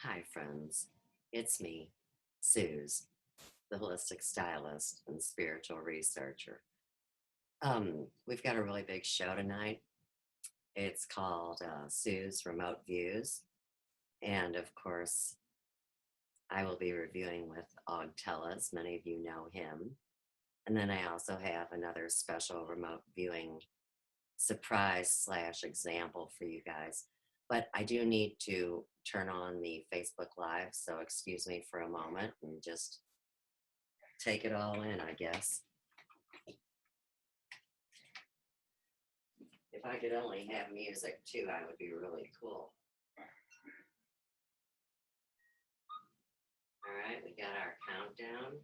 Hi, friends. It's me, Suze, the holistic stylist and spiritual researcher. We've got a really big show tonight. It's called Sue's Remote Views. And of course, I will be reviewing with Aug Tellez. Many of you know him. And then I also have another special remote viewing surprise slash example for you guys. But I do need to turn on the Facebook Live. So excuse me for a moment and just take it all in, I guess. If I could only have music too, I would be really cool. All right, we got our countdown.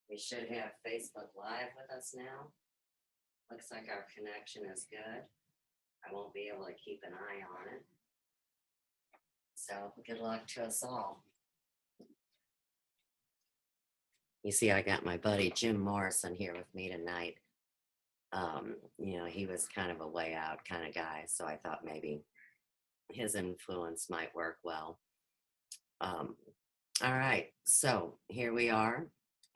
We should have Facebook Live with us now. Looks like our connection is good. I won't be able to keep an eye on it. So good luck to us all. You see, I got my buddy Jim Morrison here with me tonight. He was kind of a way out kind of guy, so I thought maybe his influence might work well. All right, so here we are.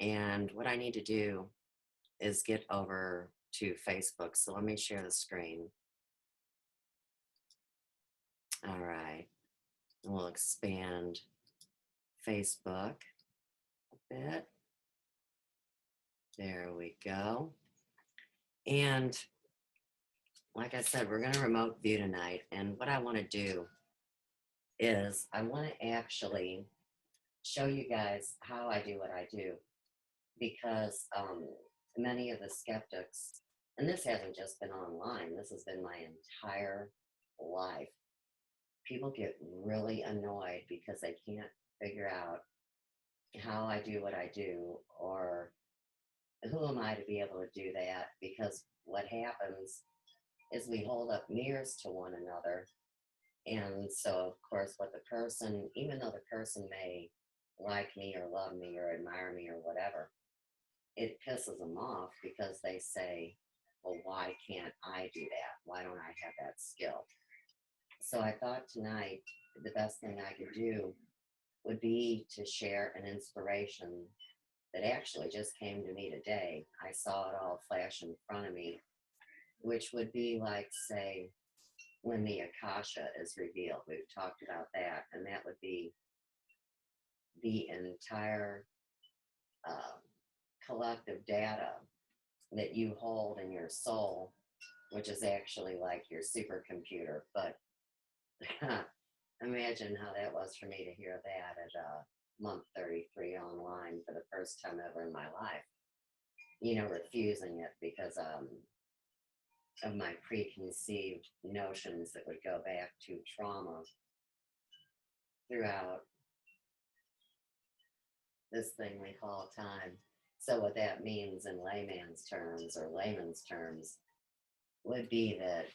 And what I need to do is get over to Facebook. So let me share the screen. All right, we'll expand Facebook a bit. There we go. And like I said, we're going to remote view tonight. And what I want to do is I want to actually show you guys how I do what I do. Because many of the skeptics, and this hasn't just been online, this has been my entire life. People get really annoyed because they can't figure out how I do what I do, or who am I to be able to do that? Because what happens is we hold up mirrors to one another. And so, of course, what the person, even though the person may like me or love me or admire me or whatever, it pisses them off because they say, well, why can't I do that? Why don't I have that skill? So I thought tonight the best thing I could do would be to share an inspiration that actually just came to me today. I saw it all flash in front of me, which would be like, say, when the Akasha is revealed. We've talked about that, and that would be the entire collective data that you hold in your soul, which is actually like your supercomputer. But imagine how that was for me to hear that at month 33 online for the first time ever in my life. Refusing it because of my preconceived notions that would go back to trauma throughout this thing we call time. So what that means in layman's terms or layman's terms would be that,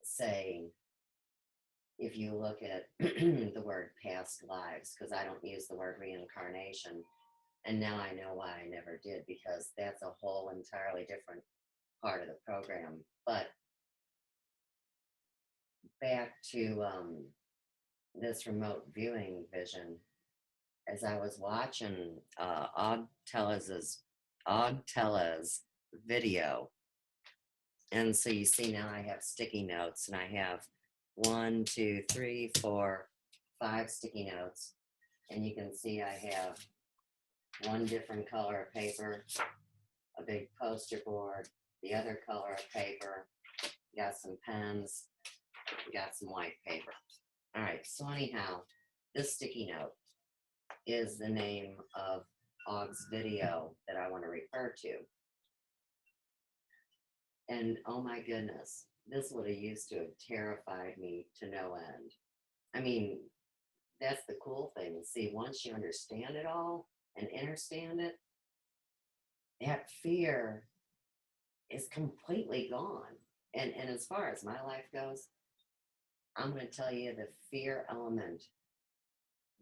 say, if you look at the word past lives, because I don't use the word reincarnation, and now I know why I never did, because that's a whole entirely different part of the program. But back to this remote viewing vision, as I was watching Aug Tellez video, and so you see now I have sticky notes, and I have 1, 2, 3, 4, 5 sticky notes, and you can see I have one different color of paper, a big poster board, the other color of paper, got some pens, got some white paper. All right, so anyhow, this sticky note is the name of Aug's video that I want to refer to. And oh my goodness, this would have used to have terrified me to no end. I mean, that's the cool thing. See, once you understand it all and understand it, that fear is completely gone. And as far as my life goes, I'm going to tell you the fear element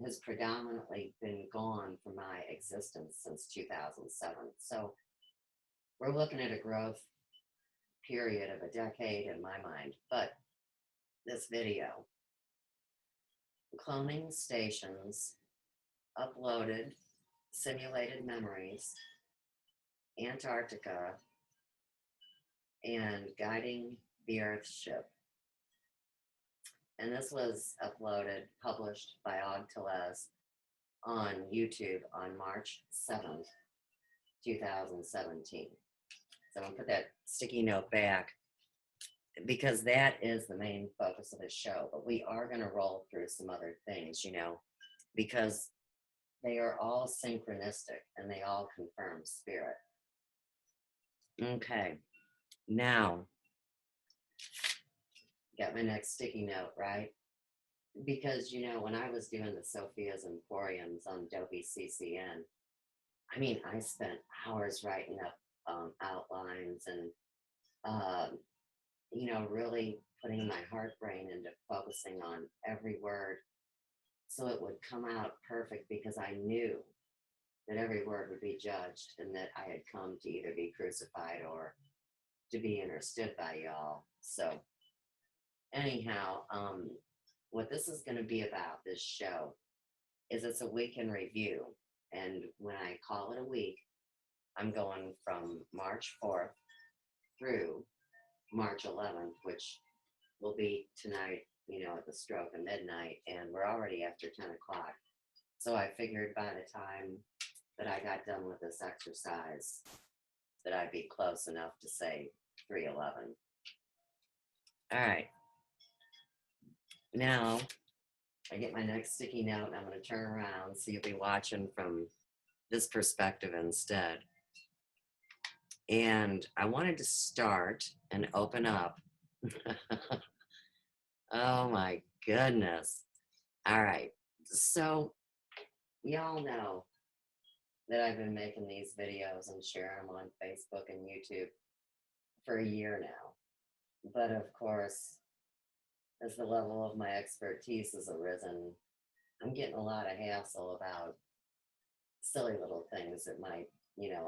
has predominantly been gone from my existence since 2007. So we're looking at a growth period of a decade in my mind. But this video cloning stations, uploaded simulated memories, Antarctica, and guiding the Earth ship. And this was published by Aug Tellez on YouTube on March 7th, 2017. So I'm going to put that sticky note back because that is the main focus of the show. But we are going to roll through some other things, because they are all synchronistic and they all confirm spirit. Okay, now, got my next sticky note, right? Because, when I was doing the Sophia's Emporiums on Adobe CCN, I mean, I spent hours writing up outlines and, really putting my heart brain into focusing on every word so it would come out perfect because I knew that every word would be judged and that I had come to either be crucified or to be understood by y'all. So anyhow, what this is going to be about, this show, is it's a week in review. And when I call it a week, I'm going from March 4th through March 11th, which will be tonight, at the stroke of midnight. And we're already after 10 o'clock. So I figured by the time that I got done with this exercise that I'd be close enough to say 3:11. All right. Now I get my next sticky note and I'm going to turn around so you'll be watching from this perspective instead. And I wanted to start and open up. Oh my goodness. All right. So y'all know that I've been making these videos and sharing them on Facebook and YouTube for a year now. But of course, as the level of my expertise has arisen, I'm getting a lot of hassle about silly little things that might,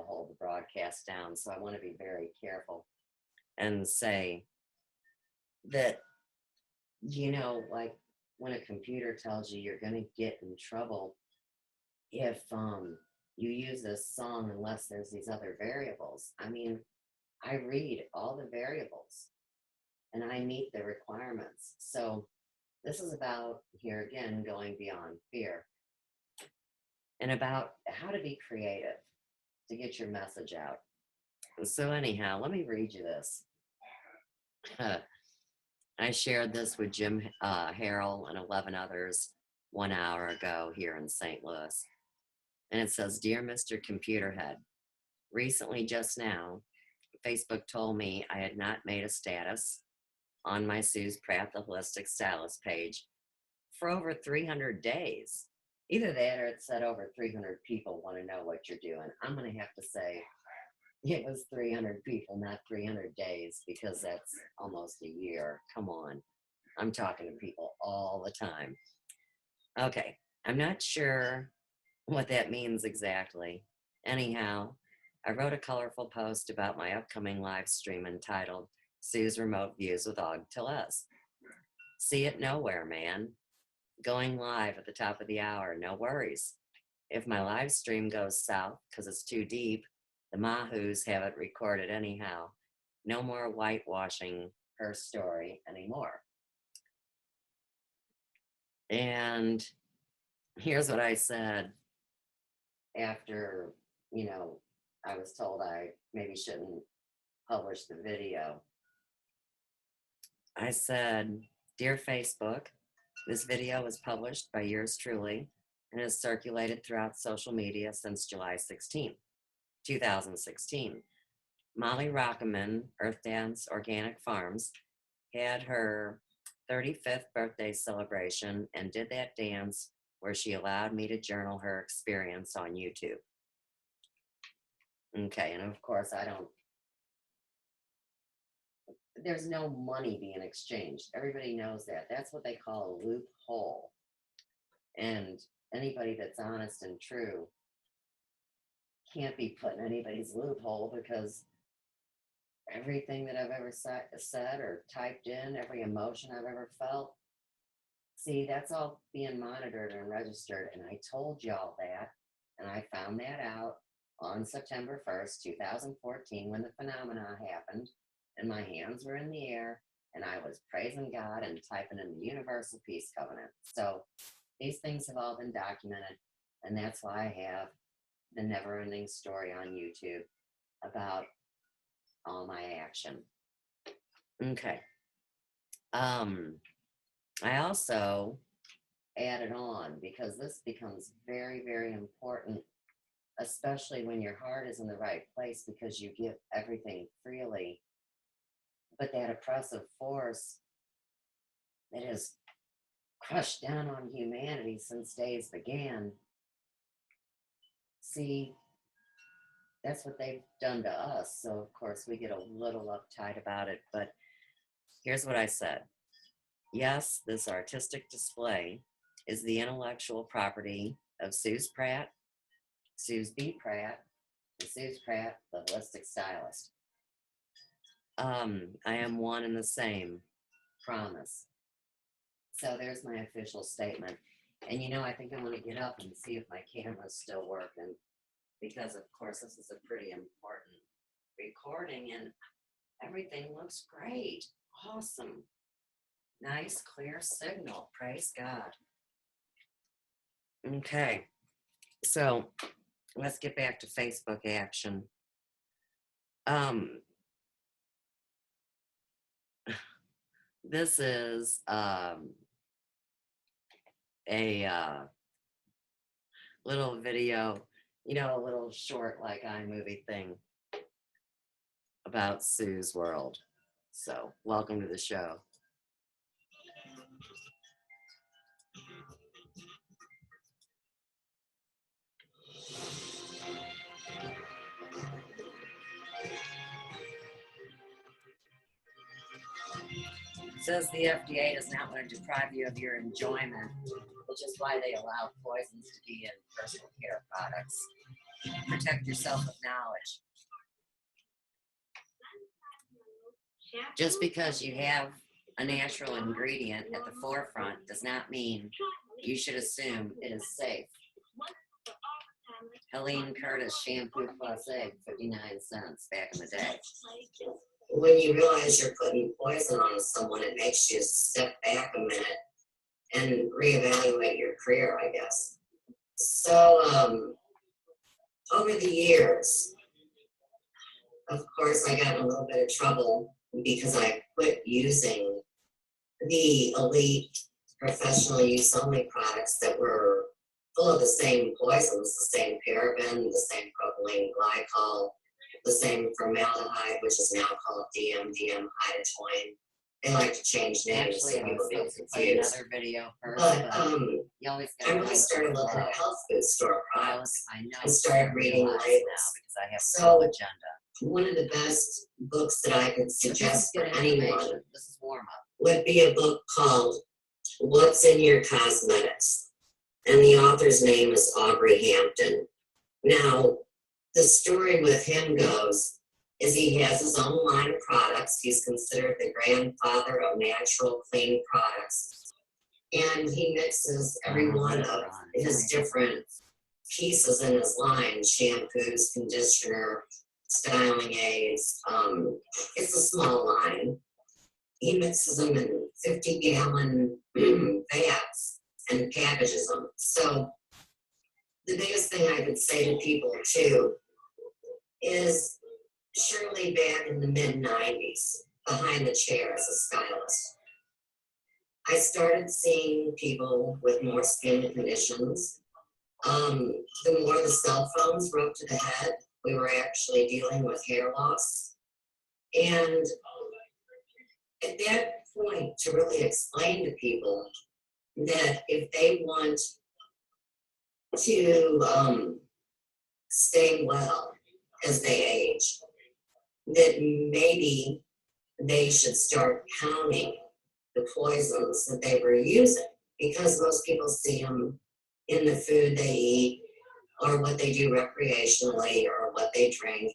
hold the broadcast down. So I want to be very careful and say that, like when a computer tells you you're going to get in trouble if you use this song unless there's these other variables. I mean, I read all the variables and I meet the requirements. So this is about, here again, going beyond fear and about how to be creative to get your message out. So anyhow, let me read you this. I shared this with Jim Harrell and 11 others 1 hour ago here in St. Louis. And it says, Dear Mr. Computerhead, recently just now, Facebook told me I had not made a status on my Suze Pratt the Holistic Stylist page for over 300 days. Either that or it said over 300 people want to know what you're doing. I'm going to have to say it was 300 people, not 300 days, because that's almost a year. Come on. I'm talking to people all the time. Okay. I'm not sure what that means exactly. Anyhow, I wrote a colorful post about my upcoming live stream entitled Sue's Remote Views with Aug Tellez. See it nowhere, man. Going live at the top of the hour, no worries. If my live stream goes south because it's too deep, the Mahoos have it recorded anyhow. No more whitewashing her story anymore. And here's what I said after, I was told I maybe shouldn't publish the video. I said, Dear Facebook, this video was published by yours truly and has circulated throughout social media since July 16th, 2016. Molly Rockaman, Earth Dance Organic Farms, had her 35th birthday celebration and did that dance where she allowed me to journal her experience on YouTube. Okay, and of course there's no money being exchanged. Everybody knows that. That's what they call a loophole. And anybody that's honest and true can't be put in anybody's loophole because everything that I've ever said or typed in, every emotion I've ever felt, See, that's all being monitored and registered, and I told y'all that, and I found that out on September 1st, 2014, when the phenomena happened, and my hands were in the air, and I was praising God and typing in the Universal Peace Covenant. So these things have all been documented, and that's why I have the never-ending story on YouTube about all my action. Okay. I also added on because this becomes very, very important, especially when your heart is in the right place because you give everything freely. But that oppressive force that has crushed down on humanity since days began, see, that's what they've done to us. So, of course, we get a little uptight about it. But here's what I said. Yes, this artistic display is the intellectual property of Suze Pratt, Suze B. Pratt, and Suze Pratt, the holistic stylist. I am one and the same. Promise. So there's my official statement. And I think I'm going to get up and see if my camera's still working. Because, of course, this is a pretty important recording and everything looks great. Awesome. Nice, clear signal. Praise God. Okay. So let's get back to Facebook action. This is a little video, a little short like iMovie thing about Sue's world. So welcome to the show. Says the FDA does not want to deprive you of your enjoyment, which is why they allow poisons to be in personal care products. Protect yourself with knowledge. Just because you have a natural ingredient at the forefront does not mean you should assume it is safe. Helene Curtis shampoo plus egg, 59 cents back in the day. When you realize you're putting poison on someone, it makes you step back a minute and reevaluate your career, I guess. So, over the years, of course, I got in a little bit of trouble because I quit using the elite professional use only products that were full of the same poisons, the same paraben, the same propylene glycol, the same formaldehyde, which is now called DMDM hydotoin. They like to change names so people get confused. Another video first, but I really started looking at health food store products and started reading labels. So one of the best books that I could suggest for anyone would be a book called What's in Your Cosmetics? And the author's name is Aubrey Hampton. Now, the story with him goes is he has his own line of products. He's considered the grandfather of natural, clean products. And he mixes every one of his different pieces in his line, shampoos, conditioner, styling aids. It's a small line. He mixes them in 50-gallon vats and packages them. So the biggest thing I would say to people too is surely back in the mid-90s, behind the chair as a stylist, I started seeing people with more skin conditions. The more the cell phones were up to the head, we were actually dealing with hair loss. And at that point, to really explain to people that if they want to stay well as they age, that maybe they should start counting the poisons that they were using, because most people see them in the food they eat or what they do recreationally or what they drink.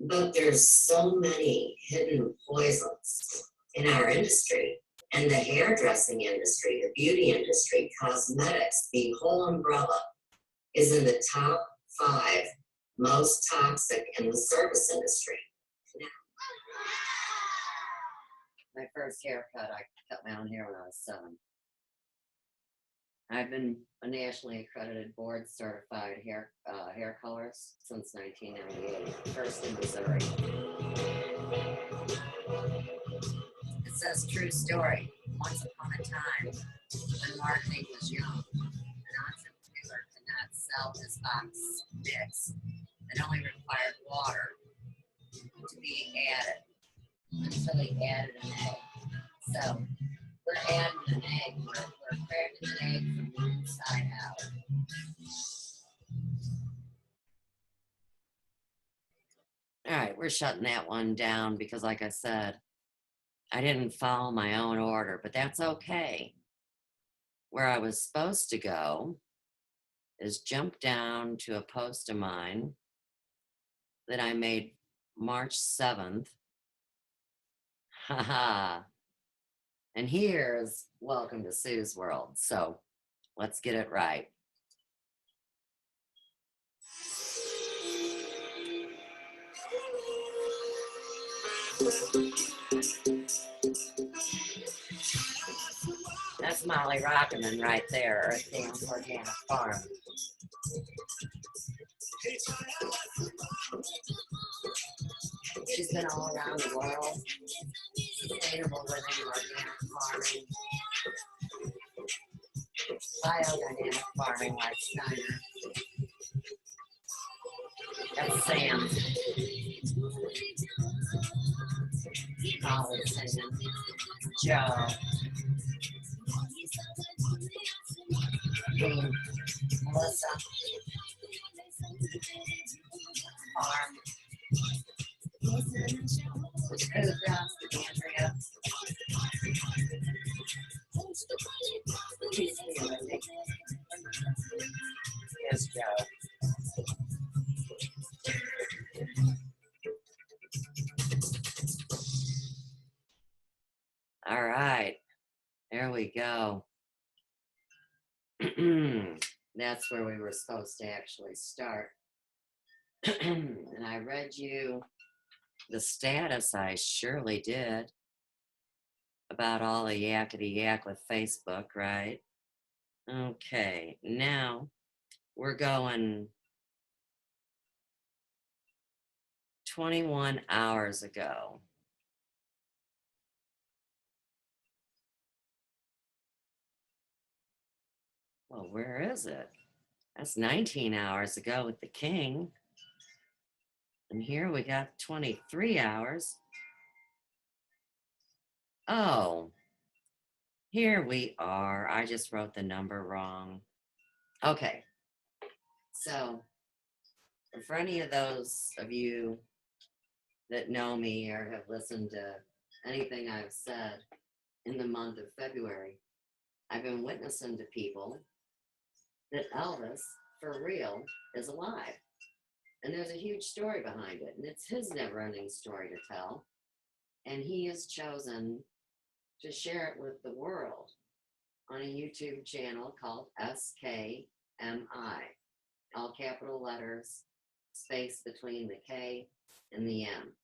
But there's so many hidden poisons in our industry. And the hairdressing industry, the beauty industry, cosmetics, the whole umbrella is in the top 5 most toxic in the service industry. My first haircut, I cut my own hair when I was 7. I've been a nationally accredited board certified hair colorist since 1998, first in Missouri. It says true story. Once upon a time, when marketing was young, an entrepreneur could not sell his box mix that only required water to be added until he added an egg. So we're adding an egg. We're cracking an egg from the inside out. All right, we're shutting that one down because, like I said, I didn't follow my own order, but that's okay. Where I was supposed to go is jump down to a post of mine that I made March 7th. Haha. And here's welcome to Sue's world. So let's get it right. That's Molly Rockerman right there, Earth Dance Organic Farm. She's been all around the world. Sustainable living, organic farming, biodynamic farming like Steiner. That's Sam. Molly singing. Joe. Melissa. Farm. Kudra. Andrea. Here's Joe. All right. There we go. That's where we were supposed to actually start. And I read you the status. I surely did. About all the yakety yak with Facebook, right? Okay, now we're going 21 hours ago. Well, where is it? That's 19 hours ago with the king. And here we got 23 hours. Oh, here we are. I just wrote the number wrong. Okay. So, for any of those of you that know me or have listened to anything I've said in the month of February, I've been witnessing to people that Elvis, for real, is alive. And there's a huge story behind it. And it's his never-ending story to tell. And he has chosen to share it with the world on a YouTube channel called SKMI. All capital letters, space between the K and the M.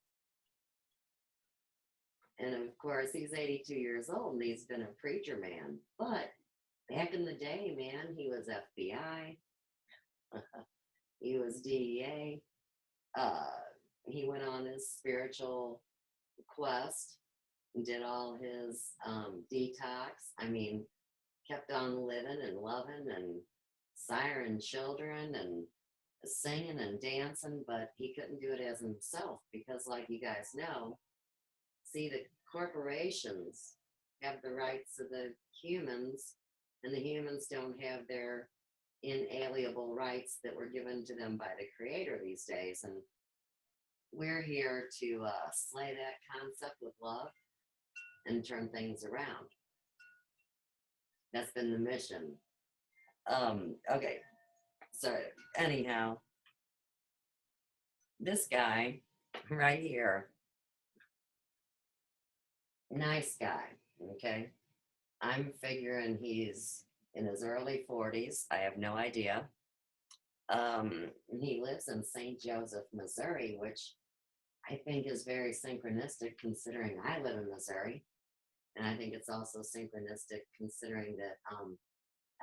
And of course, he's 82 years old and he's been a preacher man. But back in the day, man, he was FBI. He was DEA. He went on his spiritual quest and did all his detox. I mean, kept on living and loving and siring children and singing and dancing, but he couldn't do it as himself because, like you guys know, see, the corporations have the rights of the humans, and the humans don't have their inalienable rights that were given to them by the creator these days. And we're here to slay that concept with love and turn things around. That's been the mission. Okay, so anyhow, this guy right here, nice guy, okay? I'm figuring he's in his early 40s. I have no idea. He lives in St. Joseph, Missouri, which I think is very synchronistic considering I live in Missouri. And I think it's also synchronistic considering that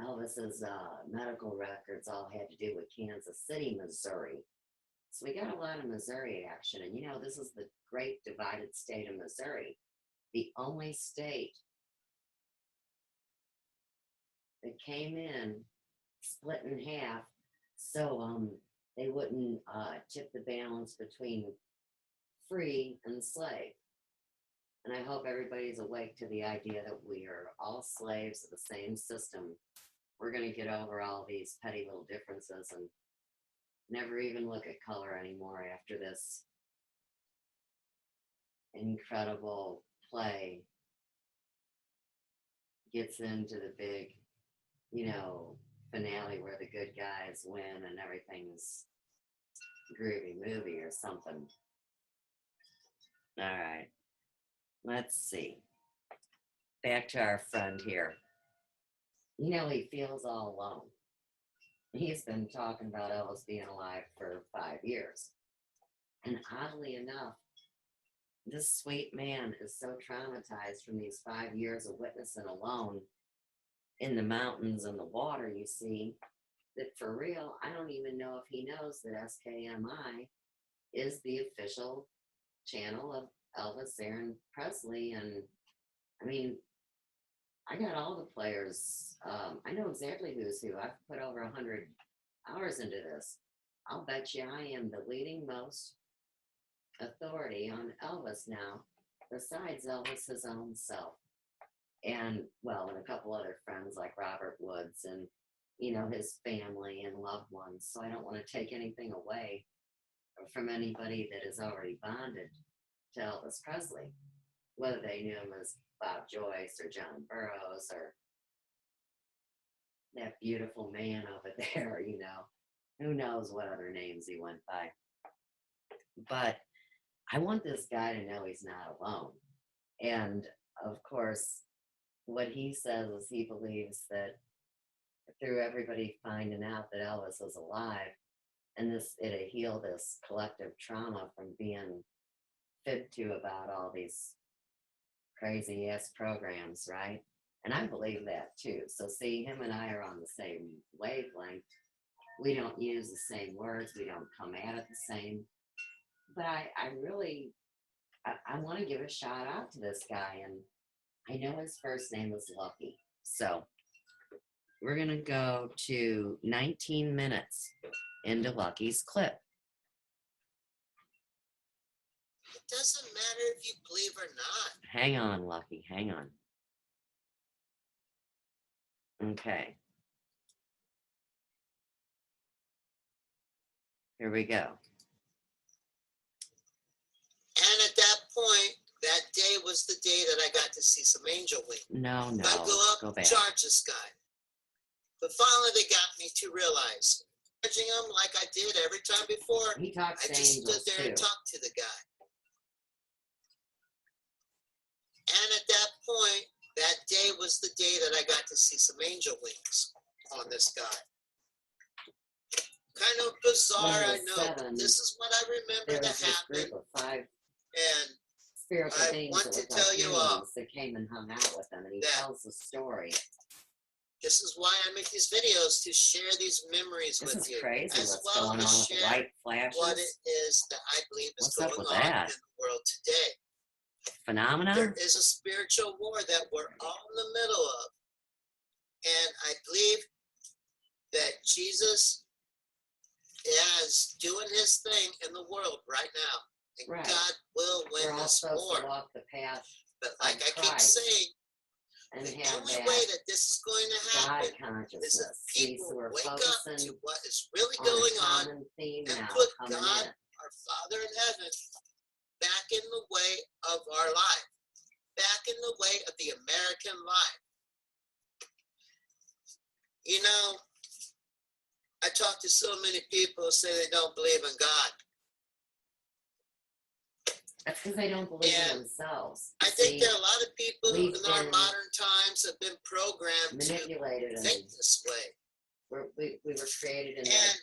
Elvis's medical records all had to do with Kansas City, Missouri. So we got a lot of Missouri action. And you know, this is the great divided state of Missouri, the only state that came in split in half so they wouldn't tip the balance between free and slave. And I hope everybody's awake to the idea that we are all slaves of the same system. We're going to get over all these petty little differences and never even look at color anymore after this incredible play gets into the big, you know, finale where the good guys win and everything's groovy movie or something. All right. Let's see. Back to our friend here. You know, he feels all alone. He's been talking about Elvis being alive for 5 years. And oddly enough, this sweet man is so traumatized from these 5 years of witnessing alone in the mountains and the water, you see, that for real, I don't even know if he knows that SKMI is the official channel of Elvis Aaron Presley. And I mean, I got all the players. I know exactly who's who. I've put over 100 hours into this. I'll bet you I am the leading most authority on Elvis now, besides Elvis's own self. And, well, and a couple other friends like Robert Woods and, you know, his family and loved ones. So I don't want to take anything away from anybody that is already bonded to Elvis Presley, whether they knew him as Bob Joyce or John Burroughs or that beautiful man over there, you know, who knows what other names he went by. But I want this guy to know he's not alone. And of course, what he says is he believes that through everybody finding out that Elvis was alive, and it'll heal this collective trauma from being fibbed to about all these crazy ass programs, right? And I believe that too. So see, him and I are on the same wavelength. We don't use the same words. We don't come at it the same. But I want to give a shout out to this guy. And I know his first name is Lucky. So we're going to go to 19 minutes into Lucky's clip. It doesn't matter if you believe or not. Hang on, Lucky. Hang on. Okay. Here we go. And at that point, that day was the day that I got to see some angel wings. No. I go up, Go back. charge this guy. But finally, they got me to realize, charging him like I did every time before, He talks I to just angels stood there and too. talked to the guy. And at that point, that day was the day that I got to see some angel wings on this guy. Kind of bizarre, I know, but this is what I remember that happened. Group of 5 And spiritual I beings want that to look tell like you humans that came and hung out with him, and he tells the story. This is why I make these videos, to share these memories with you. This is crazy as what's well going as on with the share white flashes. what it is that I believe is What's up going with on that? in the world today. Phenomena? There is a spiritual war that we're all in the middle of. And I believe that Jesus is doing his thing in the world right now. And Right. God will win We're all this supposed war. to walk the path But like I keep Christ saying, and the have only that way that this is going to God happen is if consciousness. See, people so we're wake up focusing to what is really on going a on common theme and now put coming God, in. our Father in heaven, back in the way of our life, back in the way of the American life. You know, I talk to so many people who say they don't believe in God. That's because they don't believe in themselves. I think there are a lot of people in our modern times have been programmed manipulated, to and think this way. we were created in And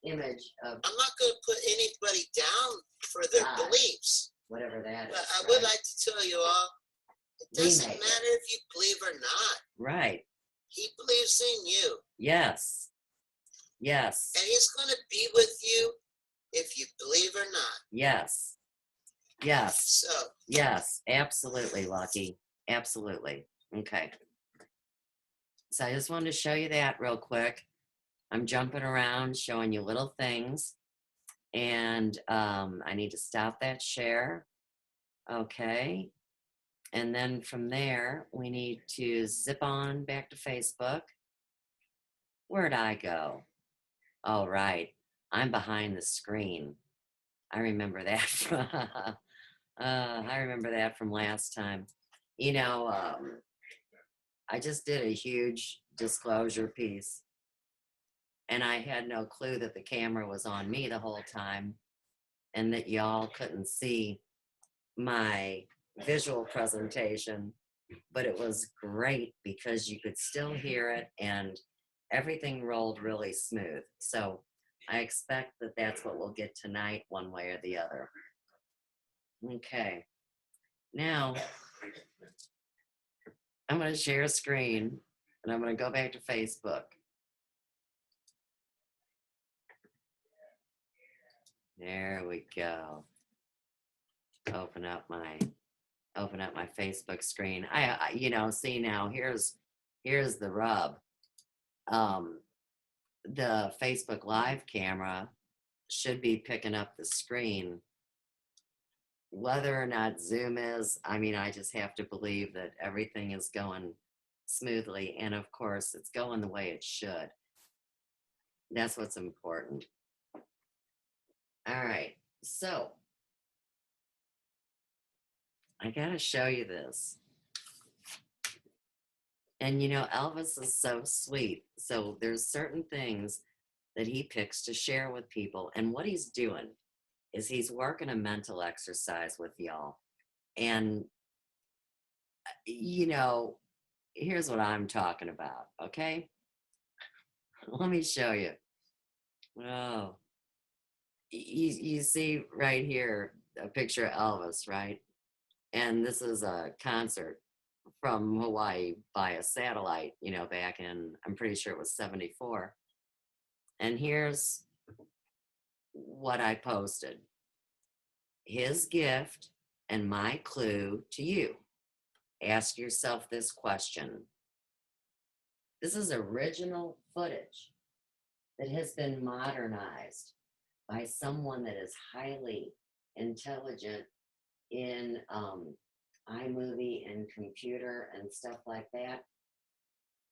the image of I'm not going to put anybody down for their God, beliefs. whatever that is. But I right? would like to tell you all, it doesn't Remake it. matter if you believe or not. Right. He believes in you. Yes. Yes. And he's going to be with you if you believe or not. Yes. Yes. So, Yes. Absolutely, Lucky. Absolutely. Okay. So I just wanted to show you that real quick. I'm jumping around, showing you little things. And I need to stop that share. Okay. And then from there, we need to zip on back to Facebook. Where'd I go? Oh, right. I'm behind the screen. I remember that. I remember that from last time. You know, I just did a huge disclosure piece, and I had no clue that the camera was on me the whole time and that y'all couldn't see my visual presentation, but it was great because you could still hear it and everything rolled really smooth. So I expect that that's what we'll get tonight, one way or the other. Okay. Now, I'm going to share a screen and I'm going to go back to Facebook. There we go. Open up my Facebook screen. I you know, see now here's the rub. The Facebook Live camera should be picking up the screen. Whether or not Zoom is, I mean, I just have to believe that everything is going smoothly. And of course, it's going the way it should. That's what's important. All right. So I got to show you this. And you know, Elvis is so sweet. So there's certain things that he picks to share with people. And what he's doing is he's working a mental exercise with y'all. And, you know, here's what I'm talking about, okay? Let me show you. Oh, you see right here a picture of Elvis, right? And this is a concert from Hawaii by a satellite, you know, back in, I'm pretty sure it was 74. And here's what I posted. His gift and my clue to you. Ask yourself this question. This is original footage that has been modernized by someone that is highly intelligent in iMovie and computer and stuff like that.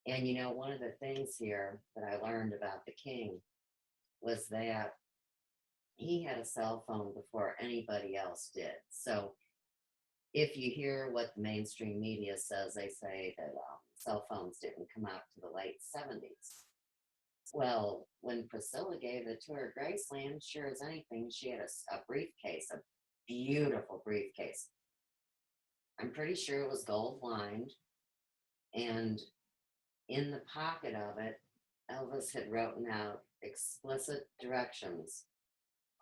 And you know, one of the things here that I learned about the king was that he had a cell phone before anybody else did. So if you hear what the mainstream media says, they say that cell phones didn't come out to the late 70s. Well, when Priscilla gave the tour of Graceland, sure as anything, she had a briefcase, a beautiful briefcase. I'm pretty sure it was gold lined. And in the pocket of it, Elvis had written out explicit directions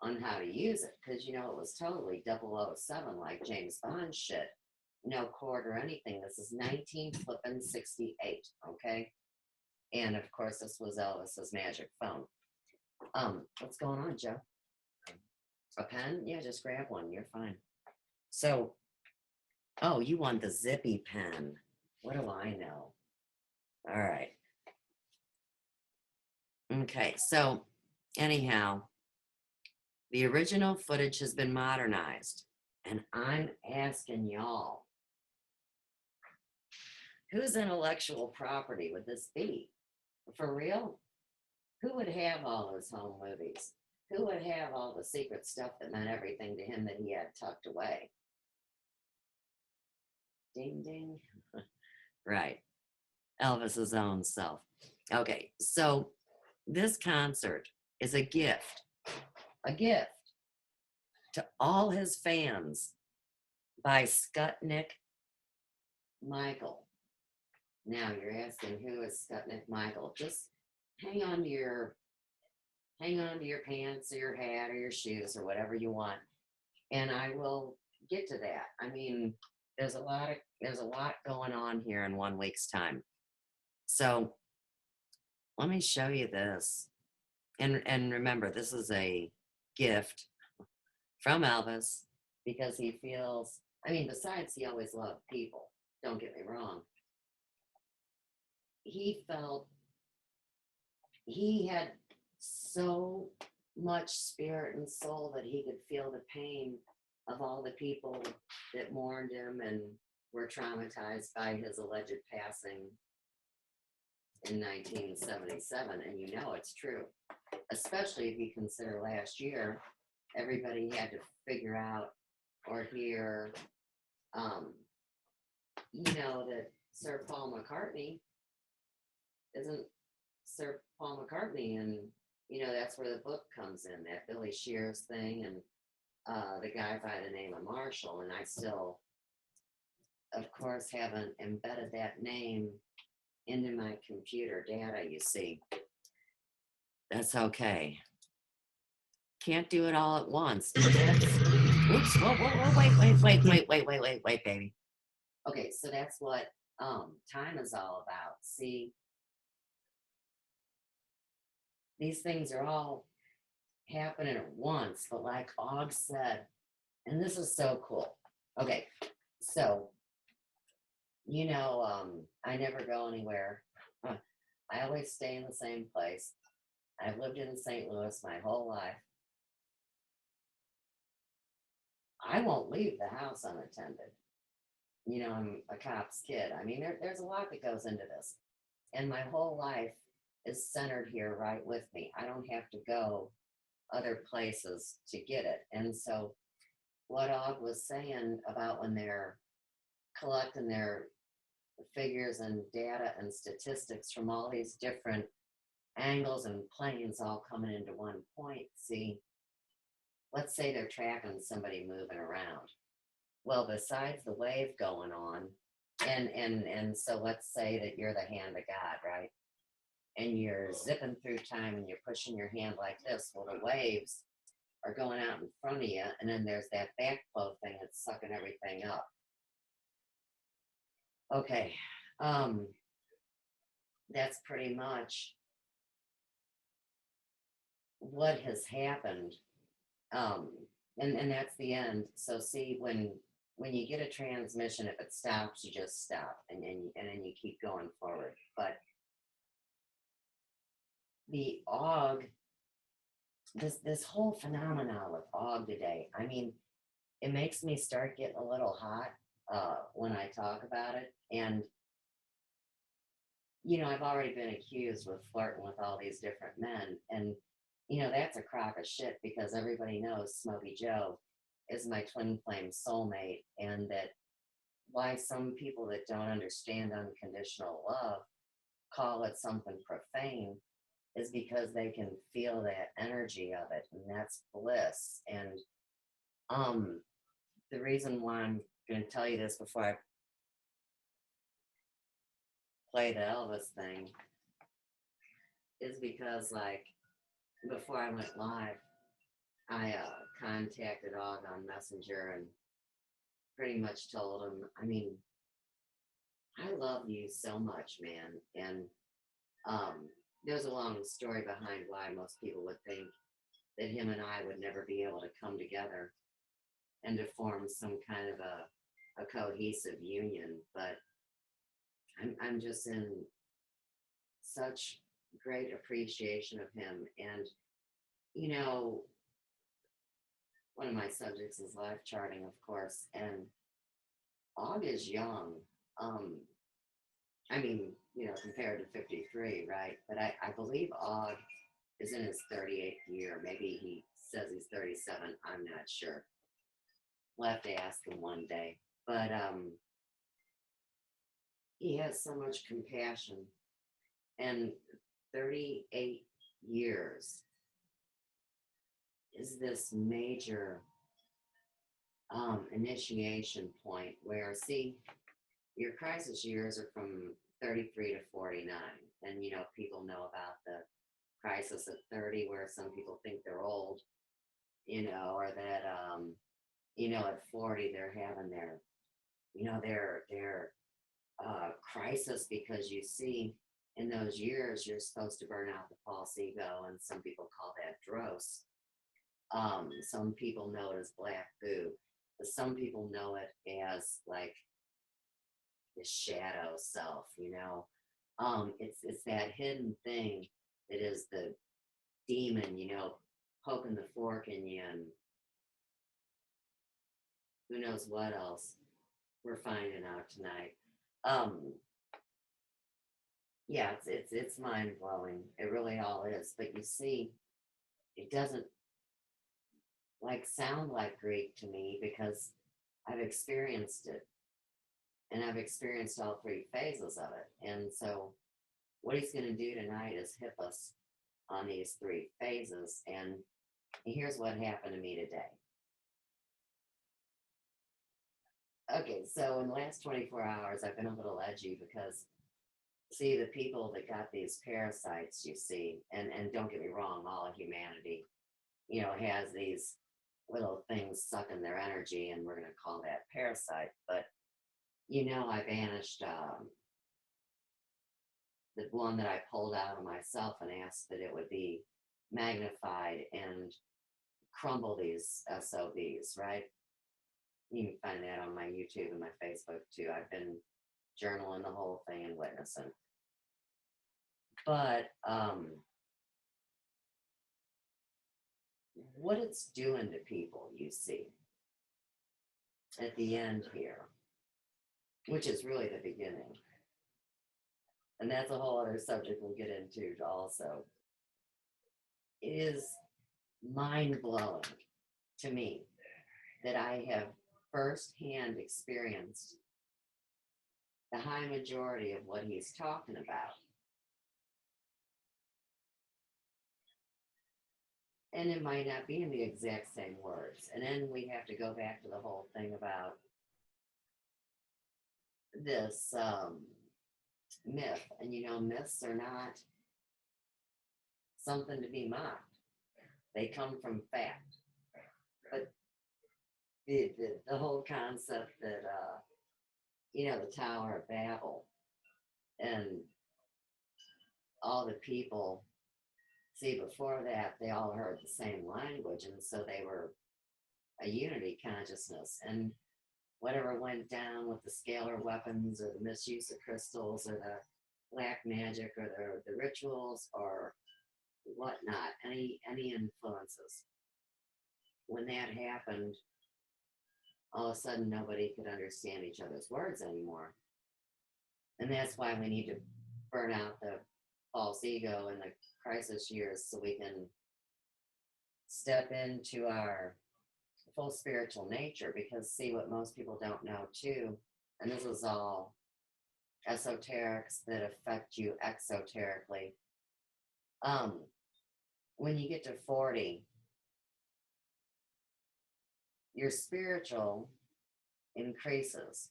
on how to use it. Because, you know, it was totally 007, like James Bond shit. No cord or anything. This is 1968, okay? And of course, this was Elvis's magic phone. What's going on, Joe? A pen? Yeah, just grab one. You're fine. So, oh, you want the zippy pen. What do I know? All right. Okay, so anyhow, the original footage has been modernized. And I'm asking y'all, whose intellectual property would this be? For real? Who would have all those home movies? Who would have all the secret stuff that meant everything to him that he had tucked away? Ding, ding. Right. Elvis's own self. Okay, so this concert is a gift to all his fans by Skutnik Michael. Now you're asking who is Sputnik Michael. Just hang on to your hang on to your pants or your hat or your shoes or whatever you want, and I will get to that. I mean, there's a lot going on here in 1 week's time. So let me show you this. And remember, this is a gift from Elvis because he feels, I mean, besides he always loved people, don't get me wrong. He felt he had so much spirit and soul that he could feel the pain of all the people that mourned him and were traumatized by his alleged passing in 1977. And you know it's true, especially if you consider last year, everybody had to figure out or hear, um, that Sir Paul McCartney isn't Sir Paul McCartney, and that's where the book comes in, that Billy Shears thing, and the guy by the name of Marshall, and I still, of course, haven't embedded that name into my computer data. You see, that's okay. Can't do it all at once. But that's, oops, whoa, wait, baby. Okay, so that's what time is all about. See, these things are all happening at once, but like Aug said, and this is so cool. Okay, so I never go anywhere. I always stay in the same place. I've lived in St. Louis my whole life. I won't leave the house unattended. I'm a cop's kid. I mean, there's a lot that goes into this. And my whole life is centered here right with me. I don't have to go other places to get it. And so what Aug was saying about when they're collecting their figures and data and statistics from all these different angles and planes all coming into one point. See, let's say they're tracking somebody moving around. Well, besides the wave going on, and so let's say that you're the hand of God, right? And you're zipping through time and you're pushing your hand like this. Well, the waves are going out in front of you, and then there's that backflow thing that's sucking everything up. Okay, that's pretty much what has happened. And that's the end. So see, when you get a transmission, if it stops, you just stop, and then you keep going forward. But the Aug, this whole phenomenon with Aug today, I mean, it makes me start getting a little hot when I talk about it. And I've already been accused with flirting with all these different men, and that's a crock of shit because everybody knows Smokey Joe is my twin flame soulmate, and that why some people that don't understand unconditional love call it something profane is because they can feel that energy of it, and that's bliss. And the reason why I'm going to tell you this before I play the Elvis thing is because, like, before I went live, I contacted Aug on Messenger and pretty much told him, I mean, I love you so much, man. And there's a long story behind why most people would think that him and I would never be able to come together and to form some kind of a cohesive union. But I'm just in such great appreciation of him. And, one of my subjects is life charting, of course. And Aug is young. I mean, compared to 53, right? But I believe Aug is in his 38th year. Maybe he says he's 37. I'm not sure. We'll have to ask him one day. But he has so much compassion. And 38 years is this major initiation point where, see, your crisis years are from 33 to 49. And, people know about the crisis at 30 where some people think they're old, or that, at 40 they're having their crisis, because you see in those years you're supposed to burn out the false ego, and some people call that dross. Some people know it as black goo, but some people know it as like the shadow self. It's that hidden thing that is the demon, poking the fork in you, and who knows what else we're finding out tonight. Um, yeah, it's mind blowing. It really all is. But you see, it doesn't like sound like Greek to me, because I've experienced it, and I've experienced all three phases of it. And so what he's going to do tonight is hip us on these three phases. And here's what happened to me today. Okay, so in the last 24 hours, I've been a little edgy because, see, the people that got these parasites, you see, and don't get me wrong, all of humanity, has these little things sucking their energy, and we're going to call that parasite. But, I banished the one that I pulled out of myself and asked that it would be magnified and crumble these SOBs, right? You can find that on my YouTube and my Facebook too. I've been journaling the whole thing and witnessing. But what it's doing to people, you see, at the end here, which is really the beginning. And that's a whole other subject we'll get into also. It is mind-blowing to me that I have firsthand experienced the high majority of what he's talking about. And it might not be in the exact same words. And then we have to go back to the whole thing about this myth. And myths are not something to be mocked. They come from fact. But the whole concept that the Tower of Babel and all the people, see, before that they all heard the same language, and so they were a unity consciousness. And whatever went down with the scalar weapons or the misuse of crystals or the black magic or the rituals or whatnot, any influences, when that happened, all of a sudden nobody could understand each other's words anymore. And that's why we need to burn out the false ego in the crisis years, so we can step into our full spiritual nature. Because see, what most people don't know too, and this is all esoterics that affect you exoterically, when you get to 40, your spiritual increases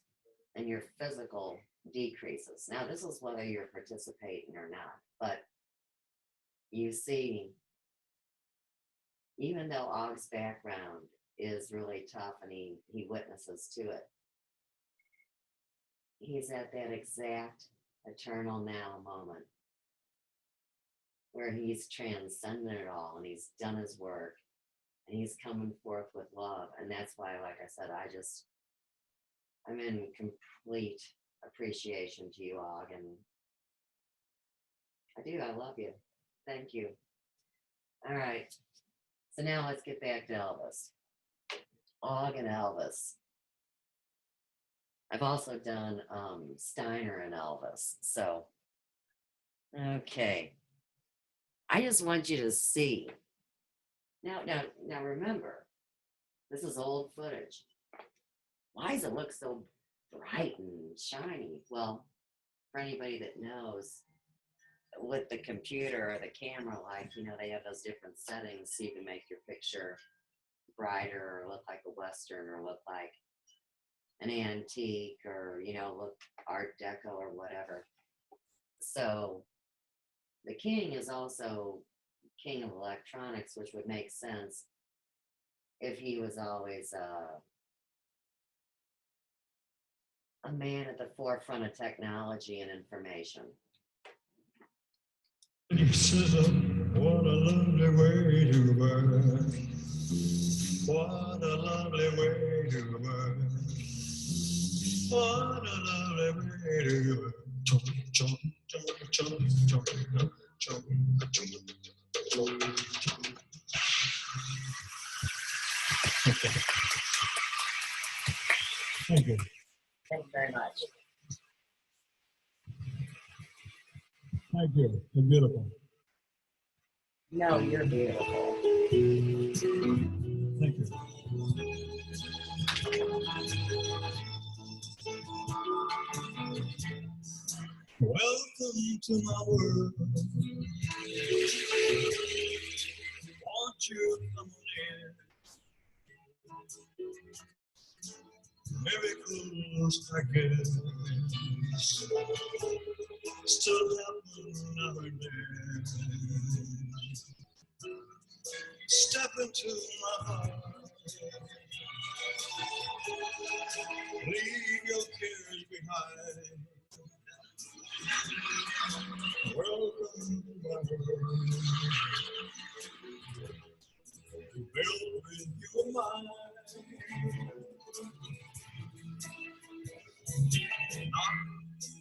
and your physical decreases. Now, this is whether you're participating or not, but you see, even though Aug's background is really tough and he witnesses to it, he's at that exact eternal now moment where he's transcended it all and he's done his work and he's coming forth with love. And that's why, like I said, I'm in complete appreciation to you, Aug, and I love you. Thank you. All right. So now let's get back to Elvis. Aug and Elvis. I've also done Steiner and Elvis. So, okay. I just want you to see. Now remember, this is old footage. Why does it look so bright and shiny? Well, for anybody that knows, with the computer or the camera, they have those different settings so you can make your picture brighter or look like a Western or look like an antique or, look Art Deco or whatever. So the king is also king of electronics, which would make sense if he was always a man at the forefront of technology and information. What a lovely way to burn. What a lovely way to burn. What a lovely way to burn. Chomp, chomp, chomp, chomp, chomp, chomp, chomp, chomp. Thank you. Thank you very much. Thank you. You're beautiful. No, you're beautiful. Thank you. Welcome to my world. Won't you come on in? Miracles, I guess, still happen now and then. Step into my heart. Leave your cares behind. Welcome to my world. Built with your mind. Knock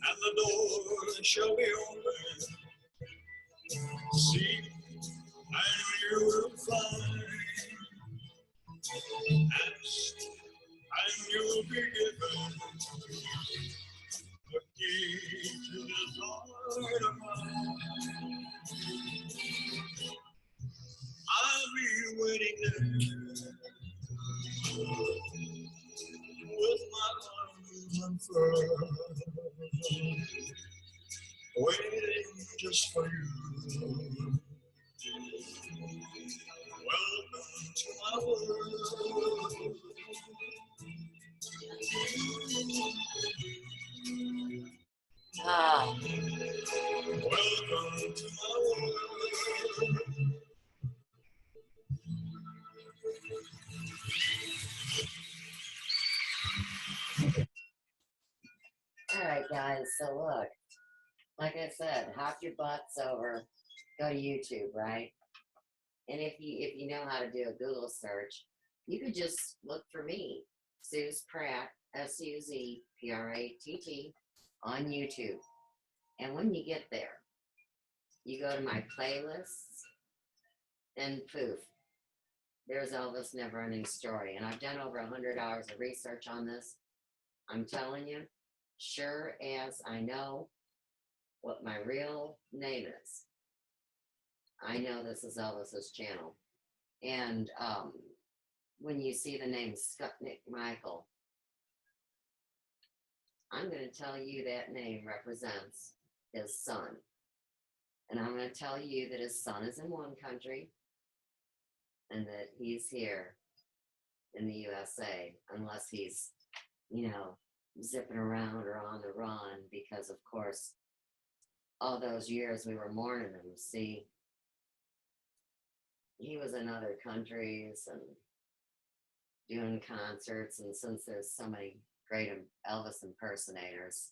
at the door shall be open. Seek and you will find. Ask and you will be given. The key to this heart of mine. I'll be waiting there with my arms unfurled, waiting just for you. Welcome to my world. Ah, Welcome to my world. all right, guys. So look, like I said, hop your butts over, go to YouTube, right? And if you know how to do a Google search, you could just look for me, Suze Pratt, SUZPRATT, on YouTube. And when you get there, you go to my playlists, and poof, there's Elvis' Never-Ending Story. And I've done over 100 hours of research on this. I'm telling you, sure as I know what my real name is, I know this is Elvis's channel. And when you see the name Skutnik Michael, I'm going to tell you that name represents his son. And I'm going to tell you that his son is in one country and that he's here in the USA, unless he's, zipping around or on the run, because, of course, all those years we were mourning him. See, he was in other countries and doing concerts, and since there's so many great Elvis impersonators,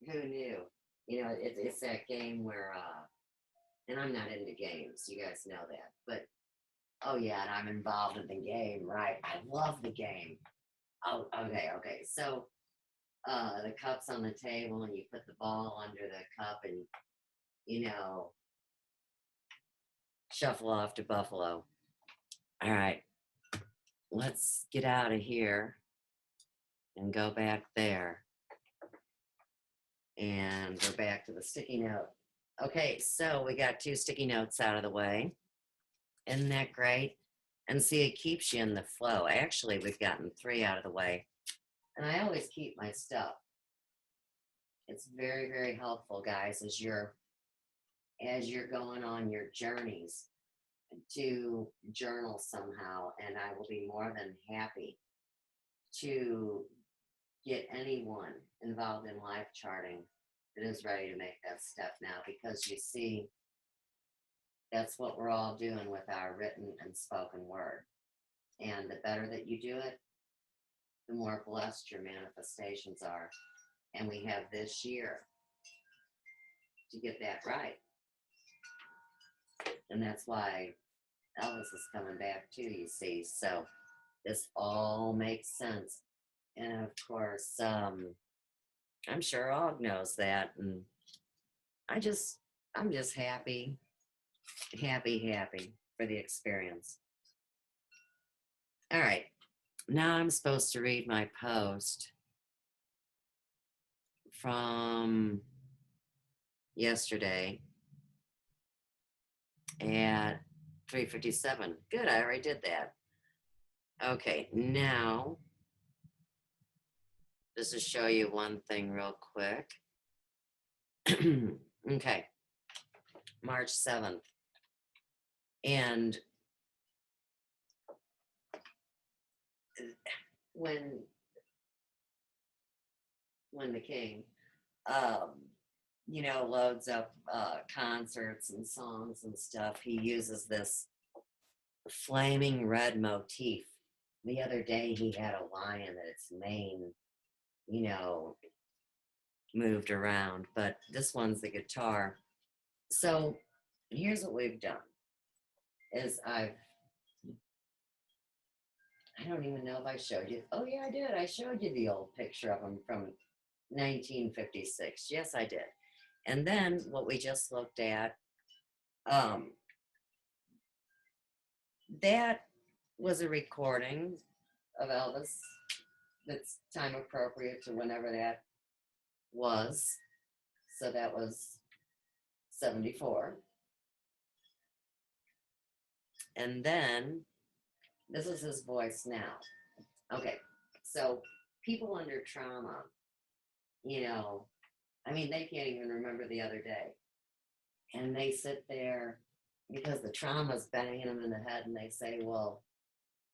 who knew? It's that game where, and I'm not into games, you guys know that, but, oh yeah, and I'm involved in the game, right? I love the game. Oh, okay. So, the cup's on the table, and you put the ball under the cup, and, shuffle off to Buffalo. All right, let's get out of here and go back there. And we're back to the sticky note. Okay, so we got 2 sticky notes out of the way. Isn't that great? And see, it keeps you in the flow. Actually, we've gotten 3 out of the way. And I always keep my stuff. It's very, very helpful, guys, as you're going on your journeys, to journal somehow, and I will be more than happy to get anyone involved in life charting that is ready to make that step now, because you see, that's what we're all doing with our written and spoken word. And the better that you do it, the more blessed your manifestations are. And we have this year to get that right. And that's why Elvis is coming back too, you see. So this all makes sense. And of course, I'm sure Aug knows that. And I'm just happy for the experience. All right. Now I'm supposed to read my post from yesterday at 3:57. Good, I already did that. Okay, now just to show you one thing real quick. Okay, March 7th. And when the king loads up concerts and songs and stuff, he uses this flaming red motif. The other day he had a lion that its mane moved around, but this one's the guitar. So here's what we've done is I don't even know if I showed you. Oh yeah, I did. I showed you the old picture of him from 1956. Yes, I did. And then what we just looked at, that was a recording of Elvis that's time appropriate to whenever that was. So that was 74. And then this is his voice now. Okay, so people under trauma, they can't even remember the other day. And they sit there because the trauma's banging them in the head and they say, well,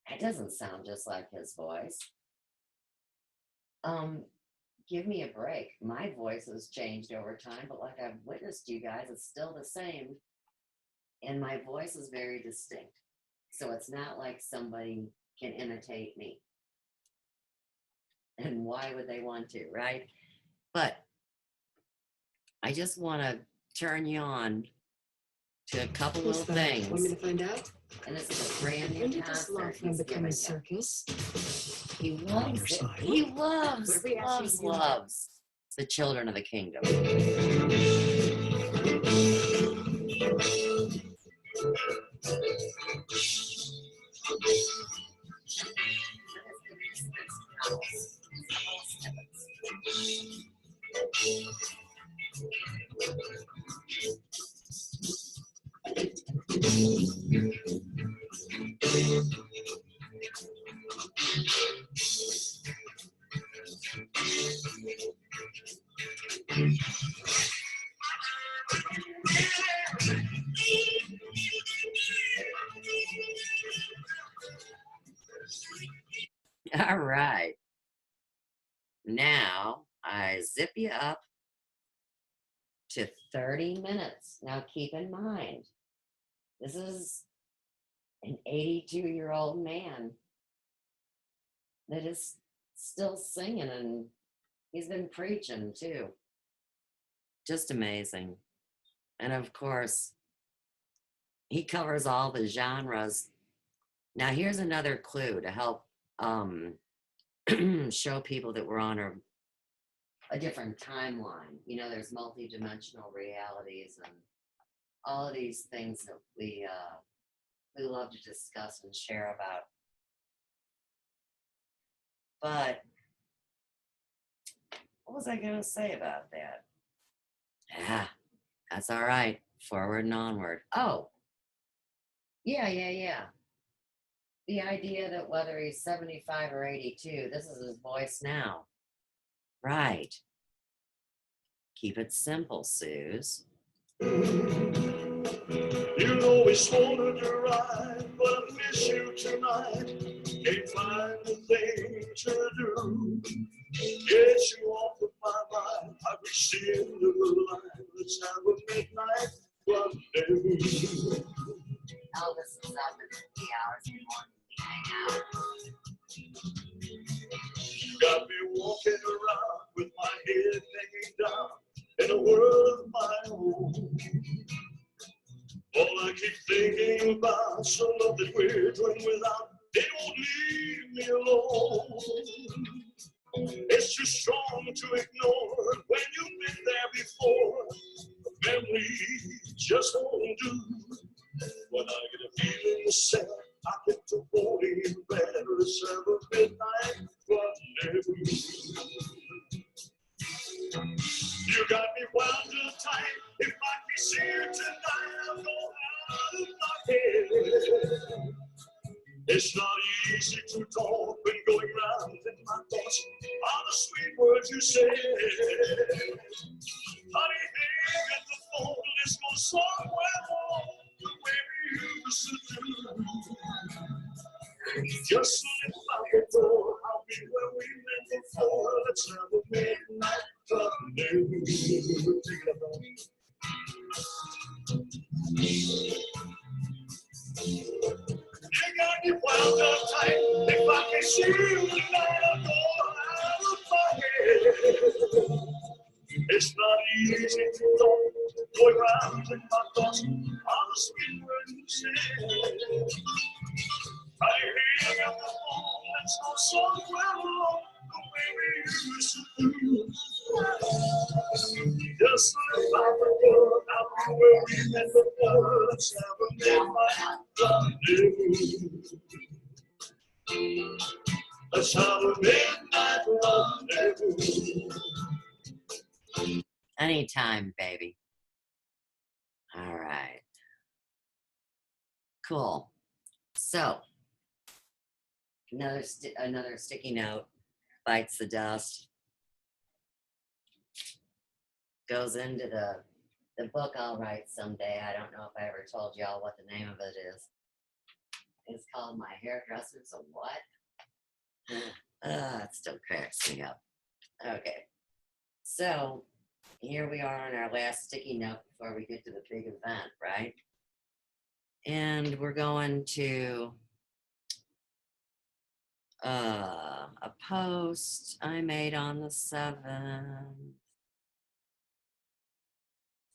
that doesn't sound just like his voice. Give me a break. My voice has changed over time, but like I've witnessed you guys, it's still the same. And my voice is very distinct. So it's not like somebody can imitate me. And why would they want to, right? But I just want to turn you on to a couple little things. Want me to find out? And this is a brand new When did this law concert firm he's become giving a you. circus? He loves it. He loves the children of the kingdom. All right. Now I zip you up to 30 minutes. Now keep in mind, this is an 82-year-old man that is still singing, and he's been preaching too. Just amazing. And of course, he covers all the genres. Now here's another clue to help show people that we're on a different timeline. There's multi-dimensional realities and all of these things that we love to discuss and share about. But what was I going to say about that? Yeah, that's all right. Forward and onward. Oh, yeah. The idea that whether he's 75 or 82, this is his voice now. Right. Keep it simple, Suze. You always wanted to ride, but I miss you tonight. Can't find a thing to do. Get you off of my mind. I reached the end of the line. Let's have a midnight rendezvous. Elvis is up at 3 hours in the morning to hang out. You got me walking around with my head hanging down in a world of my own. All I keep thinking about, so love that we're doing without, they won't leave me alone. It's too strong to ignore when you've been there before. Memories just won't do. When I get a feeling sad, I get to holding you better. Let's have a midnight rendezvous. You got me wound up tight. If I can see you tonight, I'll go out of my head. It's not easy to talk when going round in my thoughts all the sweet words you say. Honey, here at the phone, let's go somewhere home the way we used to do. Just slip out the door, I'll be where we met before. Let's have a midnight rendezvous. Take it up, dog. You got me wound up tight. If I can see you tonight, I'll go out of my head. It's not easy to go around in my thoughts all the sweet words you say. I hear you on the phone, let's go somewhere alone the way we used to do. Just slip out the door, I'll be where we met before. Let's have a midnight rendezvous. Let's have a midnight rendezvous. Anytime, baby. All right. Cool. So, another sticky note bites the dust. Goes into the book I'll write someday. I don't know if I ever told y'all what the name of it is. It's called My Hairdresser's a What? It still cracks me up. Okay. So, here we are on our last sticky note before we get to the big event, right? And we're going to a post I made on the 7th.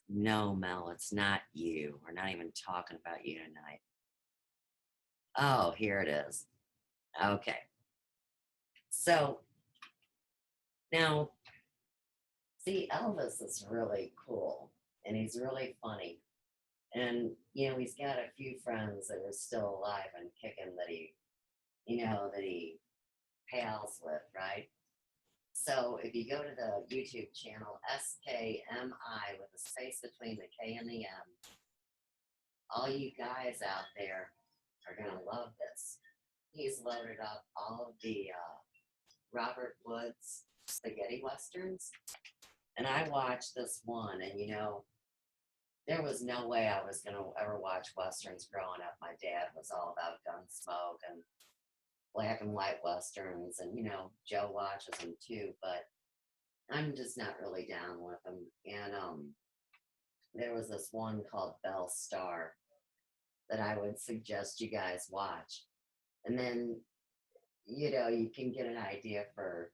No, Mel, it's not you. We're not even talking about you tonight. Oh, here it is. Okay. So, now, see, Elvis is really cool, and he's really funny. And, he's got a few friends that are still alive and kicking that he pals with, right? So if you go to the YouTube channel, SKMI with a space between the K and the M, all you guys out there are going to love this. He's loaded up all of the Robert Woods spaghetti westerns. And I watched this one, and there was no way I was going to ever watch westerns growing up. My dad was all about Gunsmoke and black and white westerns, and Joe watches them too, but I'm just not really down with them. And there was this one called Belle Star that I would suggest you guys watch, and then you can get an idea for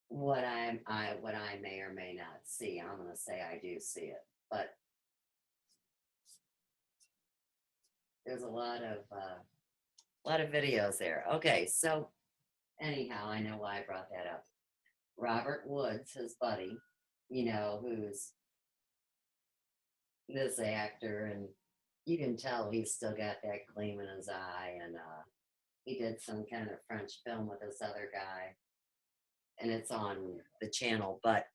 what I may or may not see. I'm gonna say I do see it, but there's a lot of videos there. Okay, so anyhow, I know why I brought that up. Robert Woods, his buddy, who's this actor, and you can tell he's still got that gleam in his eye, and he did some kind of French film with this other guy, and it's on the channel, but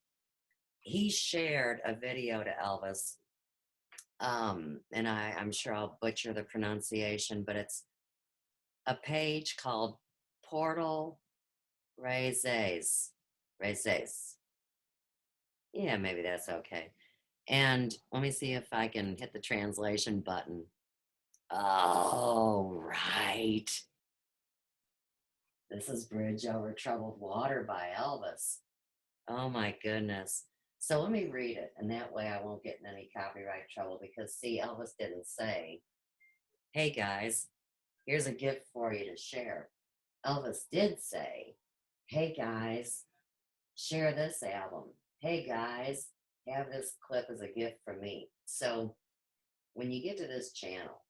he shared a video to Elvis, and I'm sure I'll butcher the pronunciation, but it's a page called Portal Raises. Yeah, maybe that's okay. And let me see if I can hit the translation button. Oh, right. This is Bridge Over Troubled Water by Elvis. Oh my goodness. So let me read it, and that way I won't get in any copyright trouble because, see, Elvis didn't say, hey guys, here's a gift for you to share. Elvis did say, hey guys, share this album. Hey guys, have this clip as a gift from me. So when you get to this channel,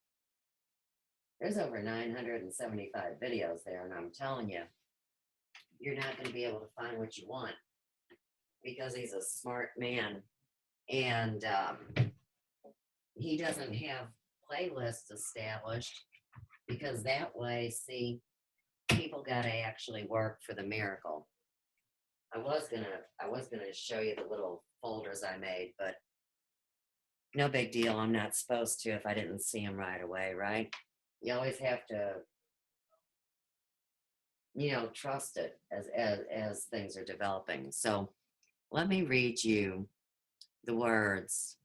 there's over 975 videos there, and I'm telling you, you're not going to be able to find what you want because he's a smart man. And he doesn't have playlists established because that way, see, people got to actually work for the miracle. I was gonna show you the little folders I made, but no big deal. I'm not supposed to if I didn't see them right away, right? You always have to, trust it as things are developing. So let me read you the words.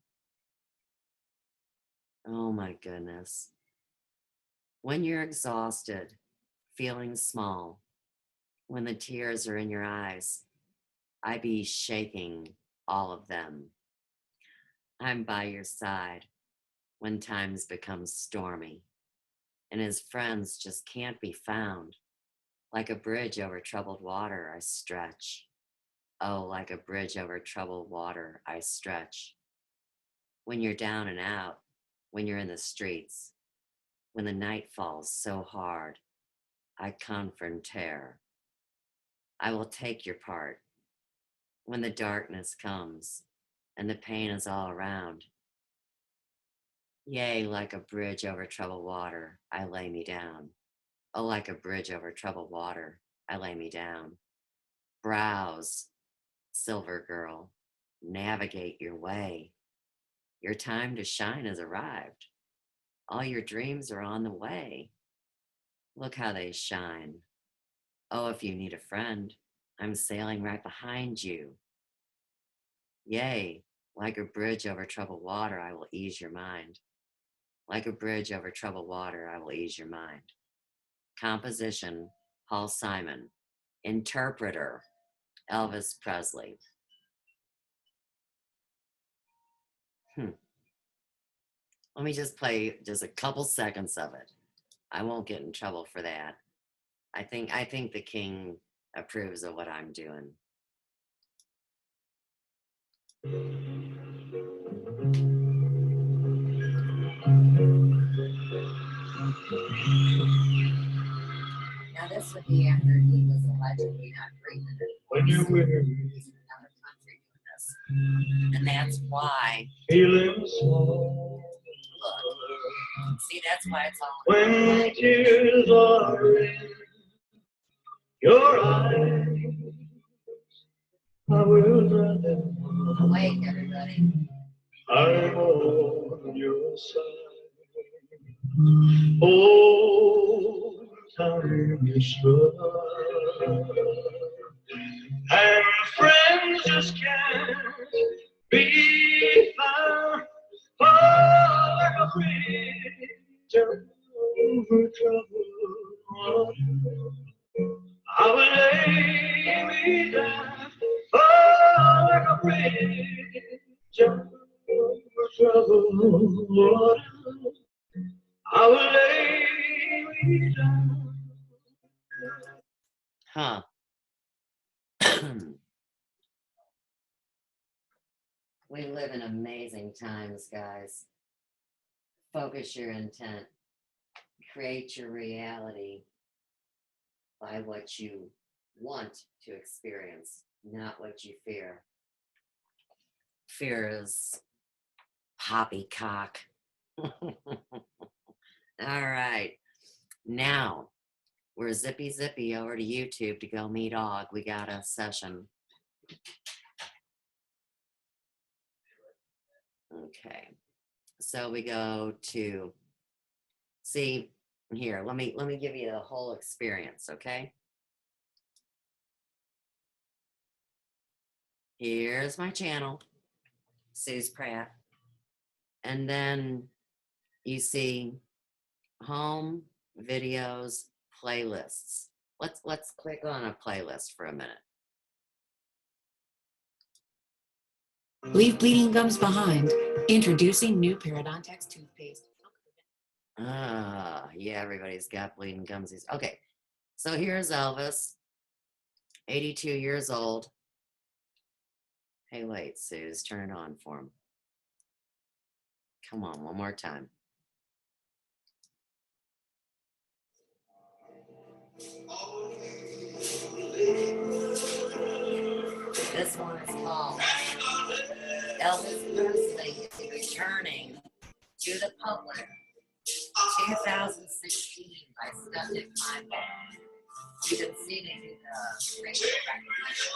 Oh my goodness. When you're exhausted, feeling small, when the tears are in your eyes, I be shaking all of them. I'm by your side when times become stormy, and his friends just can't be found. Like a bridge over troubled water, I stretch. Oh, like a bridge over troubled water, I stretch. When you're down and out, when you're in the streets, when the night falls so hard, I confrontere. I will take your part. When the darkness comes and the pain is all around, yea, like a bridge over troubled water, I lay me down. Oh, like a bridge over troubled water, I lay me down. Browse, silver girl, navigate your way. Your time to shine has arrived. All your dreams are on the way. Look how they shine. Oh, if you need a friend, I'm sailing right behind you. Yea, like a bridge over troubled water, I will ease your mind. Like a bridge over troubled water, I will ease your mind. Composition, Paul Simon. Interpreter, Elvis Presley. Let me just play just a couple seconds of it. I won't get in trouble for that. I think the king approves of what I'm doing. Now this would be after he was allegedly not breathing When you're anymore. with So me, he's in another country doing this. And that's why, feeling small. look, see, that's why it's all When tears are in your eyes, I will dry them. awake, everybody. I'm on your side. Oh, time is short, and friends just can't be found. Oh, like a bridge over troubled water, I will lay me down. Oh, like a bridge over troubled water, I will lay me down. Huh. We live in amazing times, guys. Focus your intent. Create your reality by what you want to experience, not what you fear. Fear is poppycock. All right. Now we're zippy over to YouTube to go meet Aug. We got a session. Okay. So we go to see here. Let me give you the whole experience, okay? Here's my channel. Suze Pratt. And then you see home, videos, playlists. Let's click on a playlist for a minute. Leave bleeding gums behind. Introducing new Parodontax toothpaste. Ah, yeah, everybody's got bleeding gumsies. Okay, so here's Elvis, 82 years old. Hey, wait, Suze, turn it on for him. Come on, one more time. This one is called Elvis Presley is returning to the public 2016 by Studic Mind. You can see they do the facial recognition.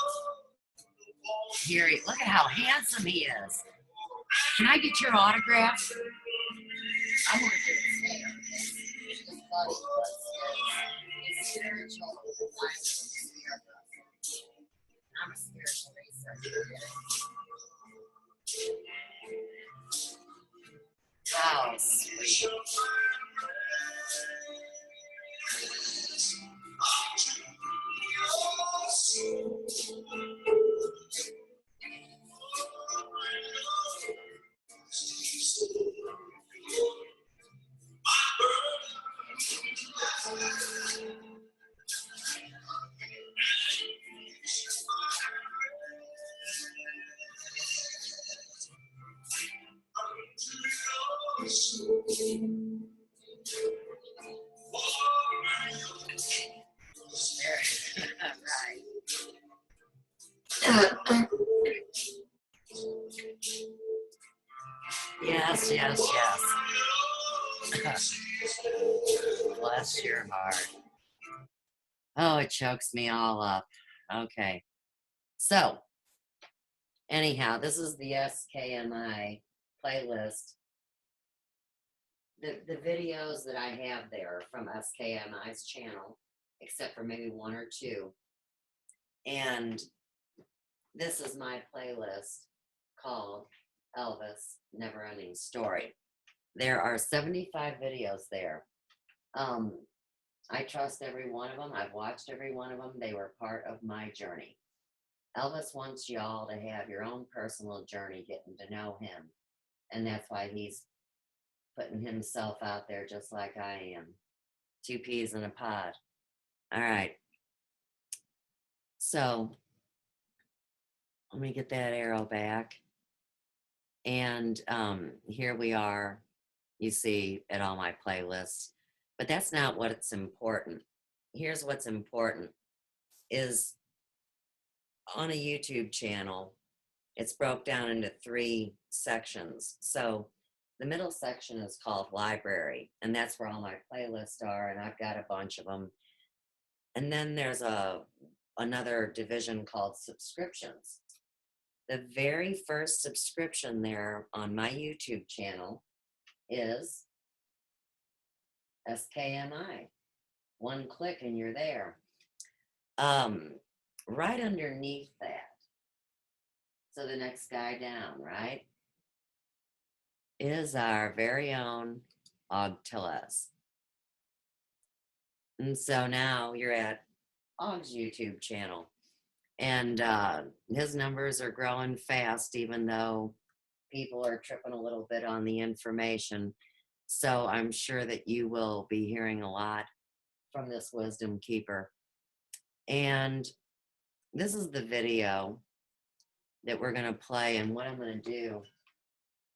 Here, look at how handsome he is. Can I get your autograph? I want to do his hair. His body was his spiritual advisor. I'm a spiritual researcher. How sweet. Right. Yes, yes, yes. Bless your heart. Oh, it chokes me all up. Okay. So, anyhow, this is the SKMI playlist. The videos that I have there are from SKMI's channel, except for maybe one or two. And this is my playlist called Elvis Never Ending Story. There are 75 videos there. I trust every one of them. I've watched every one of them. They were part of my journey. Elvis wants y'all to have your own personal journey getting to know him. And that's why he's putting himself out there just like I am. 2 peas in a pod. All right. So let me get that arrow back. And here we are, you see, at all my playlists. But that's not what's important. Here's what's important is on a YouTube channel, it's broke down into 3 sections. So the middle section is called Library, and that's where all my playlists are, and I've got a bunch of them. And then there's another division called Subscriptions. The very first subscription there on my YouTube channel is SKMI. One click and you're there. Right underneath that, so the next guy down, right, is our very own Aug Tellez. And so now you're at Aug's YouTube channel. And his numbers are growing fast, even though people are tripping a little bit on the information. So I'm sure that you will be hearing a lot from this wisdom keeper. And this is the video that we're going to play. And what I'm going to do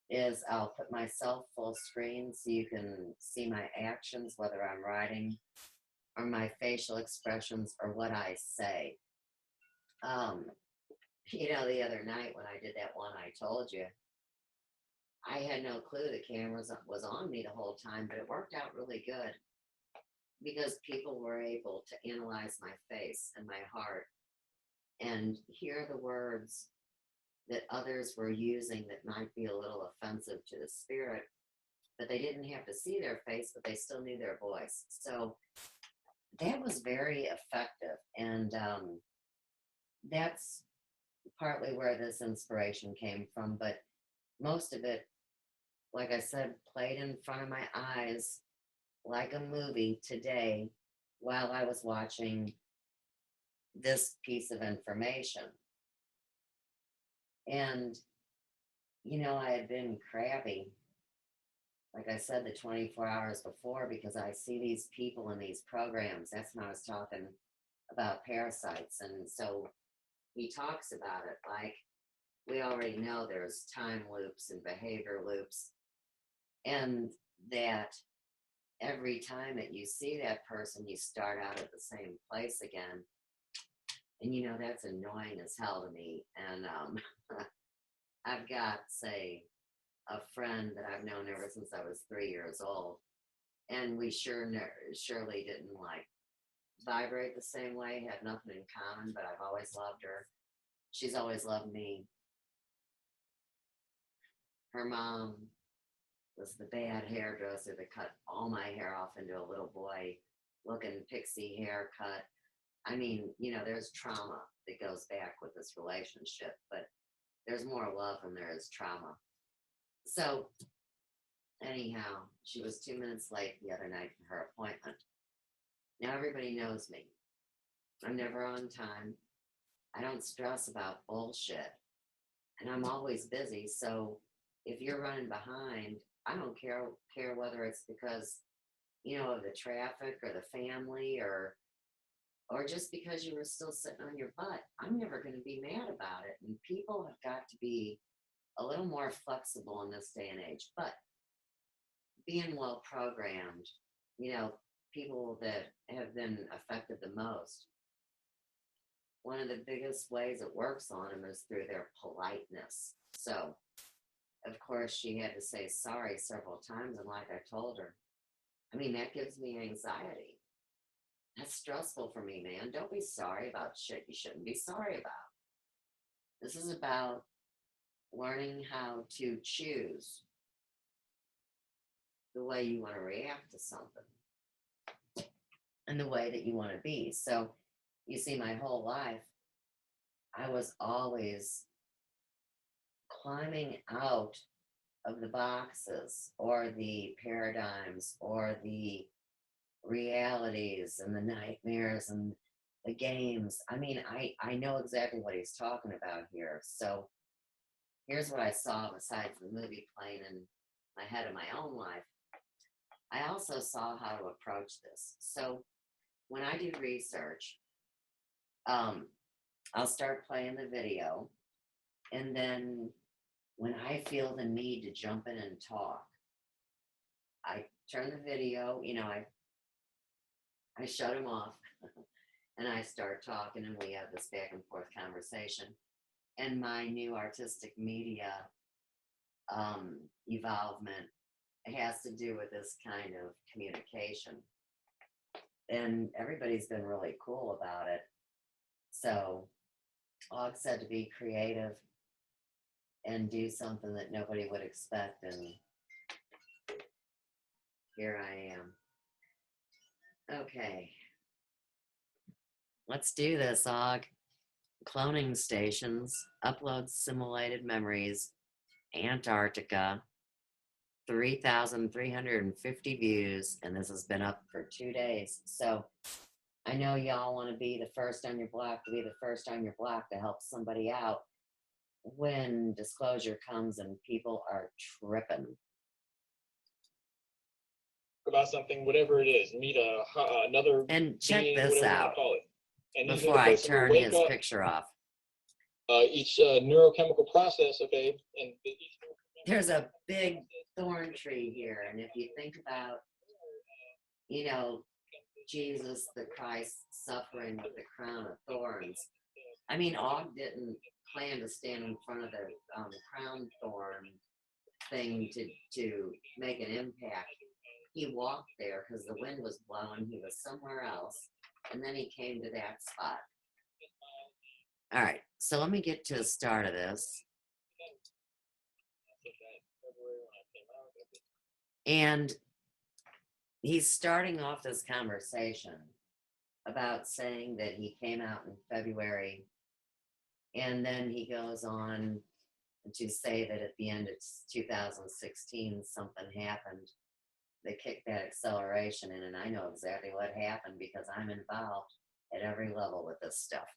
is I'll put myself full screen so you can see my actions, whether I'm writing or my facial expressions or what I say. The other night when I did that one I told you, I had no clue the camera was on me the whole time, but it worked out really good because people were able to analyze my face and my heart and hear the words that others were using that might be a little offensive to the spirit, but they didn't have to see their face, but they still knew their voice. So that was very effective. And that's partly where this inspiration came from. But most of it, like I said, played in front of my eyes like a movie today while I was watching this piece of information. And, I had been crabby, like I said, the 24 hours before, because I see these people in these programs. That's when I was talking about parasites. And so he talks about it like we already know there's time loops and behavior loops, and that every time that you see that person, you start out at the same place again. And that's annoying as hell to me. And I've got, say, a friend that I've known ever since I was 3 years old, and we surely didn't like vibrate the same way, had nothing in common, but I've always loved her. She's always loved me. Her mom was the bad hairdresser that cut all my hair off into a little boy looking pixie haircut. I mean, there's trauma that goes back with this relationship, but there's more love than there is trauma. So anyhow, she was 2 minutes late the other night for her appointment. Now everybody knows me. I'm never on time. I don't stress about bullshit. And I'm always busy. So if you're running behind, I don't care whether it's because, of the traffic or the family or just because you were still sitting on your butt. I'm never going to be mad about it. And people have got to be a little more flexible in this day and age. But being well programmed, people that have been affected the most, one of the biggest ways it works on them is through their politeness. So, of course, she had to say sorry several times. And like I told her, I mean, that gives me anxiety. That's stressful for me, man. Don't be sorry about shit you shouldn't be sorry about. This is about learning how to choose the way you want to react to something and the way that you want to be. So, you see, my whole life, I was always climbing out of the boxes or the paradigms or the realities and the nightmares and the games. I mean, I know exactly what he's talking about here. So here's what I saw besides the movie playing in my head of my own life. I also saw how to approach this. So when I do research, I'll start playing the video, and then when I feel the need to jump in and talk, I turn the video, I shut him off and I start talking, and we have this back and forth conversation. And my new artistic media evolvement has to do with this kind of communication. And everybody's been really cool about it. So Aug said to be creative and do something that nobody would expect, and here I am. Okay. Let's do this, Aug. Cloning stations, upload simulated memories, Antarctica, 3,350 views, and this has been up for 2 days. So I know y'all want to be the first on your block to help somebody out when disclosure comes and people are tripping. About something, whatever it is, meet another And check being, this whatever you out wanna call it. And these before I other person will turn wake his up, picture off. each neurochemical process, okay, and There's a big thorn tree here, and if you think about, Jesus the Christ suffering with the crown of thorns, I mean, Aug didn't plan to stand in front of the crown thorn thing to make an impact. He walked there because the wind was blowing. He was somewhere else, and then he came to that spot. All right, so let me get to the start of this. And he's starting off this conversation about saying that he came out in February, and then he goes on And to say that at the end of 2016 something happened, they kicked that acceleration in, and I know exactly what happened because I'm involved at every level with this stuff.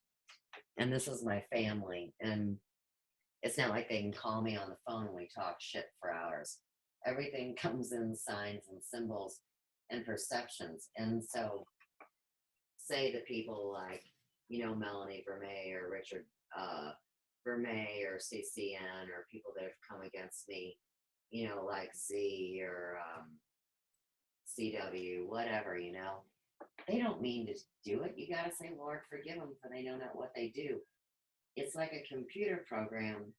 And this is my family, and it's not like they can call me on the phone and we talk shit for hours. Everything comes in signs and symbols and perceptions. And so say to people like, Melanie Vermey or Richard Vermey or CCN or people that have come against me, like Z or CW, whatever, they don't mean to do it. You got to say, Lord, forgive them, for they know not what they do. It's like a computer program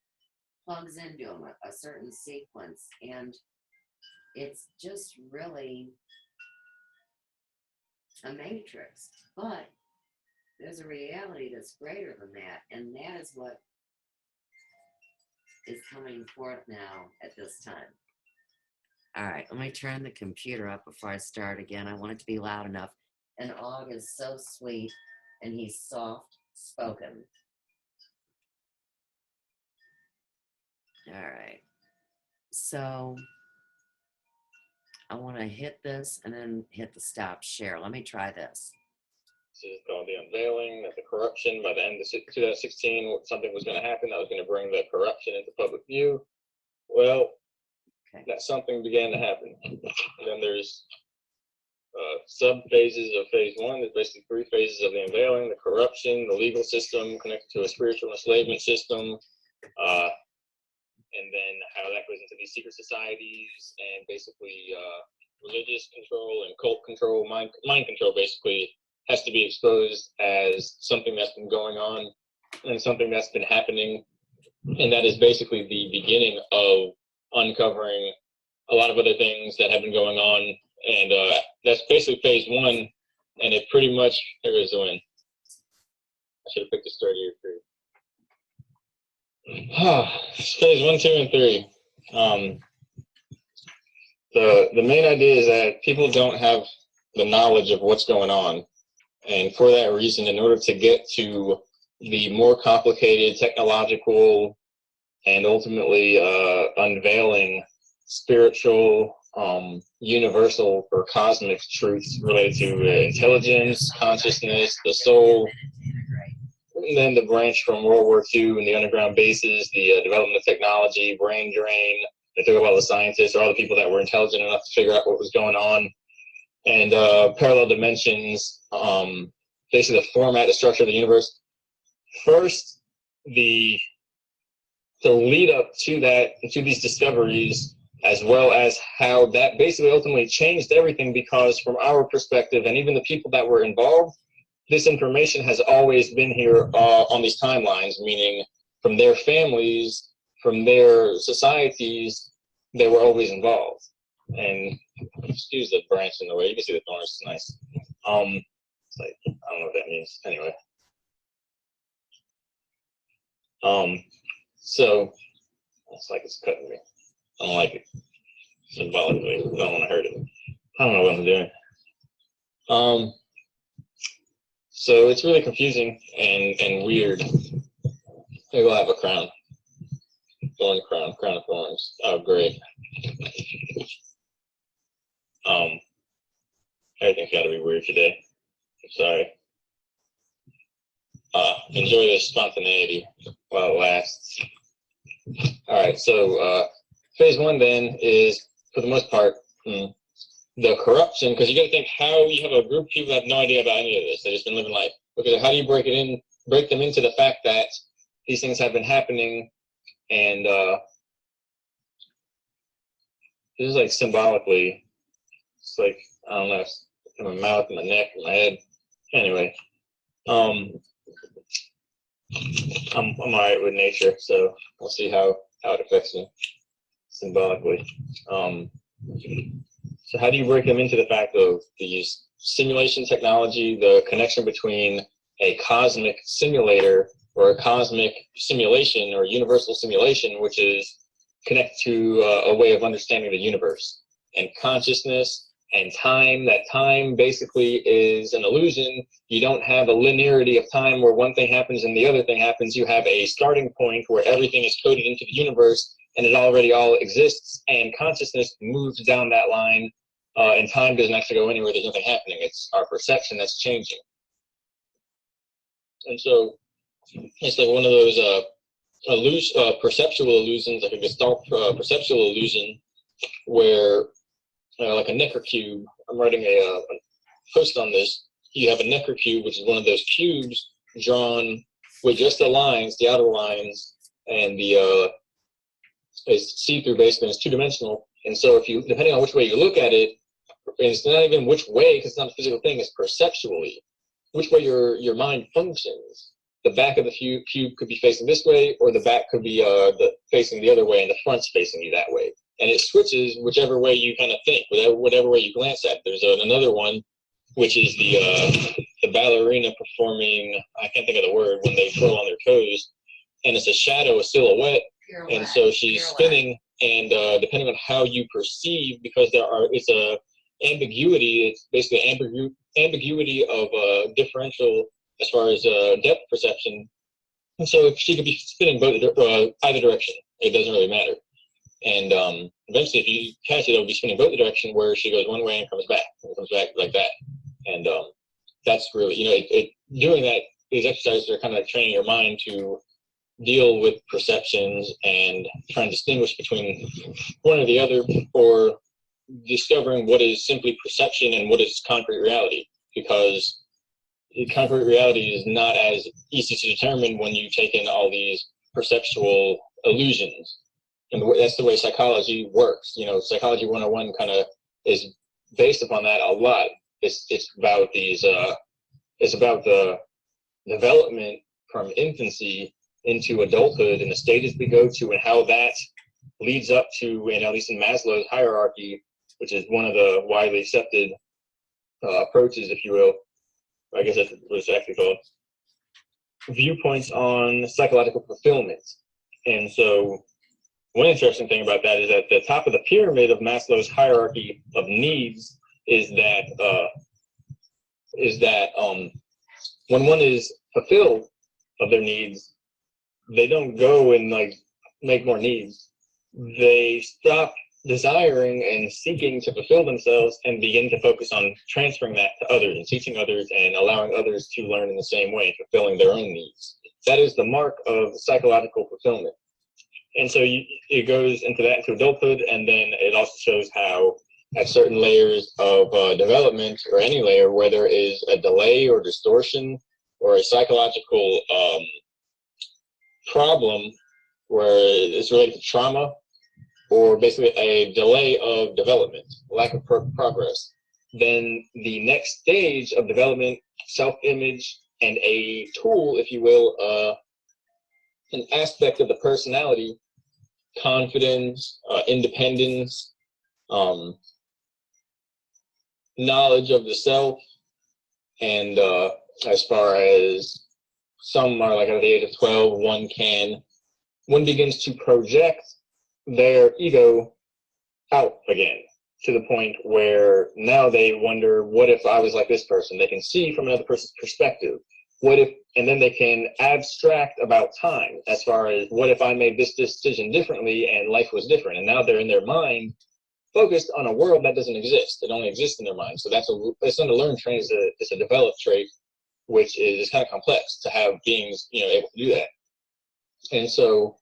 plugs into them, a certain sequence, and it's just really a matrix. But there's a reality that's greater than that, and that is what is coming forth now at this time. All right, let me turn the computer up before I start again. I want it to be loud enough. And Aug is so sweet, and he's soft spoken. All right, so I want to hit this and then hit the stop share. Let me try this. This is called the unveiling that the corruption by the end of 2016, something was going to happen that was going to bring the corruption into public view. Well, that something began to happen. And then there's sub phases of phase one. There's basically 3 phases of the unveiling: the corruption, the legal system connected to a spiritual enslavement system, and then how that goes into these secret societies and basically religious control and cult control, mind control basically has to be exposed as something that's been going on and something that's been happening. And that is basically the beginning of uncovering a lot of other things that have been going on. And that's basically phase one. And it pretty much, there goes the win. I should have picked the start of year 3. Phase 1, 2, and 3. The main idea is that people don't have the knowledge of what's going on. And for that reason, in order to get to the more complicated technological and ultimately unveiling spiritual, universal or cosmic truths related to intelligence, consciousness, the soul, and then the branch from World War II and the underground bases, the development of technology, brain drain. They talk about the scientists or all the people that were intelligent enough to figure out what was going on. And parallel dimensions, basically the format, the structure of the universe. First, the lead up to that, to these discoveries, as well as how that basically ultimately changed everything, because from our perspective, and even the people that were involved, this information has always been here on these timelines, meaning from their families, from their societies, they were always involved. And excuse the branch in the way, you can see the thorns, it's nice. It's like, I don't know what that means. Anyway. So it's like it's cutting me. I don't like it. Symbolically, I don't want to hurt it. I don't know what I'm doing. So it's really confusing and weird. Maybe we'll have a crown. Thorn crown, crown of thorns. Oh, great. Everything's got to be weird today. I'm sorry. Enjoy the spontaneity while it lasts. All right, so phase one then is, for the most part, the corruption, because you got to think how you have a group of people that have no idea about any of this. They've just been living life. Okay, how do you break them into the fact that these things have been happening, and this is like symbolically, it's like, I don't know, in my mouth, in my neck, in my head. Anyway, I'm all right with nature, so we'll see how it affects me symbolically. So how do you break them into the fact of these simulation technology, the connection between a cosmic simulator or a cosmic simulation or universal simulation, which is connected to a way of understanding the universe and consciousness and time. That time basically is an illusion. You don't have a linearity of time where one thing happens and the other thing happens. You have a starting point where everything is coded into the universe and it already all exists, and consciousness moves down that line, and time doesn't actually go anywhere. There's nothing happening. It's our perception that's changing. And so it's like one of those perceptual illusions, like a Gestalt perceptual illusion, where like a Necker cube. I'm writing a post on this. You have a Necker cube, which is one of those cubes drawn with just the lines, the outer lines, and the it's see-through basically. It's two-dimensional, and so if you, depending on which way you look at it, and it's not even which way, because it's not a physical thing. It's perceptually which way your mind functions. The back of the cube could be facing this way, or the back could be facing the other way, and the front's facing you that way. And it switches whichever way you kind of think, whatever way you glance at. There's another one, which is the ballerina performing, I can't think of the word, when they twirl on their toes, and it's a shadow, a silhouette, and so she's spinning, and depending on how you perceive, because it's a ambiguity, it's basically ambiguity of differential as far as depth perception. And so she could be spinning either direction. It doesn't really matter. And eventually, if you catch it, it'll be spinning both the direction, where she goes one way and comes back like that. And that's really, doing that, these exercises are kind of like training your mind to deal with perceptions and trying to distinguish between one or the other, or discovering what is simply perception and what is concrete reality, because concrete reality is not as easy to determine when you take in all these perceptual illusions. And that's the way psychology works. Psychology 101 kind of is based upon that a lot. It's about it's about the development from infancy into adulthood and the stages we go to, and how that leads up to, and at least in Maslow's hierarchy, which is one of the widely accepted approaches, if you will. I guess that's what it's actually called. Viewpoints on psychological fulfillment. And so one interesting thing about that is at the top of the pyramid of Maslow's hierarchy of needs is that when one is fulfilled of their needs, they don't go and make more needs. They stop desiring and seeking to fulfill themselves and begin to focus on transferring that to others and teaching others and allowing others to learn in the same way, fulfilling their own needs. That is the mark of psychological fulfillment. And so it goes into adulthood, and then it also shows how at certain layers of development, or any layer, where there is a delay or distortion or a psychological problem where it's related to trauma, or basically a delay of development, lack of progress, then the next stage of development, self-image, and a tool, if you will, an aspect of the personality, confidence, independence, knowledge of the self, and as far as some are like at the age of 12, one begins to project their ego out again, to the point where now they wonder, what if I was like this person? They can see from another person's perspective. What if, and then they can abstract about time, as far as, what if I made this decision differently and life was different? And now they're in their mind focused on a world that doesn't exist. It only exists in their mind. So it's not a learned trait, it's a developed trait, which is kind of complex to have beings, able to do that. And so,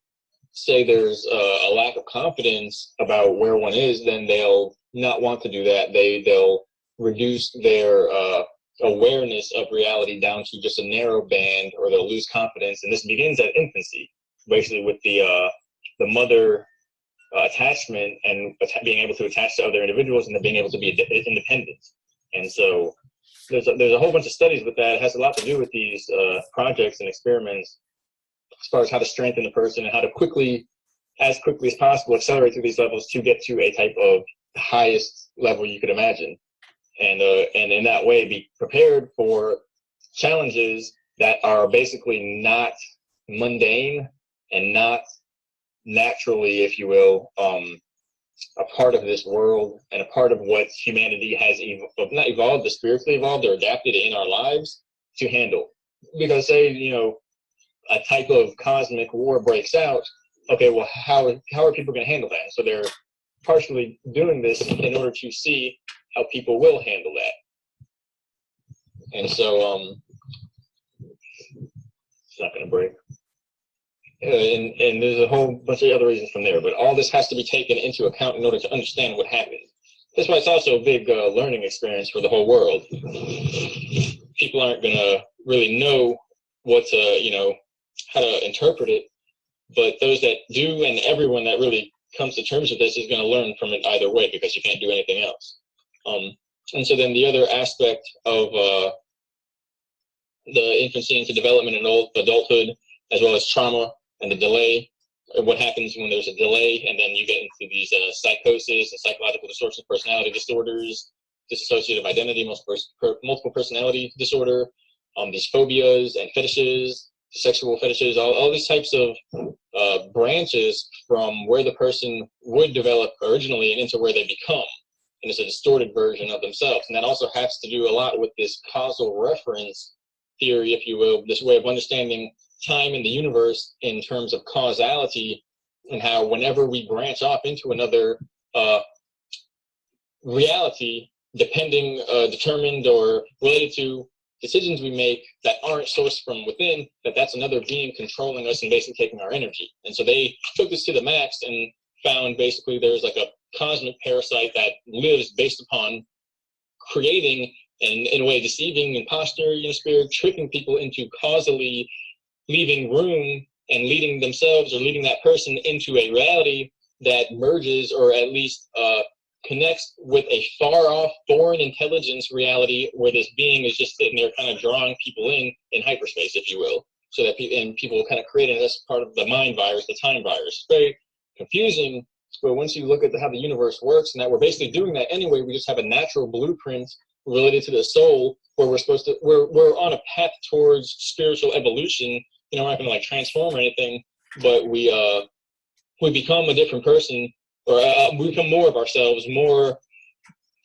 say there's a lack of confidence about where one is, then they'll not want to do that. They'll reduce their awareness of reality down to just a narrow band, or they'll lose confidence. And this begins at infancy, basically with the mother attachment and being able to attach to other individuals, and then being able to be independent. And so there's a whole bunch of studies with that. It has a lot to do with these projects and experiments, as far as how to strengthen the person and how to as quickly as possible, accelerate through these levels to get to a type of highest level you could imagine. And in that way, be prepared for challenges that are basically not mundane and not naturally, if you will, a part of this world and a part of what humanity has not evolved, but spiritually evolved or adapted in our lives to handle. Because say, a type of cosmic war breaks out, okay, well, how are people going to handle that? So they're partially doing this in order to see how people will handle that. And so it's not going to break. And there's a whole bunch of other reasons from there, but all this has to be taken into account in order to understand what happened. That's why it's also a big learning experience for the whole world. People aren't going to really know what to, how to interpret it, but those that do and everyone that really comes to terms with this is going to learn from it either way, because you can't do anything else. And so then the other aspect of the infancy into development and adulthood, as well as trauma and the delay, what happens when there's a delay, and then you get into these psychosis and psychological disorders, personality disorders, dissociative identity, multiple personality disorder, these phobias and fetishes, sexual fetishes, all these types of branches from where the person would develop originally and into where they become. And it's a distorted version of themselves. And that also has to do a lot with this causal reference theory, if you will, this way of understanding time in the universe in terms of causality, and how whenever we branch off into another reality, determined or related to decisions we make that aren't sourced from within, that's another being controlling us and basically taking our energy. And so they took this to the max and found basically there's like a cosmic parasite that lives based upon creating and in a way deceiving imposter spirit, tricking people into causally leaving room and leading themselves or leading that person into a reality that merges or at least connects with a far off foreign intelligence reality, where this being is just sitting there kind of drawing people in hyperspace, if you will, so that people kind of create it as part of the mind virus, the time virus. It's very confusing, but once you look at how the universe works, and that we're basically doing that anyway, we just have a natural blueprint related to the soul, where we're on a path towards spiritual evolution. We're not going to like transform or anything, but we become a different person, or we become more of ourselves.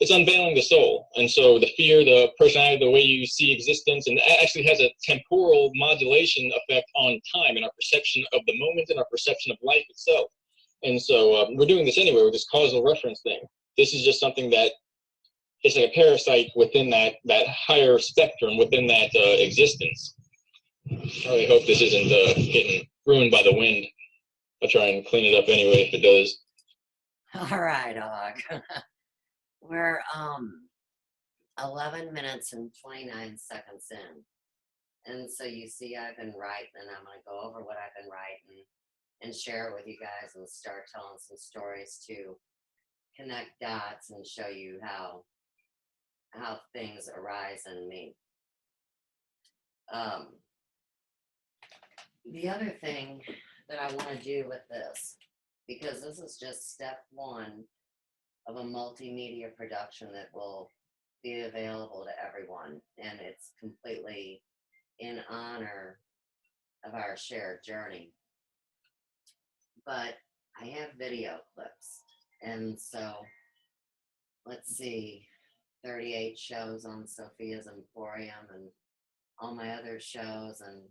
It's unveiling the soul, and so the fear, the personality, the way you see existence, and it actually has a temporal modulation effect on time and our perception of the moment and our perception of life itself. And so we're doing this anyway with this causal reference thing. This is just something that it's like a parasite within that higher spectrum, within that existence. I really hope this isn't getting ruined by the wind. I'll try and clean it up anyway if it does. All right, Aug. We're 11 minutes and 29 seconds in. And so you see I've been writing, and I'm going to go over what I've been writing and share it with you guys and start telling some stories to connect dots and show you how things arise in me. The other thing that I want to do with this, because this is just step one of a multimedia production that will be available to everyone, and it's completely in honor of our shared journey. But I have video clips, and so let's see, 38 shows on Sophia's Emporium and all my other shows, and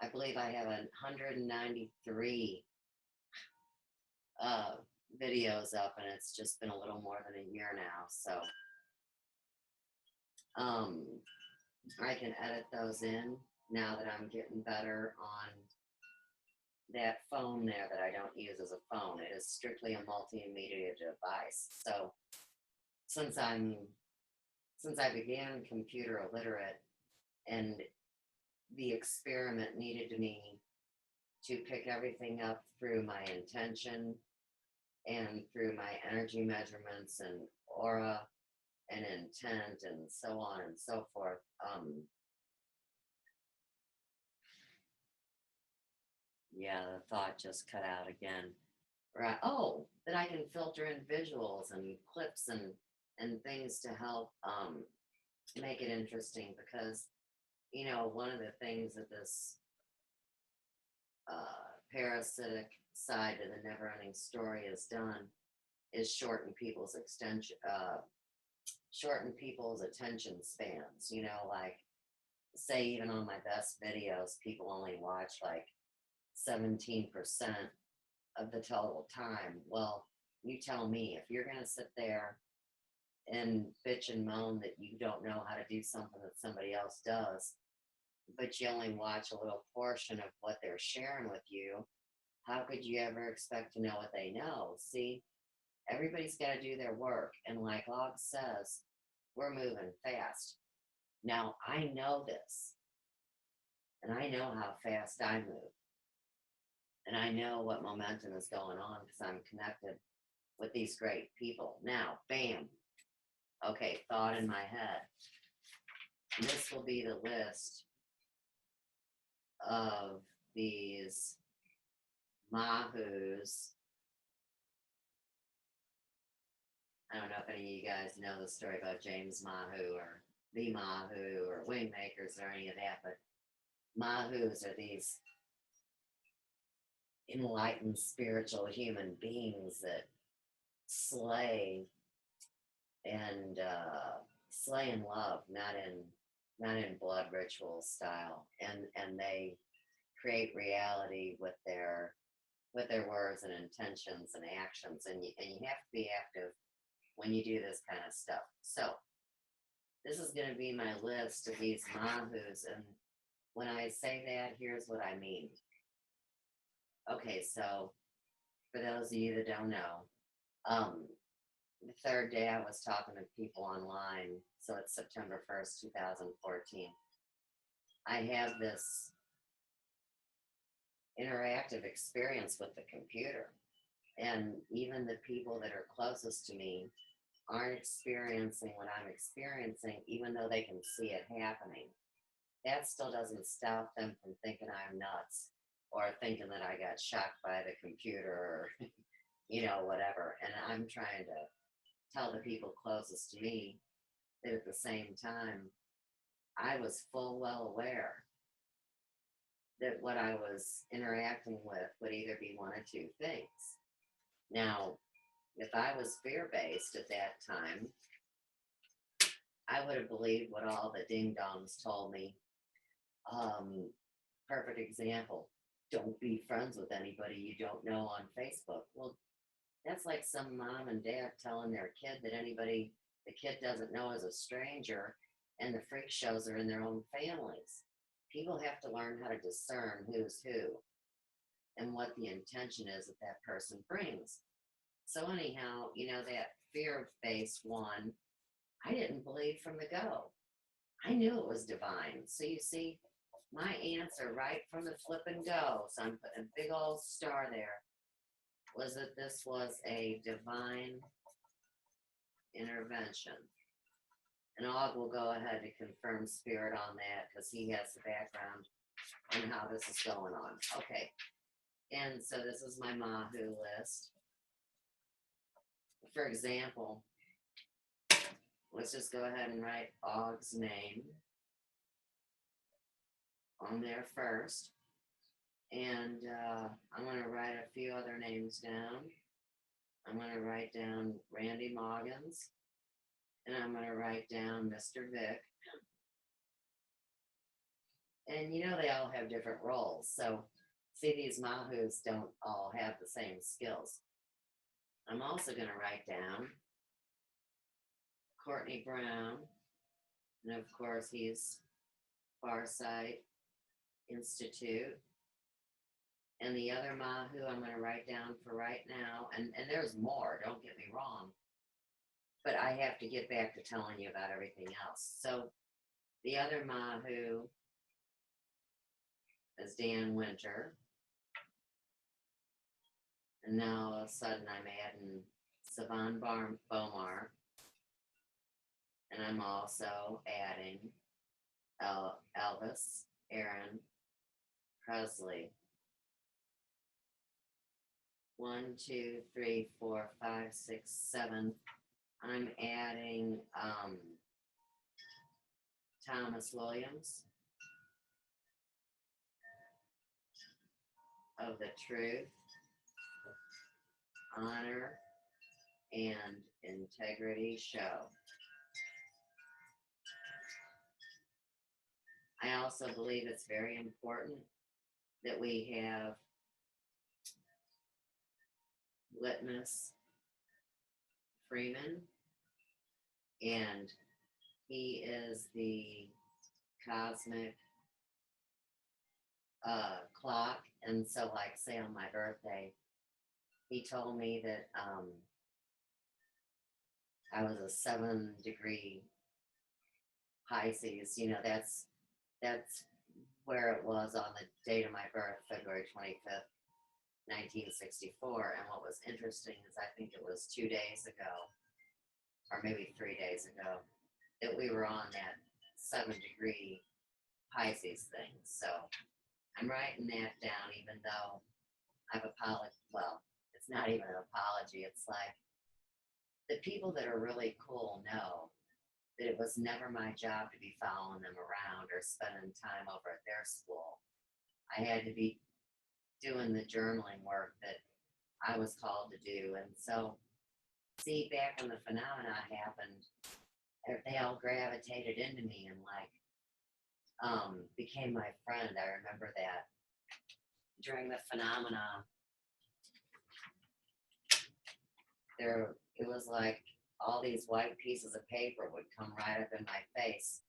I believe I have 193 videos up, and it's just been a little more than a year now, so I can edit those in now that I'm getting better on that phone there that I don't use as a phone. It is strictly a multimedia device. So since I began computer illiterate, and the experiment needed me to pick everything up through my intention and through my energy measurements and aura and intent and so on and so forth. Yeah, the thought just cut out again. Right. Oh, that I can filter in visuals and clips and things to help make it interesting, because one of the things that this parasitic side of the never-ending story has done is shorten people's attention spans. You know, like say even on my best videos, people only watch like 17% of the total time. Well, you tell me, if you're going to sit there and bitch and moan that you don't know how to do something that somebody else does, but you only watch a little portion of what they're sharing with you, how could you ever expect to know what they know? See, everybody's got to do their work. And like Aug says, we're moving fast. Now, I know this, and I know how fast I move. And I know what momentum is going on because I'm connected with these great people. Now, bam. Okay, thought in my head. This will be the list of these Mahoos. I don't know if any of you guys know the story about James Mahu or the Mahu or Wingmakers or any of that, but Mahoos are these enlightened spiritual human beings that slay and slay in love, not in blood ritual style, and they create reality with their words and intentions and actions, and you have to be active when you do this kind of stuff. So this is going to be my list of these Mahoos, and when I say that, here's what I mean. Okay, so for those of you that don't know, the third day I was talking to people online, so it's September 1st, 2014. I have this interactive experience with the computer, and even the people that are closest to me aren't experiencing what I'm experiencing, even though they can see it happening. That still doesn't stop them from thinking I'm nuts or thinking that I got shocked by the computer or, you know, whatever. And I'm trying to tell the people closest to me that at the same time, I was full well aware that what I was interacting with would either be one of two things. Now, if I was fear-based at that time, I would have believed what all the ding-dongs told me. Perfect example, don't be friends with anybody you don't know on Facebook. Well, that's like some mom and dad telling their kid that anybody the kid doesn't know is a stranger, and the freak shows are in their own families. People have to learn how to discern who's who and what the intention is that that person brings. So anyhow, you know, that fear-based one, I didn't believe from the go. I knew it was divine. So you see, my answer right from the flip and go, so I'm putting a big old star there, was that this was a divine intervention. And Aug will go ahead to confirm spirit on that because he has the background on how this is going on. Okay. And so this is my Mahu list. For example, let's just go ahead and write Aug's name on there first. And I'm going to write a few other names down. I'm going to write down Randy Moggins. And I'm going to write down Mr. Vic. And you know they all have different roles. So see, these Mahoos don't all have the same skills. I'm also going to write down Courtney Brown. And of course, he's Farsight Institute. And the other Mahu I'm going to write down for right now, and there's more, don't get me wrong, but I have to get back to telling you about everything else. So the other Mahu is Dan Winter. And now all of a sudden I'm adding Savan Bomar. And I'm also adding Elvis, Aaron, Presley. 1, 2, 3, 4, 5, 6, 7. I'm adding Thomas Williams of the Truth, Honor, and integrity show. I also believe it's very important that we have Litmus Freeman, and he is the cosmic clock. And so, like, say on my birthday, he told me that I was a 7-degree Pisces. You know, that's where it was on the date of my birth, February 25th, 1964. And what was interesting is I think it was 2 days ago, or maybe 3 days ago, that we were on that 7-degree Pisces thing. So I'm writing that down, even though I've apologized. Well, it's not even an apology. It's like the people that are really cool know that it was never my job to be following them around or spending time over at their school. I had to be doing the journaling work that I was called to do. And so, see, back when the phenomena happened, they all gravitated into me and became my friend. I remember that during the phenomena, it was like all these white pieces of paper would come right up in my face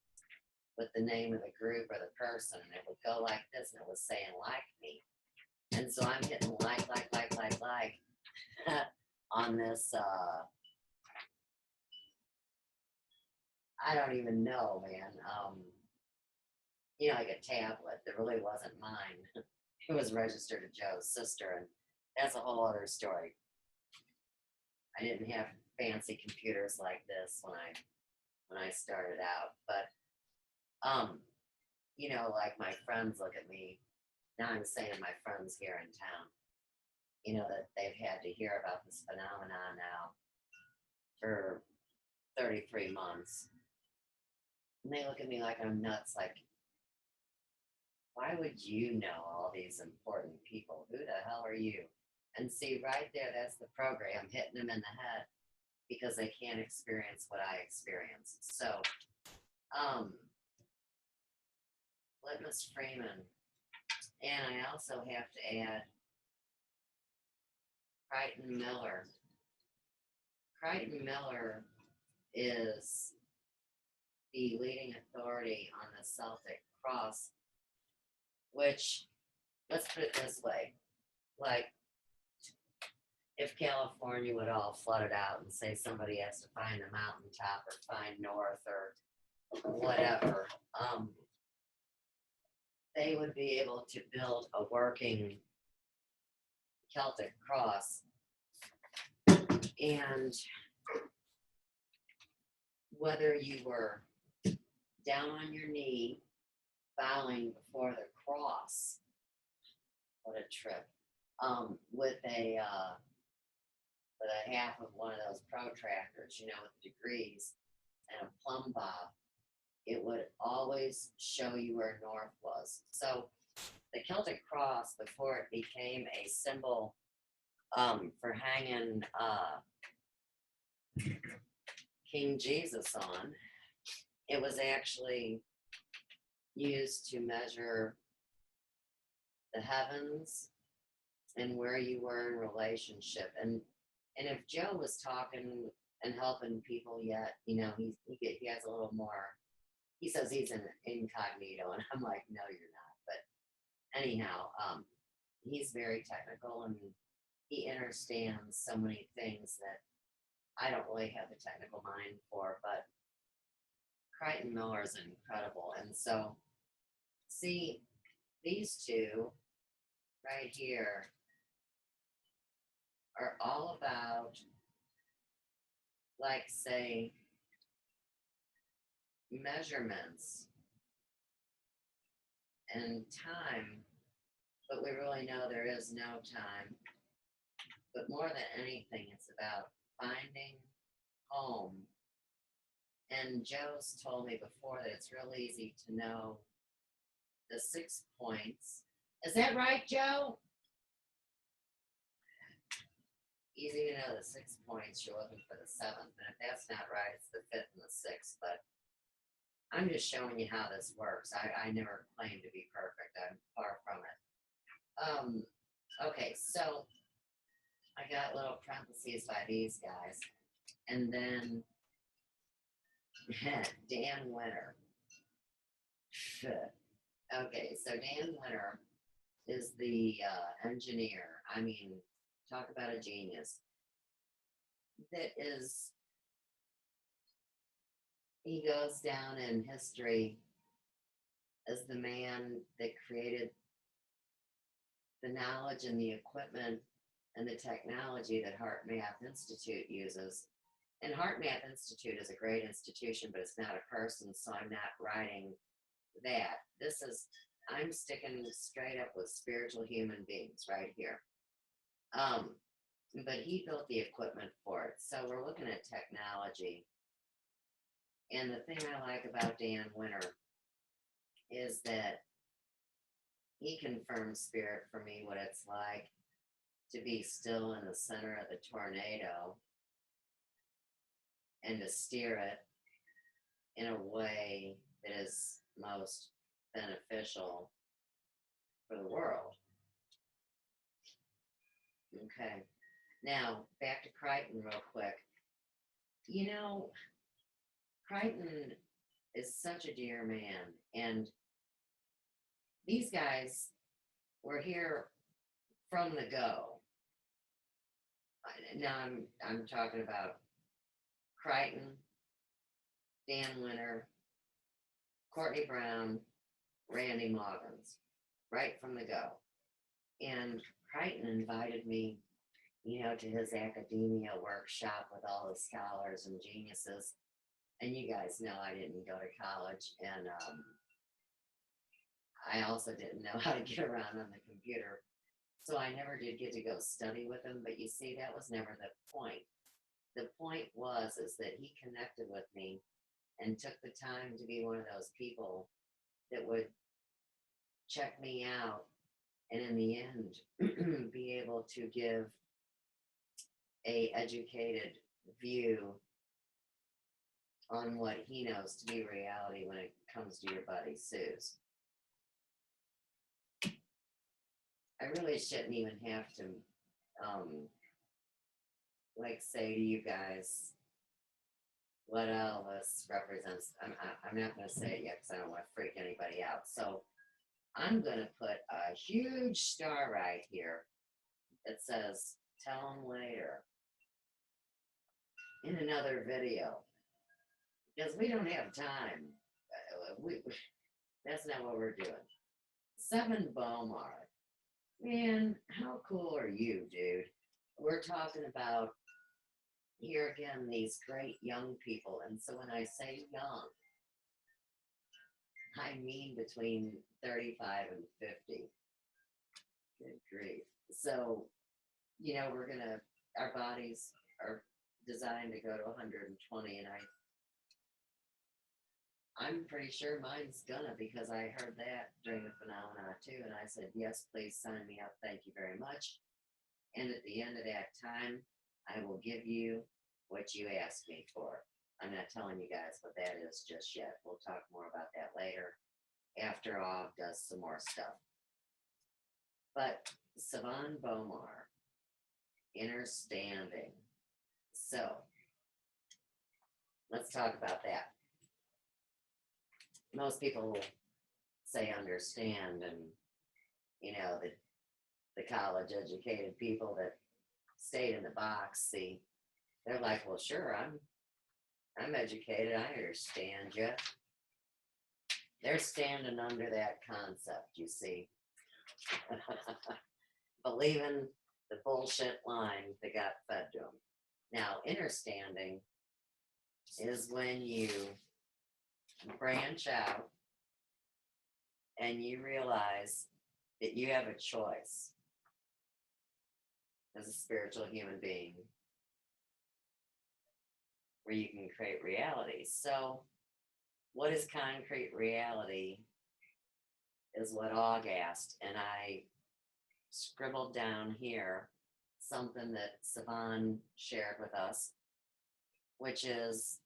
with the name of the group or the person, and it would go like this, and it was saying like me. And so I'm hitting like on this, I don't even know, man. You know, like a tablet that really wasn't mine. It was registered to Joe's sister, and that's a whole other story. I didn't have fancy computers like this when I started out, but you know, like my friends look at me now. I'm saying my friends here in town, you know, that they've had to hear about this phenomenon now for 33 months, and they look at me like I'm nuts. Like, why would you know all these important people? Who the hell are you? And see, right there, that's the program hitting them in the head because they can't experience what I experience. So, Litmus Freeman. And I also have to add Crichton Miller. Crichton Miller is the leading authority on the Celtic cross, which, let's put it this way, like, if California would all flood it out and say somebody has to find the mountaintop or find north or whatever, they would be able to build a working Celtic cross. And whether you were down on your knee, bowing before the cross, what a trip, with a half of one of those protractors, you know, with degrees and a plumb bob, it would always show you where north was. So the Celtic cross, before it became a symbol for hanging King Jesus on, it was actually used to measure the heavens and where you were in relationship. And if Joe was talking and helping people yet, you know, he has a little more. He says he's an incognito, and I'm like, no, you're not. But anyhow, he's very technical, and he understands so many things that I don't really have the technical mind for. But Crichton Miller is incredible. And so, see, these two right here are all about, like, say, measurements and time, but we really know there is no time. But more than anything, it's about finding home. And Joe's told me before that it's real easy to know the 6 points. Is that right, Joe? easy to know the 6 points, you're looking for the 7th. And if that's not right, it's the 5th and the 6th. But I'm just showing you how this works. I never claim to be perfect. I'm far from it. Okay, so I got little parentheses by these guys. And then Dan Winter. Okay, so Dan Winter is the engineer. I mean, talk about a genius. That is, he goes down in history as the man that created the knowledge and the equipment and the technology that HeartMath Institute uses. And HeartMath Institute is a great institution, but it's not a person, so I'm not writing that. This is, I'm sticking straight up with spiritual human beings right here. But he built the equipment for it. So we're looking at technology. And the thing I like about Dan Winter is that he confirms spirit for me what it's like to be still in the center of the tornado and to steer it in a way that is most beneficial for the world. Okay. Now, back to Crichton real quick. You know, Crichton is such a dear man, and these guys were here from the go. Now I'm talking about Crichton, Dan Winter, Courtney Brown, Randy Moggins, right from the go. And Crichton invited me, you know, to his academia workshop with all the scholars and geniuses. And you guys know I didn't go to college, and I also didn't know how to get around on the computer. So I never did get to go study with him, but you see, that was never the point. The point is that he connected with me and took the time to be one of those people that would check me out and in the end be able to give a educated view on what he knows to be reality when it comes to your buddy Sue's. I really shouldn't even have to like say to you guys what Elvis represents. I'm not going to say it yet because I don't want to freak anybody out. So I'm going to put a huge star right here that says, tell him later in another video. Because we don't have time. That's not what we're doing. 7 Bomar. Man, how cool are you, dude? We're talking about, here again, these great young people. And so when I say young, I mean between 35 and 50. Good grief. So, you know, our bodies are designed to go to 120, and I'm pretty sure mine's gonna, because I heard that during the phenomena too, and I said, yes, please sign me up, thank you very much. And at the end of that time, I will give you what you asked me for. I'm not telling you guys what that is just yet. We'll talk more about that later after Aug does some more stuff. But Savan Bomar, inner standing. So let's talk about that. Most people say understand, and you know, the college educated people that stayed in the box, see, they're like, well, sure, I'm educated, I understand you. They're standing under that concept, you see. Believing the bullshit line that got fed to them. Now, understanding is when you branch out and you realize that you have a choice as a spiritual human being where you can create reality. So what is concrete reality is what Aug asked, and I scribbled down here something that Savan shared with us, which is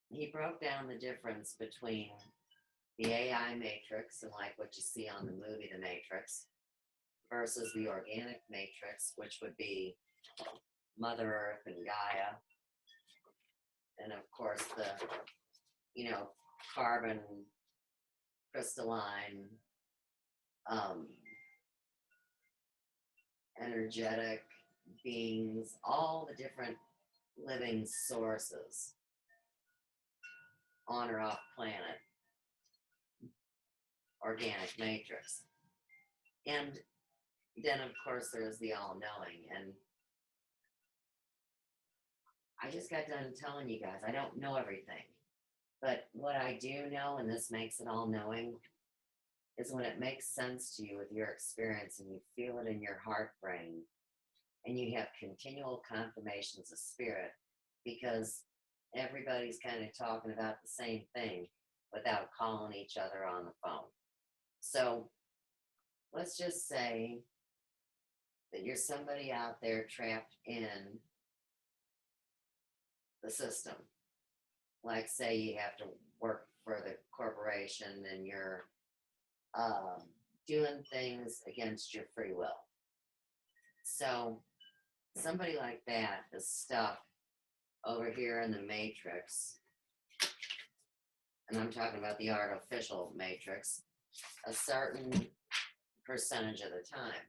he broke down the difference between the AI matrix and like what you see on the movie The Matrix versus the organic matrix, which would be Mother Earth and Gaia. And of course the, carbon crystalline, energetic beings, all the different living sources on or off planet, organic matrix. And then of course there's the all-knowing. And I just got done telling you guys, I don't know everything. But what I do know, and this makes it all-knowing, is when it makes sense to you with your experience and you feel it in your heart brain and you have continual confirmations of spirit, because everybody's kind of talking about the same thing without calling each other on the phone. So let's just say that you're somebody out there trapped in the system. Like say you have to work for the corporation and you're doing things against your free will. So somebody like that is stuck over here in the matrix, and I'm talking about the artificial matrix, a certain percentage of the time.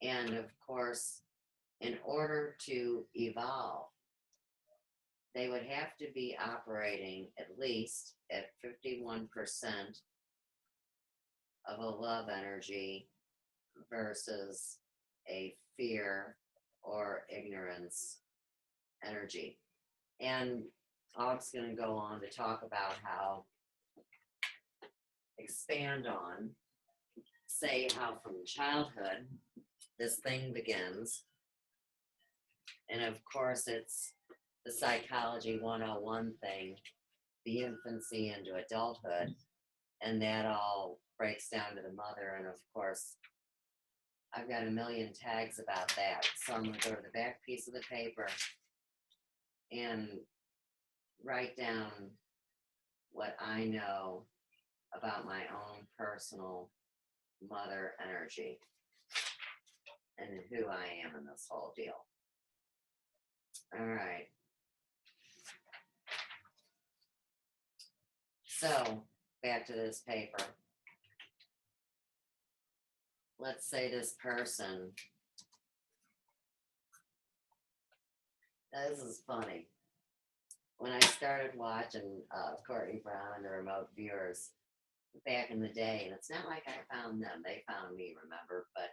And of course, in order to evolve, they would have to be operating at least at 51% of a love energy versus a fear or ignorance energy. And Aug's going to go on to talk about how, expand on, say how from childhood this thing begins. And of course it's the psychology 101 thing, the infancy into adulthood, and that all breaks down to the mother. And of course, I've got a million tags about that. So I'm going to go to the back piece of the paper and write down what I know about my own personal mother energy and who I am in this whole deal. All right. So back to this paper. Let's say this person, this is funny. When I started watching Courtney Brown and the Remote Viewers back in the day, and it's not like I found them, they found me, remember, but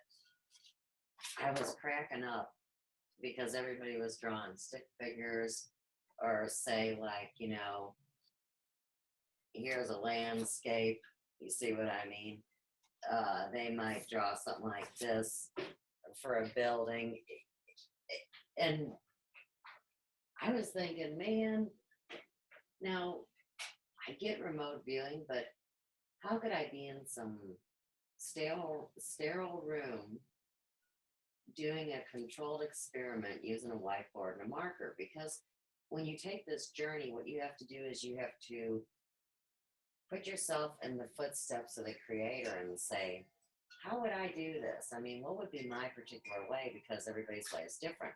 I was cracking up because everybody was drawing stick figures, or say like, here's a landscape, you see what I mean? They might draw something like this for a building. And I was thinking, man, now I get remote viewing, but how could I be in some sterile room doing a controlled experiment using a whiteboard and a marker? Because when you take this journey, what you have to do is you have to put yourself in the footsteps of the creator and say, how would I do this? I mean, what would be my particular way? Because everybody's way is different.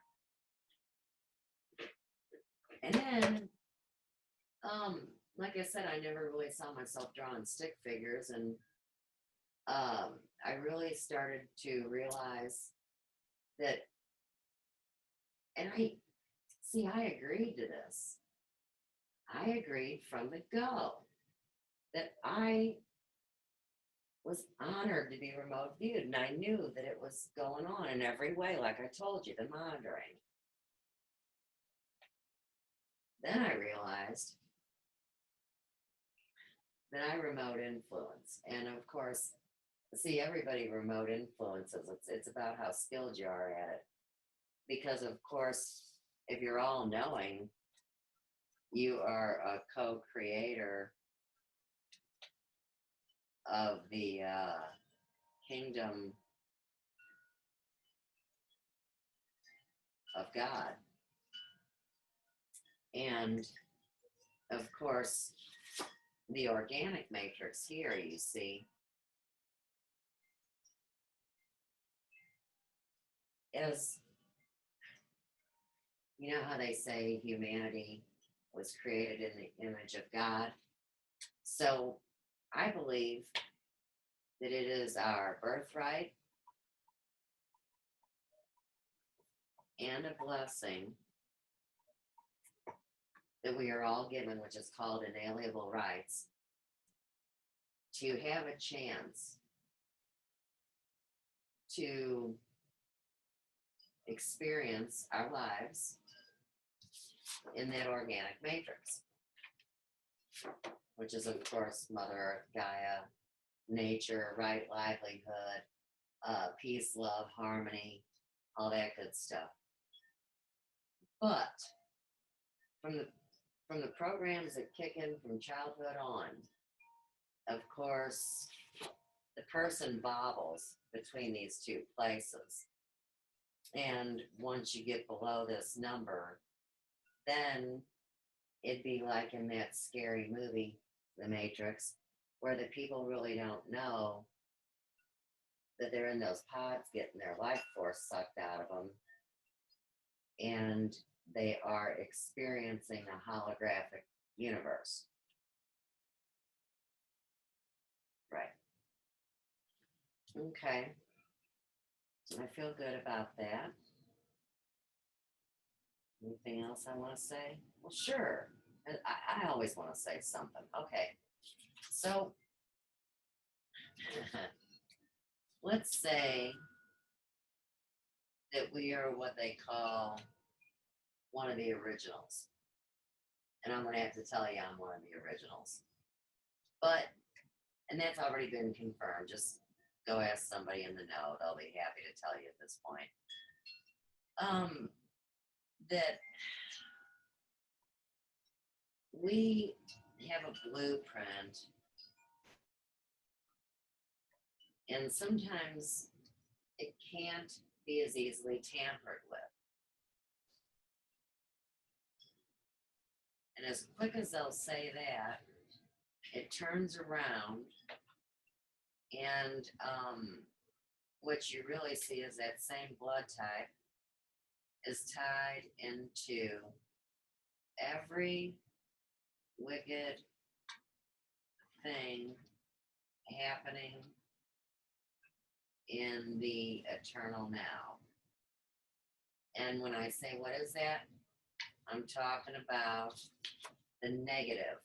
And then, like I said, I never really saw myself drawing stick figures. And I really started to realize that, and I agreed to this. I agreed from the go that I was honored to be remote viewed, and I knew that it was going on in every way, like I told you, the monitoring. Then I realized that I remote influence, and of course, see, everybody remote influences. It's about how skilled you are at it, because of course, if you're all knowing, you are a co-creator of the kingdom of God. And of course, the organic matrix here, you see, is, you know how they say humanity was created in the image of God? So I believe that it is our birthright and a blessing that we are all given, which is called inalienable rights, to have a chance to experience our lives in that organic matrix, which is, of course, Mother Earth, Gaia, nature, right livelihood, peace, love, harmony, all that good stuff. But from the programs that kick in from childhood on, of course, the person bobbles between these two places. And once you get below this number, then it'd be like in that scary movie, The Matrix, where the people really don't know that they're in those pods getting their life force sucked out of them. And they are experiencing a holographic universe. Right. Okay. I feel good about that. Anything else I want to say? Well, sure. I always want to say something. Okay. So, let's say that we are what they call one of the originals. And I'm going to have to tell you I'm one of the originals. And that's already been confirmed. Just go ask somebody in the know. They'll be happy to tell you at this point. That we have a blueprint, and sometimes it can't be as easily tampered with. And as quick as they'll say that, it turns around, and what you really see is that same blood type is tied into every wicked thing happening in the eternal now. And when I say what is that, I'm talking about the negative,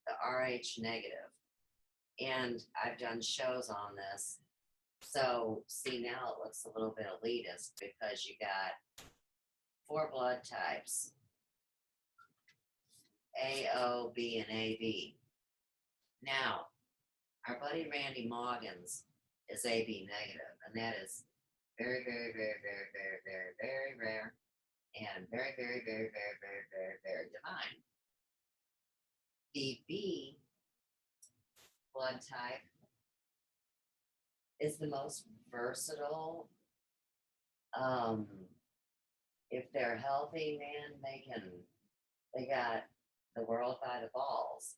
the RH negative. And I've done shows on this. So see, now it looks a little bit elitist because you got 4 blood types, A, O, B, and AB. Now, our buddy Randy Moggins is AB negative, and that is very, very, very, very, very, very, very rare, and very, very, very, very, very, very, very divine. The B blood type is the most versatile. If they're healthy, man, they got the world by the balls.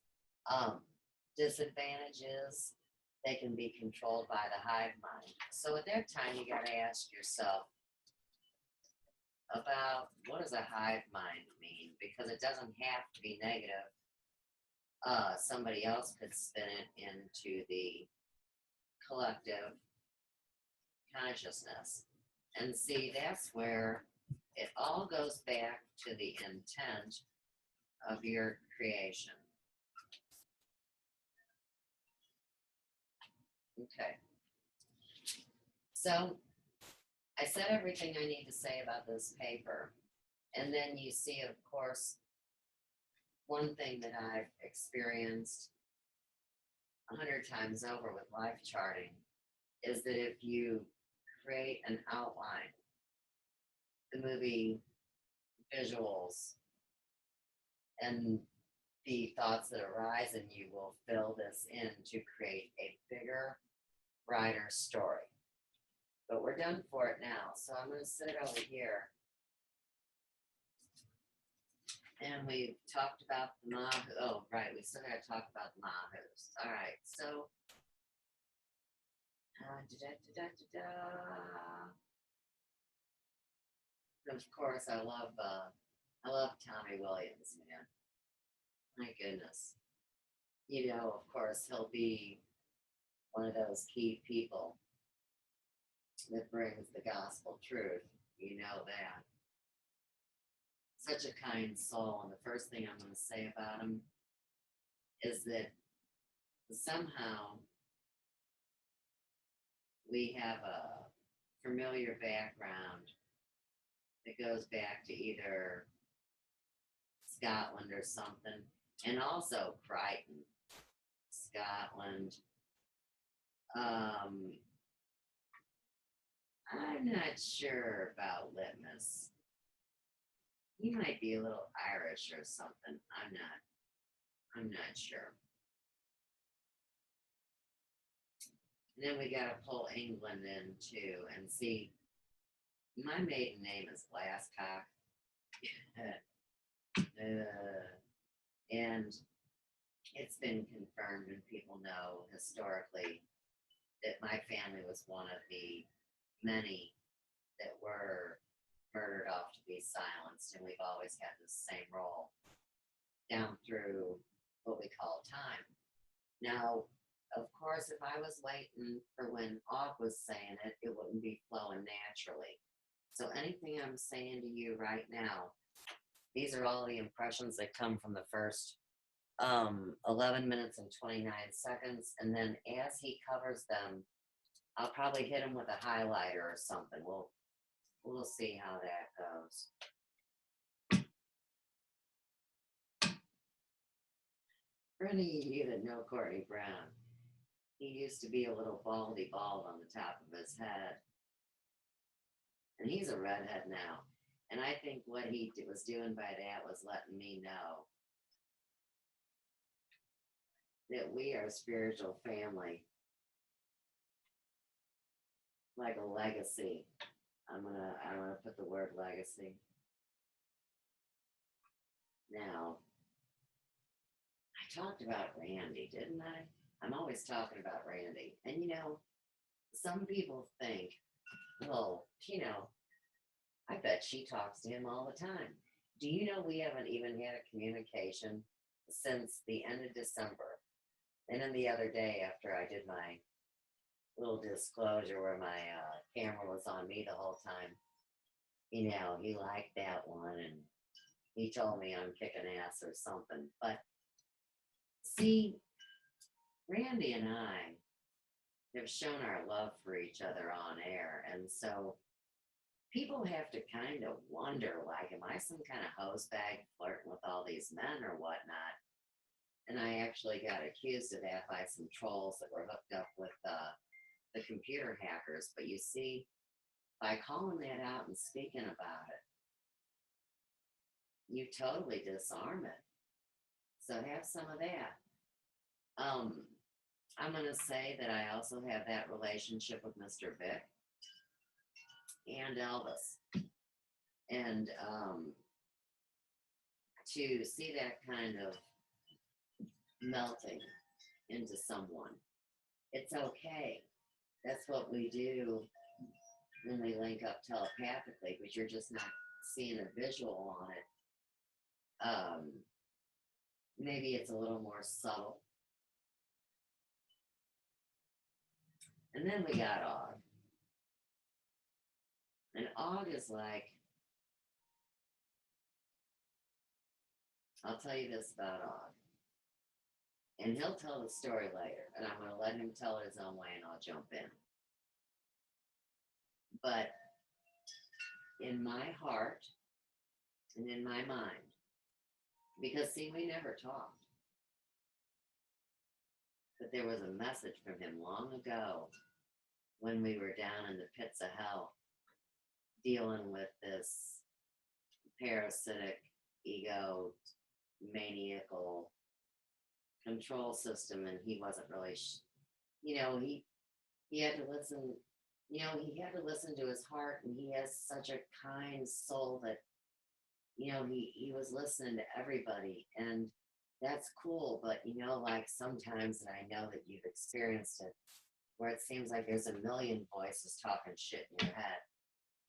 Disadvantages, they can be controlled by the hive mind. So at that time, you got to ask yourself about what does a hive mind mean? Because it doesn't have to be negative. Somebody else could spin it into the collective consciousness. And see, that's where it all goes back to the intent of your creation. Okay. So I said everything I need to say about this paper. And then you see, of course, one thing that I've experienced 100 times over with life charting is that if you create an outline, the movie visuals and the thoughts that arise in you will fill this in to create a bigger, brighter story. But we're done for it now, so I'm going to sit over here And we talked about the Mahu. Oh, right. We still got to talk about the Mahus. All right. So, of course, I love Tommy Williams, man. My goodness. You know, of course, he'll be one of those key people that brings the gospel truth. You know that. Such a kind soul. And the first thing I'm going to say about him is that somehow we have a familiar background that goes back to either Scotland or something, and also Crichton, Scotland. I'm not sure about Litmus. He might be a little Irish or something. I'm not sure. And then we gotta pull England in too and see. My maiden name is Glasscock. And it's been confirmed, and people know historically that my family was one of the many that were murdered off to be silenced, and we've always had the same role down through what we call time. Now, of course, if I was waiting for when Aug was saying it, it wouldn't be flowing naturally. So anything I'm saying to you right now, these are all the impressions that come from the first 11 minutes and 29 seconds. And then as he covers them, I'll probably hit him with a highlighter or something. We'll see how that goes. For any of you that know Courtney Brown, he used to be a little baldy bald on the top of his head. And he's a redhead now. And I think what he was doing by that was letting me know that we are a spiritual family, like a legacy. I'm gonna put the word legacy. Now, I talked about Randy, didn't I? I'm always talking about Randy. And you know, some people think, well, you know, I bet she talks to him all the time. Do you know we haven't even had a communication since the end of December? And then the other day, after I did my little disclosure where my camera was on me the whole time, you know, he liked that one and he told me I'm kicking ass or something. But see, Randy and I have shown our love for each other on air. And so people have to kind of wonder, like, am I some kind of hose bag flirting with all these men or whatnot? And I actually got accused of that by some trolls that were hooked up with the computer hackers. But you see, by calling that out and speaking about it, you totally disarm it. So have some of that. I'm going to say that I also have that relationship with Mr. Vic and Elvis. And to see that kind of melting into someone, it's okay. That's what we do when we link up telepathically, but you're just not seeing a visual on it. Maybe it's a little more subtle. And then we got Aug. And Aug is like, I'll tell you this about Aug. And he'll tell the story later. And I'm going to let him tell it his own way and I'll jump in. But in my heart and in my mind, because see, we never talked. But there was a message from him long ago when we were down in the pits of hell dealing with this parasitic, ego, maniacal control system. And he wasn't really, he had to listen, he had to listen to his heart. And he has such a kind soul that he was listening to everybody, and that's cool. But like sometimes, and I know that you've experienced it, where it seems like there's a million voices talking shit in your head,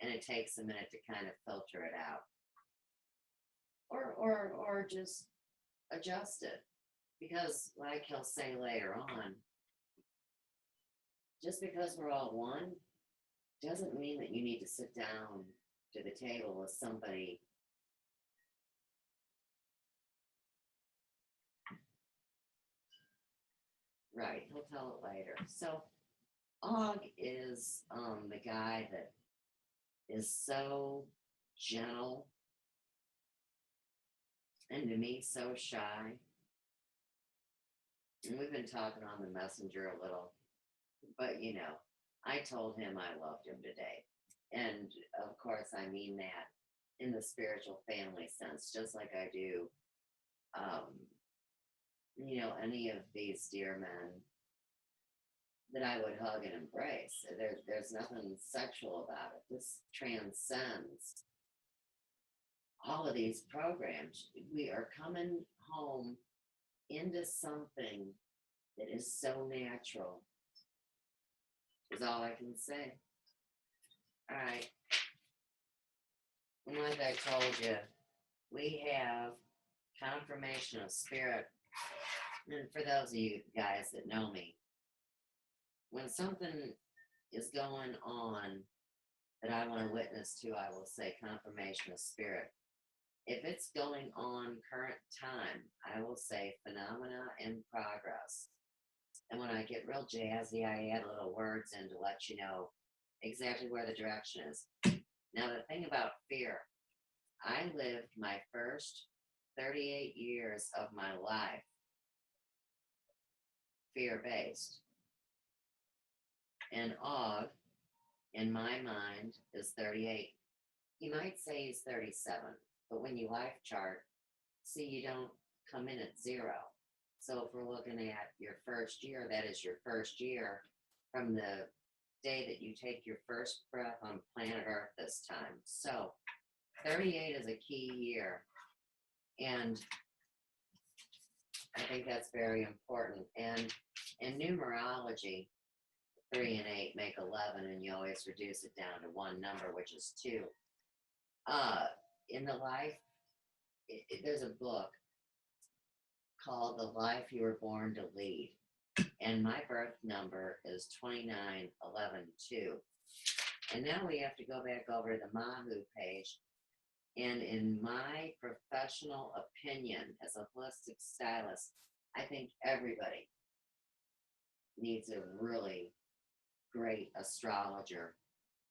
and it takes a minute to kind of filter it out, or just adjust it, because like he'll say later on, just because we're all one doesn't mean that you need to sit down to the table with somebody. Right, he'll tell it later. So Og is the guy that is so gentle, and to me so shy. And we've been talking on the messenger a little, but I told him I loved him today. And of course, I mean that in the spiritual family sense, just like I do, any of these dear men that I would hug and embrace. There's nothing sexual about it. This transcends all of these programs. We are coming home into something that is so natural, is all I can say. All right. And like I told you, we have confirmation of spirit. And for those of you guys that know me, when something is going on that I want to witness to, I will say confirmation of spirit. If it's going on current time, I will say phenomena in progress. And when I get real jazzy, I add little words in to let you know exactly where the direction is. Now, the thing about fear, I lived my first 38 years of my life fear-based. And Og, in my mind, is 38. You might say he's 37, but when you life chart, see, you don't come in at 0. So if we're looking at your first year, that is your first year from the day that you take your first breath on planet Earth this time. So 38 is a key year. And I think that's very important. And in numerology, 3 and 8 make 11, and you always reduce it down to one number, which is 2. In the life, there's a book called The Life You Were Born to Lead, and my birth number is 29112. And now we have to go back over to the Mahu page. And in my professional opinion, as a holistic stylist, I think everybody needs a really great astrologer.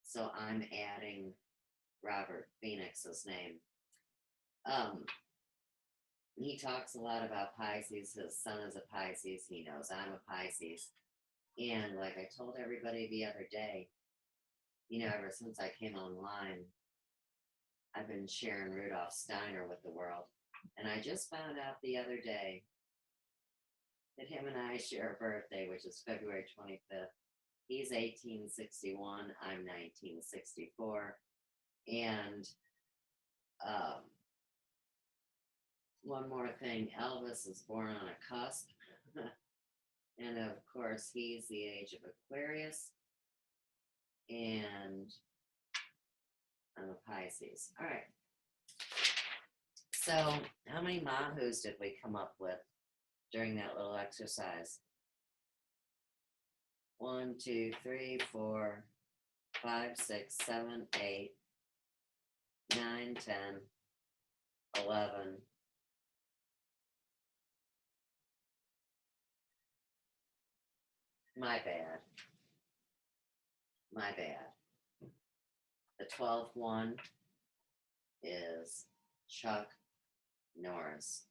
So I'm adding Robert Phoenix's name. He talks a lot about Pisces. His son is a Pisces. He knows I'm a Pisces. And like I told everybody the other day, ever since I came online, I've been sharing Rudolf Steiner with the world. And I just found out the other day that him and I share a birthday, which is February 25th. He's 1861, I'm 1964. And one more thing, Elvis is born on a cusp. And of course, he's the age of Aquarius. And I'm a Pisces. All right. So how many Mahus did we come up with during that little exercise? 1, 2, 3, 4, 5, 6, 7, 8, 9, 10, 11. My bad. The 12th one is Chuck Norris.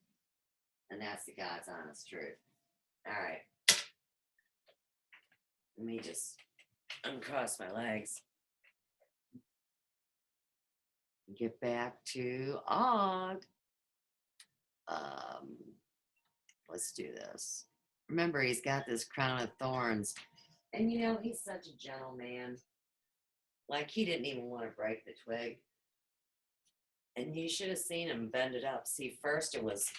And that's the God's honest truth. All right. Let me just uncross my legs. Get back to Og. Let's do this. Remember, he's got this crown of thorns. And he's such a gentle man. Like, he didn't even want to break the twig. And you should have seen him bend it up. See, first it was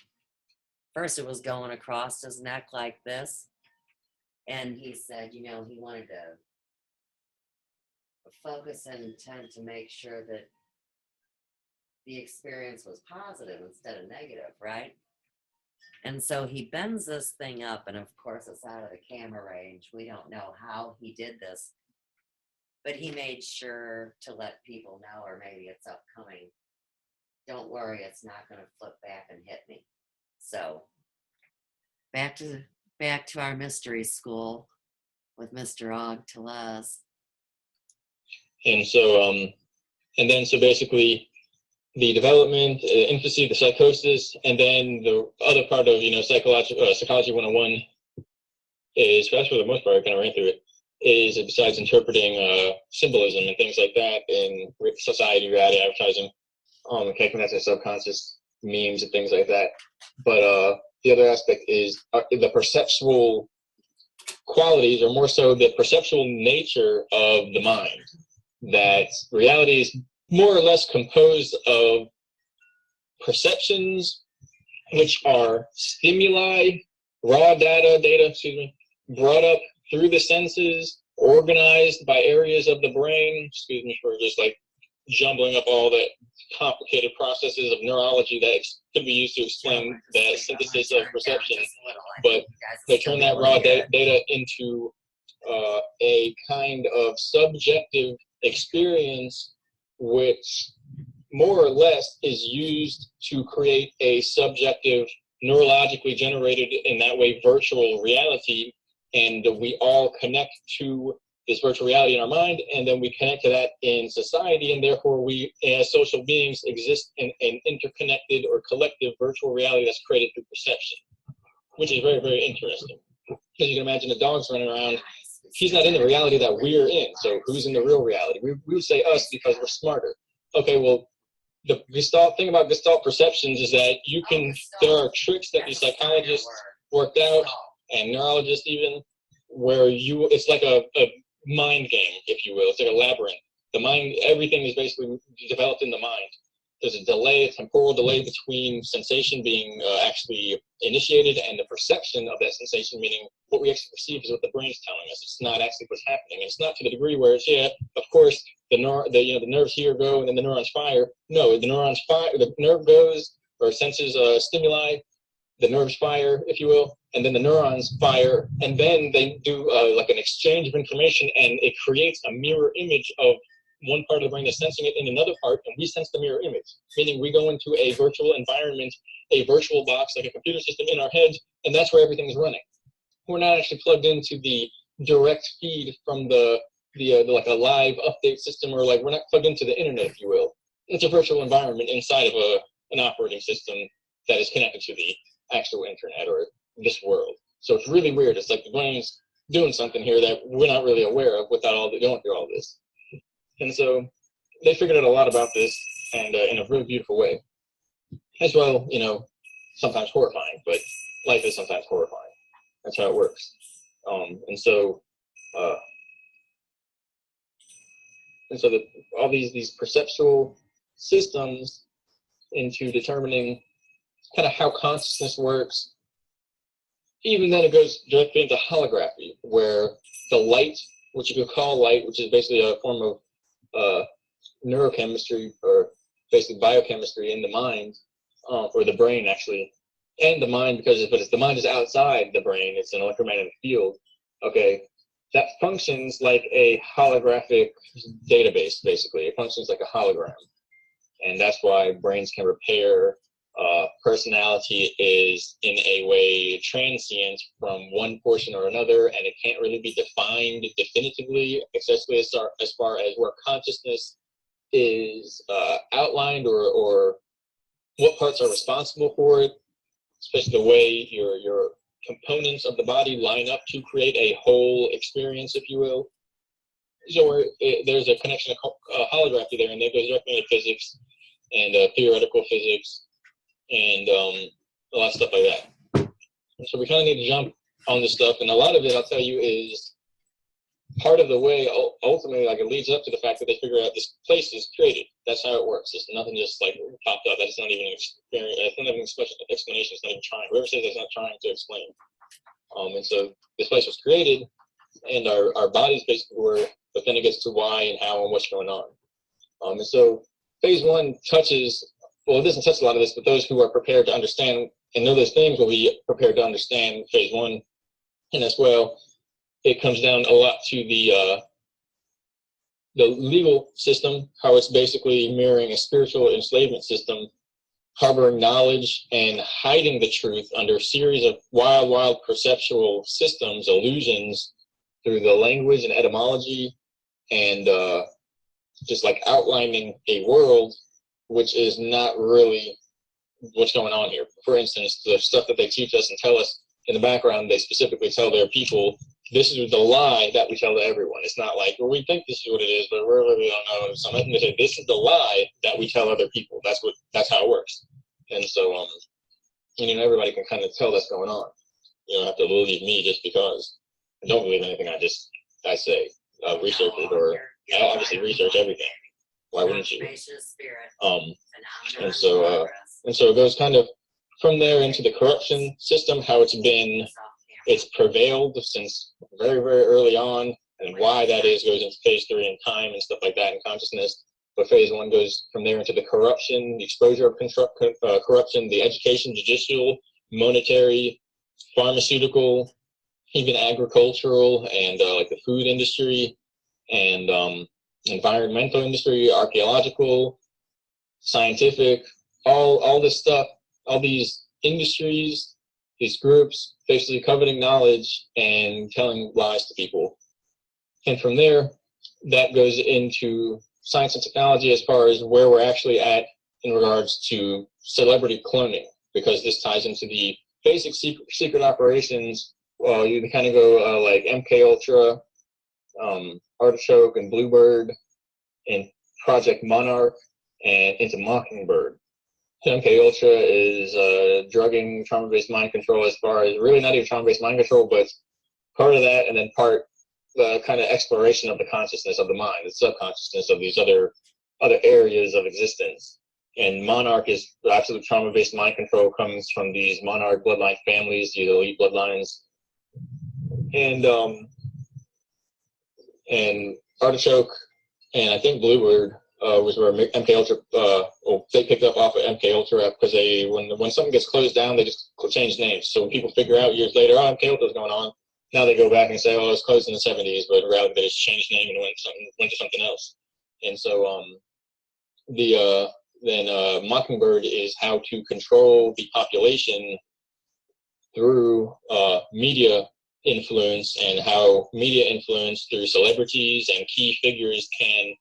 going across his neck like this. And he said, you know, he wanted to focus and intent to make sure that the experience was positive instead of negative, right? And so he bends this thing up, and of course it's out of the camera range. We don't know how he did this, but he made sure to let people know, or maybe it's upcoming, don't worry, it's not going to flip back and hit me. So back to our mystery school with Mr. Aug Tellez. And so, and then so basically, the development, infancy, the psychosis, and then the other part of psychology 101 is, that's for the most part, I kind of ran through it, is besides interpreting symbolism and things like that in society, reality, advertising, connecting that to subconscious memes and things like that. But the other aspect is the perceptual qualities, or more so the perceptual nature of the mind. That reality is more or less composed of perceptions, which are stimuli, raw data, brought up through the senses, organized by areas of the brain, excuse me for just like jumbling up all the complicated processes of neurology that could be used to explain the synthesis of perception. But they turn that raw data into a kind of subjective experience, which more or less is used to create a subjective, neurologically generated in that way virtual reality. And we all connect to this virtual reality in our mind, and then we connect to that in society, and therefore we as social beings exist in an interconnected or collective virtual reality that's created through perception, which is very, very interesting. Because you can imagine the dog's running around, he's not in the reality that we're in, so who's in the real reality? We would say us because we're smarter. Okay, well, the Gestalt thing about Gestalt perceptions is that there are tricks that these psychologists worked out, and neurologists even, where it's like a mind game, if you will. It's like a labyrinth. The mind, everything is basically developed in the mind. There's a delay, a temporal delay between sensation being actually initiated and the perception of that sensation, meaning what we actually perceive is what the brain's telling us. It's not actually what's happening. And it's not to the degree where it's, of course, the nerves here go and then the neurons fire. No, the neurons fire, the nerve goes or senses stimuli, the nerves fire, if you will, and then the neurons fire, and then they do like an exchange of information, and it creates a mirror image of one part of the brain that's sensing it in another part, and we sense the mirror image, meaning we go into a virtual environment, a virtual box, like a computer system in our heads, and that's where everything is running. We're not actually plugged into the direct feed from the like a live update system, or like we're not plugged into the internet, if you will. It's a virtual environment inside of an operating system that is connected to the actual internet or this world. So it's really weird. It's like the brain's doing something here that we're not really aware of without going through all this. And so they figured out a lot about this, and in a really beautiful way. As well, sometimes horrifying, but life is sometimes horrifying. That's how it works. And so all these perceptual systems into determining kind of how consciousness works. Even then, it goes directly into holography, where the light, which you could call light, which is basically a form of neurochemistry, or basically biochemistry in the mind, or the brain actually, and the mind, but if the mind is outside the brain, it's an electromagnetic field. Okay, that functions like a holographic database. Basically, it functions like a hologram, and that's why brains can repair. Personality is in a way transient from one portion or another, and it can't really be defined definitively, especially as far as where consciousness is outlined, or what parts are responsible for it, especially the way your components of the body line up to create a whole experience, if you will. So there's a connection of holography there, and that goes directly into physics and theoretical physics, and a lot of stuff like that. And so we kind of need to jump on this stuff, and a lot of it, I'll tell you, is part of the way, ultimately, like, it leads up to the fact that they figure out this place is created. That's how it works. It's nothing just like popped up. That's not even an experience. It's not even an explanation. It's not even trying. Whoever says that's not trying to explain. And so this place was created, and our bodies basically were, but then it gets to why and how and what's going on. And so phase one touches, well, it doesn't touch a lot of this, but those who are prepared to understand and know those things will be prepared to understand phase one. And as well, it comes down a lot to the legal system, how it's basically mirroring a spiritual enslavement system, harboring knowledge and hiding the truth under a series of wild perceptual systems, illusions, through the language and etymology, and just like outlining a world which is not really what's going on here. For instance, the stuff that they teach us and tell us in the background, they specifically tell their people, this is the lie that we tell to everyone. It's not like, well, we think this is what it is, but we really don't know. So they say, this is the lie that we tell other people. That's how it works. And so, everybody can kind of tell that's going on. You don't have to believe me just because. I don't believe anything I say. Research it, or obviously research everything. Why wouldn't you? And so it goes kind of from there into the corruption system, how it's prevailed since very, very early on, and why that is goes into phase 3 and time and stuff like that and consciousness. But phase 1 goes from there into the corruption, the exposure of corruption, the education, judicial, monetary, pharmaceutical, even agricultural, and like the food industry, and environmental industry, archaeological, scientific, all this stuff, all these industries, these groups, basically coveting knowledge and telling lies to people. And from there, that goes into science and technology as far as where we're actually at in regards to celebrity cloning, because this ties into the basic secret operations. Well, you can kind of go like MK Ultra, Artichoke and Bluebird, and Project Monarch, and into Mockingbird. MK Ultra is drugging trauma-based mind control, as far as really not even trauma-based mind control, but part of that, and then part the kind of exploration of the consciousness of the mind, the subconsciousness of these other areas of existence. And Monarch is absolute trauma-based mind control, comes from these Monarch bloodline families, these elite bloodlines. And Artichoke and I think Bluebird was where MK Ultra, they picked up off of MK Ultra, because when something gets closed down, they just change names. So when people figure out years later, oh, MK Ultra's going on, now they go back and say, oh, it was closed in the 70s, but in reality they just changed name and went to something else. And so then Mockingbird is how to control the population through media influence, and how media influence through celebrities and key figures can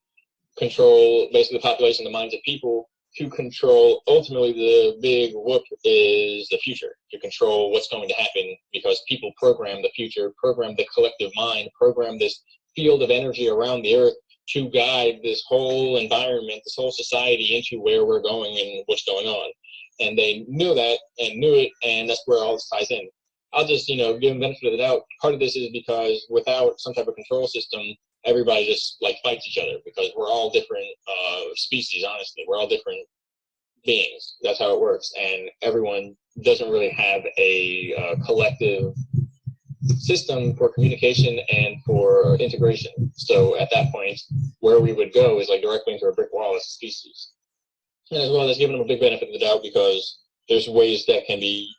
control basically the population, the minds of people, to control ultimately the big whoop is the future, to control what's going to happen, because people program the future, program the collective mind, program this field of energy around the earth to guide this whole environment, this whole society into where we're going and what's going on. And they knew that and knew it, and that's where all this ties in. I'll just, give them benefit of the doubt. Part of this is because without some type of control system, everybody just like fights each other, because we're all different species, honestly. We're all different beings. That's how it works. And everyone doesn't really have a collective system for communication and for integration. So at that point, where we would go is like directly into a brick wall as a species. And as well as giving them a big benefit of the doubt, because there's ways that can be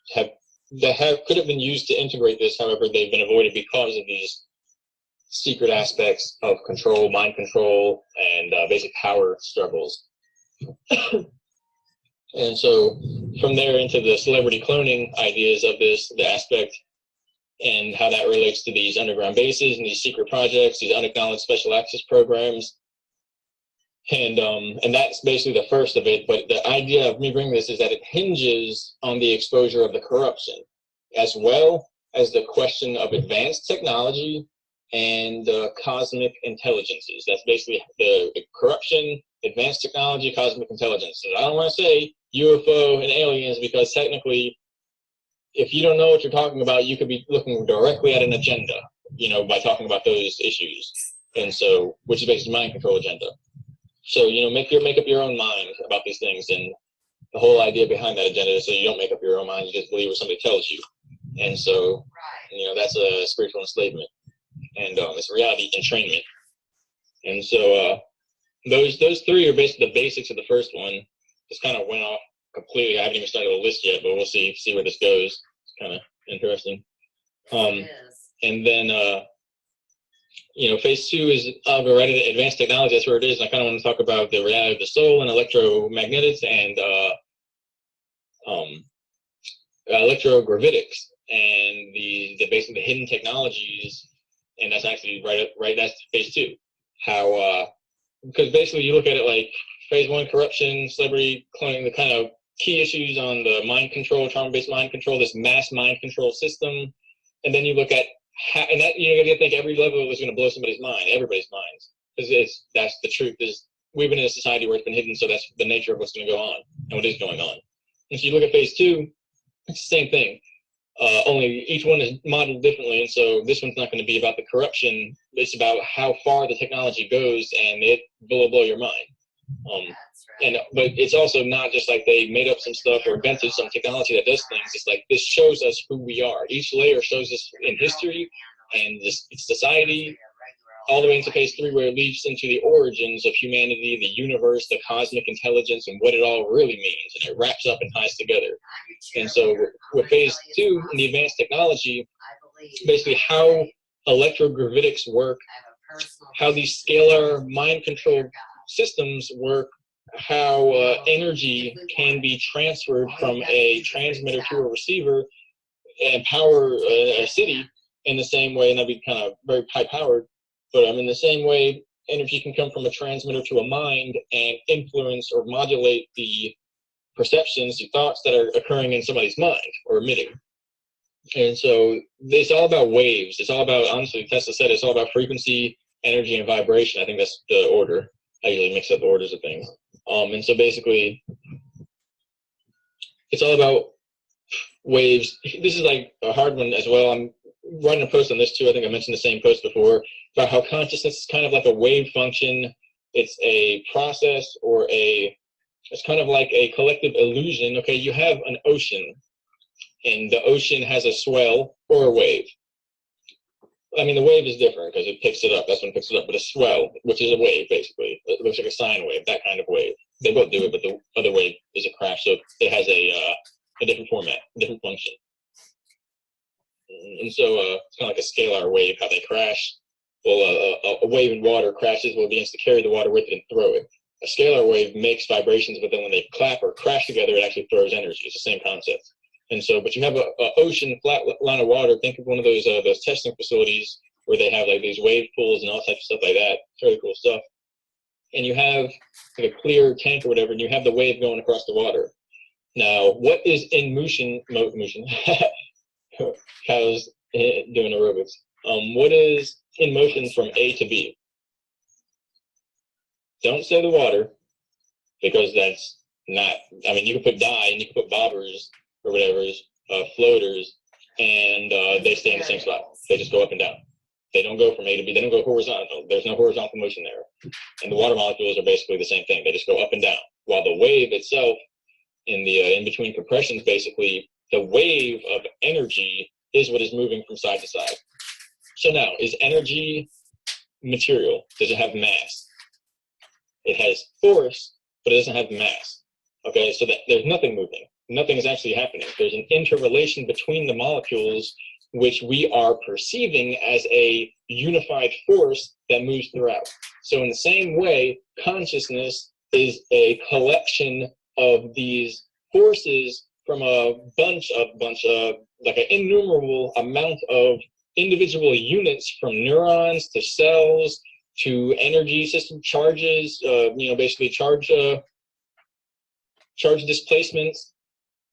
could have been used to integrate this. However, they've been avoided because of these secret aspects of control, mind control, and basic power struggles. And so from there into the celebrity cloning ideas of this, the aspect, and how that relates to these underground bases and these secret projects, these unacknowledged special access programs. And that's basically the first of it. But the idea of me bringing this is that it hinges on the exposure of the corruption, as well as the question of advanced technology and cosmic intelligences. That's basically the corruption, advanced technology, cosmic intelligence. And I don't want to say UFO and aliens, because technically, if you don't know what you're talking about, you could be looking directly at an agenda. by talking about those issues. And so, which is basically mind control agenda. So, make up your own mind about these things. And the whole idea behind that agenda is so you don't make up your own mind, you just believe what somebody tells you. And so, that's a spiritual enslavement. And it's reality entrainment. And so those three are basically the basics of the first one. Just kind of went off completely. I haven't even started a list yet, but we'll see where this goes. It's kind of interesting. And then phase 2 is advanced technology. That's where it is. And I kind of want to talk about the reality of the soul and electromagnetics and electrogravitics and the basically the hidden technologies. And that's actually that's phase 2. How because basically you look at it like phase 1, corruption, celebrity cloning, the kind of key issues on the mind control, trauma-based mind control, this mass mind control system. And then you look at and that you got to think every level is going to blow somebody's mind, everybody's minds, because that's the truth. Is we've been in a society where it's been hidden, so that's the nature of what's going to go on and what is going on. And so you look at phase 2, it's the same thing. Only each one is modeled differently, and so this one's not going to be about the corruption. It's about how far the technology goes, and it will blow your mind. But it's also not just like they made up some stuff or invented some technology that does things. It's like this shows us who we are. Each layer shows us in history and this society, all the way into phase 3, where it leads into the origins of humanity, the universe, the cosmic intelligence, and what it all really means. And it wraps up and ties together. And so with phase 2 in the advanced technology, basically how electrogravitics work, how these scalar mind control systems work, how energy can be transferred from a transmitter to a receiver and power a city in the same way, and that'd be kind of very high powered. But in the same way, energy can come from a transmitter to a mind and influence or modulate the perceptions, the thoughts that are occurring in somebody's mind or emitting. And so it's all about waves. It's all about, honestly, Tesla said it's all about frequency, energy, and vibration. I think that's the order. I usually mix up the orders of things. And so basically, it's all about waves. This is like a hard one as well. I'm writing a post on this too. I think I mentioned the same post before about how consciousness is kind of like a wave function. It's a process or it's kind of like a collective illusion. Okay, you have an ocean, and the ocean has a swell or a wave. I mean, the wave is different because it picks it up. That's when it picks it up. But a swell, which is a wave, basically. It looks like a sine wave, that kind of wave. They both do it, but the other wave is a crash. So it has a different format, different function. And so it's kind of like a scalar wave, how they crash. Well, a wave in water crashes, well, it begins to carry the water with it and throw it. A scalar wave makes vibrations, but then when they clap or crash together, it actually throws energy. It's the same concept. And so, but you have an ocean, flat line of water. Think of one of those testing facilities where they have like these wave pools and all types of stuff like that. It's really cool stuff. And you have like a clear tank or whatever, and you have the wave going across the water. Now, what is in motion? Cows doing aerobics. What is in motion from A to B? Don't say the water, because that's not. I mean, you can put dye and you can put bobbers or whatever's, floaters, and they stay in the same spot. They just go up and down. They don't go from A to B. They don't go horizontal. There's no horizontal motion there. And the water molecules are basically the same thing. They just go up and down. While the wave itself, in the in between compressions, basically, the wave of energy is what is moving from side to side. So now, is energy material? Does it have mass? It has force, but it doesn't have mass. Okay, so that there's nothing moving. Nothing is actually happening. There's an interrelation between the molecules, which we are perceiving as a unified force that moves throughout. So in the same way, consciousness is a collection of these forces from a bunch of like an innumerable amount of individual units, from neurons to cells to energy system charges, basically charge displacements.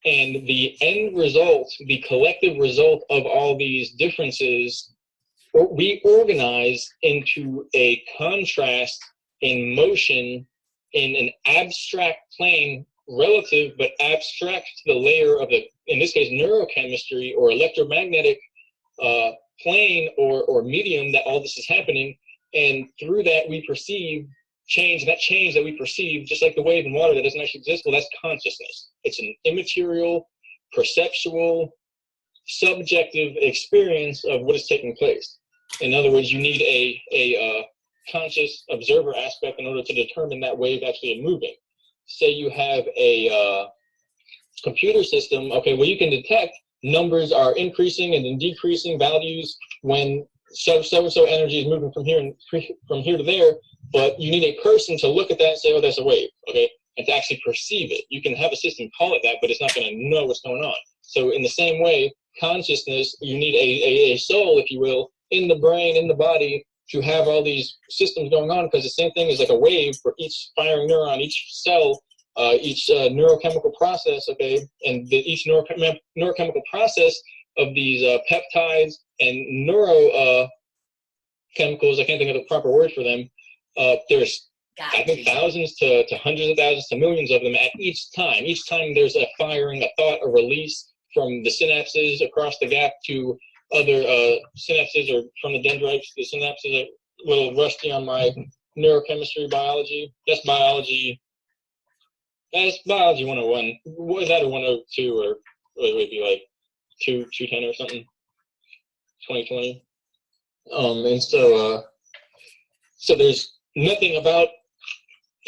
And the end result, the collective result of all these differences, we organize into a contrast in motion in an abstract plane, relative but abstract to the layer of the, in this case, neurochemistry or electromagnetic plane or medium that all this is happening. And through that, we perceive change. That change that we perceive, just like the wave in water that doesn't actually exist, well, that's consciousness. It's an immaterial, perceptual, subjective experience of what is taking place. In other words, you need a conscious observer aspect in order to determine that wave actually moving. Say you have a computer system, okay, well, you can detect numbers are increasing and then decreasing values when so energy is moving from here to there, but you need a person to look at that and say, oh, that's a wave, okay, and to actually perceive it. You can have a system call it that, but it's not going to know what's going on. So in the same way, consciousness, you need a soul, if you will, in the brain, in the body, to have all these systems going on, because the same thing is like a wave for each firing neuron, each cell, each neurochemical process, okay, and each neurochemical process of these peptides and neurochemicals, I can't think of the proper word for them, there's I think thousands to hundreds of thousands to millions of them at each time. Each time there's a firing, a thought, a release from the synapses across the gap to other synapses, or from the dendrites to the synapses. A little rusty on my neurochemistry biology. That's biology 101. What is that, a 102, or would it be like 210 or something? 2020. And so there's nothing about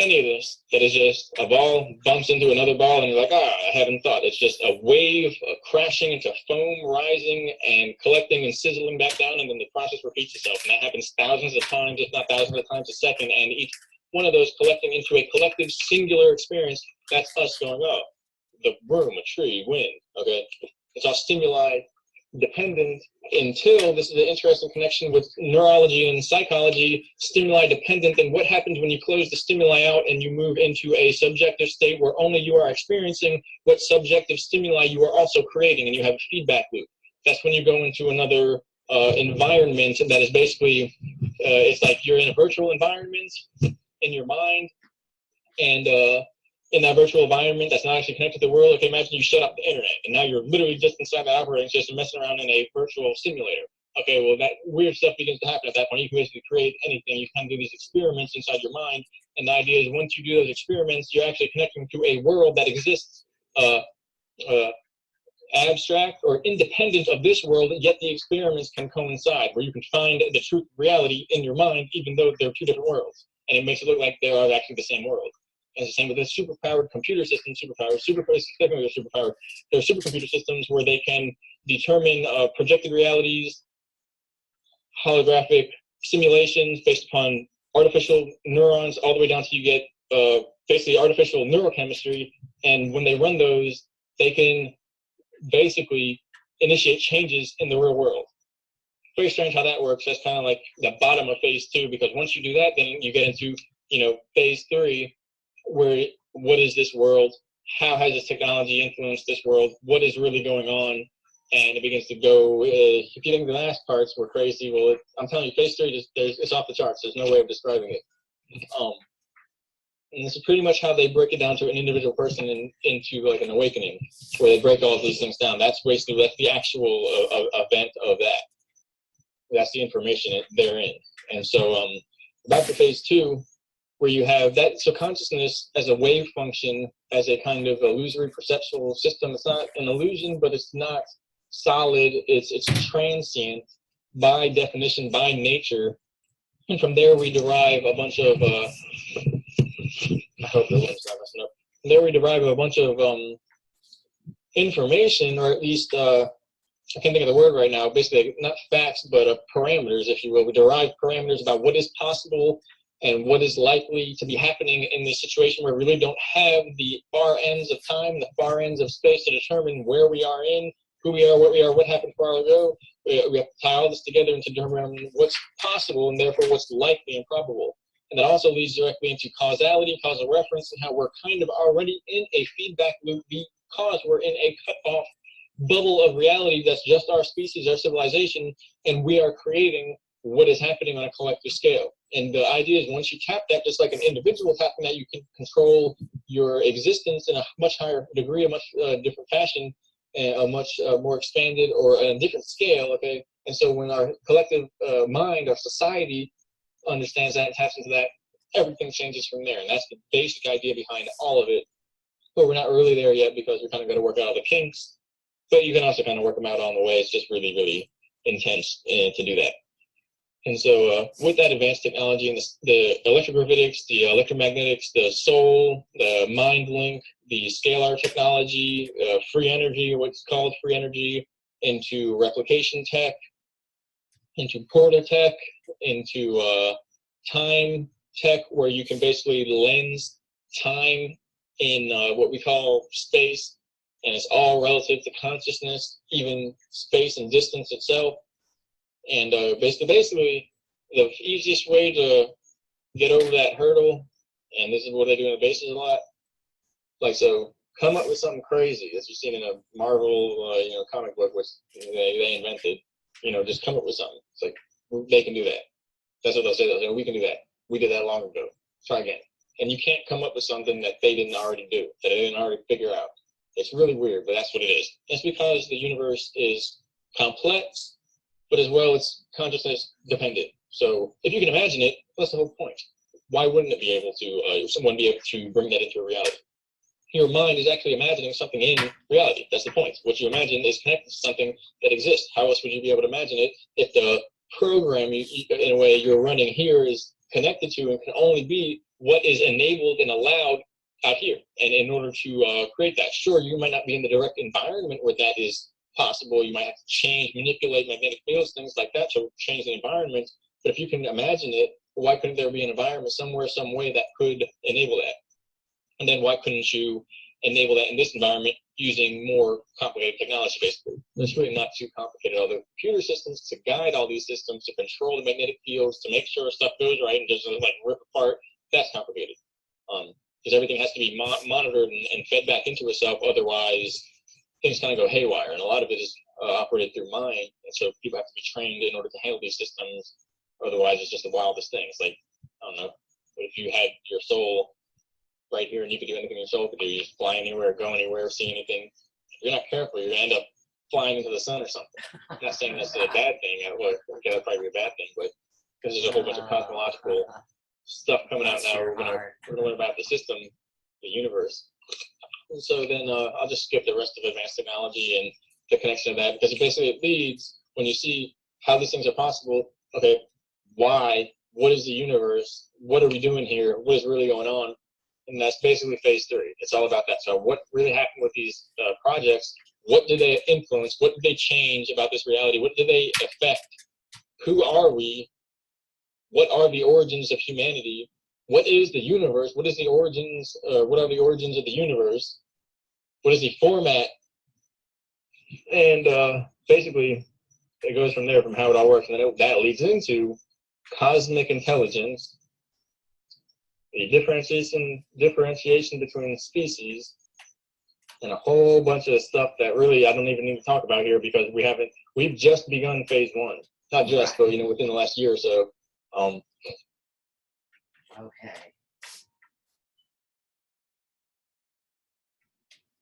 any of this that is just a ball bumps into another ball and you're like, I haven't thought. It's just a wave crashing into foam, rising and collecting and sizzling back down, and then the process repeats itself. And that happens thousands of times, if not thousands of times a second, and each one of those collecting into a collective singular experience. That's us going, oh, the room, a tree, wind, okay? It's all stimuli dependent, until this is an interesting connection with neurology and psychology, stimuli dependent. And what happens when you close the stimuli out and you move into a subjective state where only you are experiencing what subjective stimuli you are also creating, and you have a feedback loop. That's when you go into another environment that is basically, it's like you're in a virtual environment in your mind, and in that virtual environment that's not actually connected to the world. Okay, imagine you shut off the internet, and now you're literally just inside the operating system messing around in a virtual simulator. Okay, well, that weird stuff begins to happen at that point. You can basically create anything. You kind of do these experiments inside your mind, and the idea is once you do those experiments, you're actually connecting to a world that exists abstract or independent of this world, yet the experiments can coincide, where you can find the truth reality in your mind, even though they're two different worlds. And it makes it look like they are actually the same world. And it's the same with a superpowered computer system. There are supercomputer systems where they can determine projected realities, holographic simulations based upon artificial neurons, all the way down to you get basically artificial neurochemistry. And when they run those, they can basically initiate changes in the real world. Very strange how that works. That's kind of like the bottom of phase 2, because once you do that, then you get into, phase 3, where what is this world? How has this technology influenced this world? What is really going on? And it begins to go, if you think the last parts were crazy, well, I'm telling you, phase 3, it's off the charts. There's no way of describing it. And this is pretty much how they break it down to an individual person into like an awakening, where they break all of these things down. That's the actual event of that. That's the information therein. And so back to phase 2, where you have that, so consciousness as a wave function, as a kind of illusory perceptual system. It's not an illusion, but it's not solid. It's transient by definition, by nature. And from there we derive a bunch of, I hope the link's not messing up. From there we derive a bunch of information, or at least, I can't think of the word right now, basically not facts, but parameters, if you will. We derive parameters about what is possible and what is likely to be happening in this situation, where we really don't have the far ends of time, the far ends of space to determine where we are in, who we are, what happened far ago. We have to tie all this together and to determine what's possible and therefore what's likely and probable. And that also leads directly into causality, causal reference, and how we're kind of already in a feedback loop because we're in a cut-off bubble of reality that's just our species, our civilization, and we are creating what is happening on a collective scale. And the idea is once you tap that, just like an individual tapping that, you can control your existence in a much higher degree, a much different fashion, a much more expanded or a different scale, okay? And so when our collective mind, our society understands that and taps into that, everything changes from there. And that's the basic idea behind all of it. But we're not really there yet because we kind of got to work out all the kinks. But you can also kind of work them out on the way. It's just really, really intense to do that. And so with that advanced technology and the electrogravitics, the electromagnetics, the soul, the mind link, the scalar technology, free energy, what's called free energy, into replication tech, into portal tech, into time tech, where you can basically lens time in what we call space, and it's all relative to consciousness, even space and distance itself. And basically, the easiest way to get over that hurdle, and this is what they do in the bases a lot, like, so come up with something crazy that you've seen in a Marvel, comic book, which they invented. Just come up with something. It's like, they can do that. That's what they'll say. They'll say, we can do that. We did that long ago. Try again. And you can't come up with something that they didn't already do, that they didn't already figure out. It's really weird, but that's what it is. It's because the universe is complex, but as well, it's consciousness dependent. So if you can imagine it, that's the whole point. Why wouldn't it be able to, someone be able to bring that into a reality? Your mind is actually imagining something in reality. That's the point. What you imagine is connected to something that exists. How else would you be able to imagine it if the program, in a way, you're running here is connected to and can only be what is enabled and allowed out here? And in order to create that, sure, you might not be in the direct environment where that is possible. You might have to change, manipulate magnetic fields, things like that to change the environment. But if you can imagine it, why couldn't there be an environment somewhere, some way that could enable that? And then why couldn't you enable that in this environment using more complicated technology, basically? It's really not too complicated. All the computer systems to guide all these systems, to control the magnetic fields, to make sure stuff goes right and just like rip apart, that's complicated. Because everything has to be monitored and fed back into itself. Otherwise, things kind of go haywire. And a lot of it is operated through mind. And so people have to be trained in order to handle these systems. Otherwise, it's just the wildest thing. It's like, I don't know, if you had your soul right here and you could do anything your soul could do, you just fly anywhere, go anywhere, see anything. If you're not careful, you're going to end up flying into the sun or something. I'm not saying that's a bad thing. Well, okay, that'd probably be a bad thing, but because there's a whole bunch of cosmological stuff coming out now, we're going to learn about the system, the universe. And so then I'll just skip the rest of advanced technology and the connection of that, because it leads, when you see how these things are possible, okay, why, what is the universe, what are we doing here, what is really going on? And that's basically phase 3. It's all about that. So what really happened with these projects? What did they influence? What did they change about this reality? What did they affect? Who are we? What are the origins of humanity? What is the universe? What is the origins? What are the origins of the universe? What is the format? And basically, it goes from there, from how it all works. And then that leads into cosmic intelligence, the differentiation between species, and a whole bunch of stuff that really I don't even need to talk about here, because we've just begun phase 1. Not just, but within the last year or so. Okay.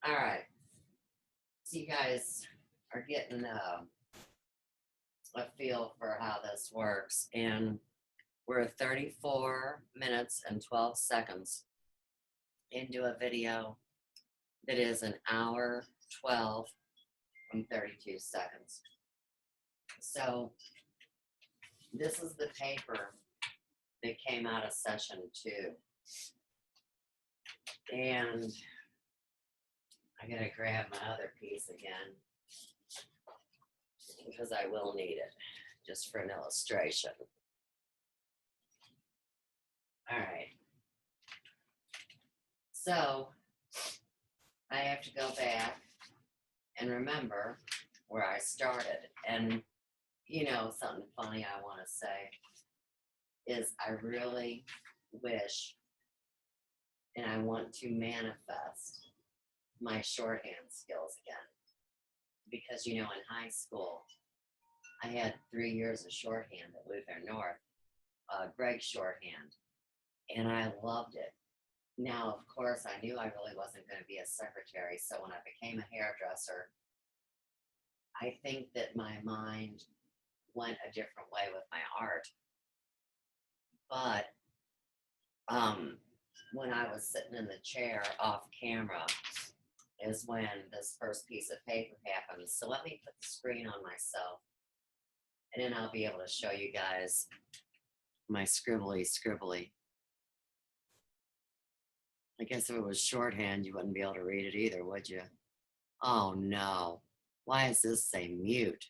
All right. So you guys are getting a feel for how this works, and we're 34 minutes and 12 seconds into a video that is an hour 12 and 32 seconds. So this is the paper that came out of session 2. And I gotta grab my other piece again, because I will need it just for an illustration. All right. So I have to go back and remember where I started. And something funny I want to say is I really wish and I want to manifest my shorthand skills again. Because, in high school, I had 3 years of shorthand at Luther North, Greg shorthand, and I loved it. Now, of course, I knew I really wasn't going to be a secretary, so when I became a hairdresser, I think that my mind went a different way with my art. But when I was sitting in the chair off camera is when this first piece of paper happened. So let me put the screen on myself, and then I'll be able to show you guys my scribbly. I guess if it was shorthand, you wouldn't be able to read it either, would you? Oh no. Why does this say mute?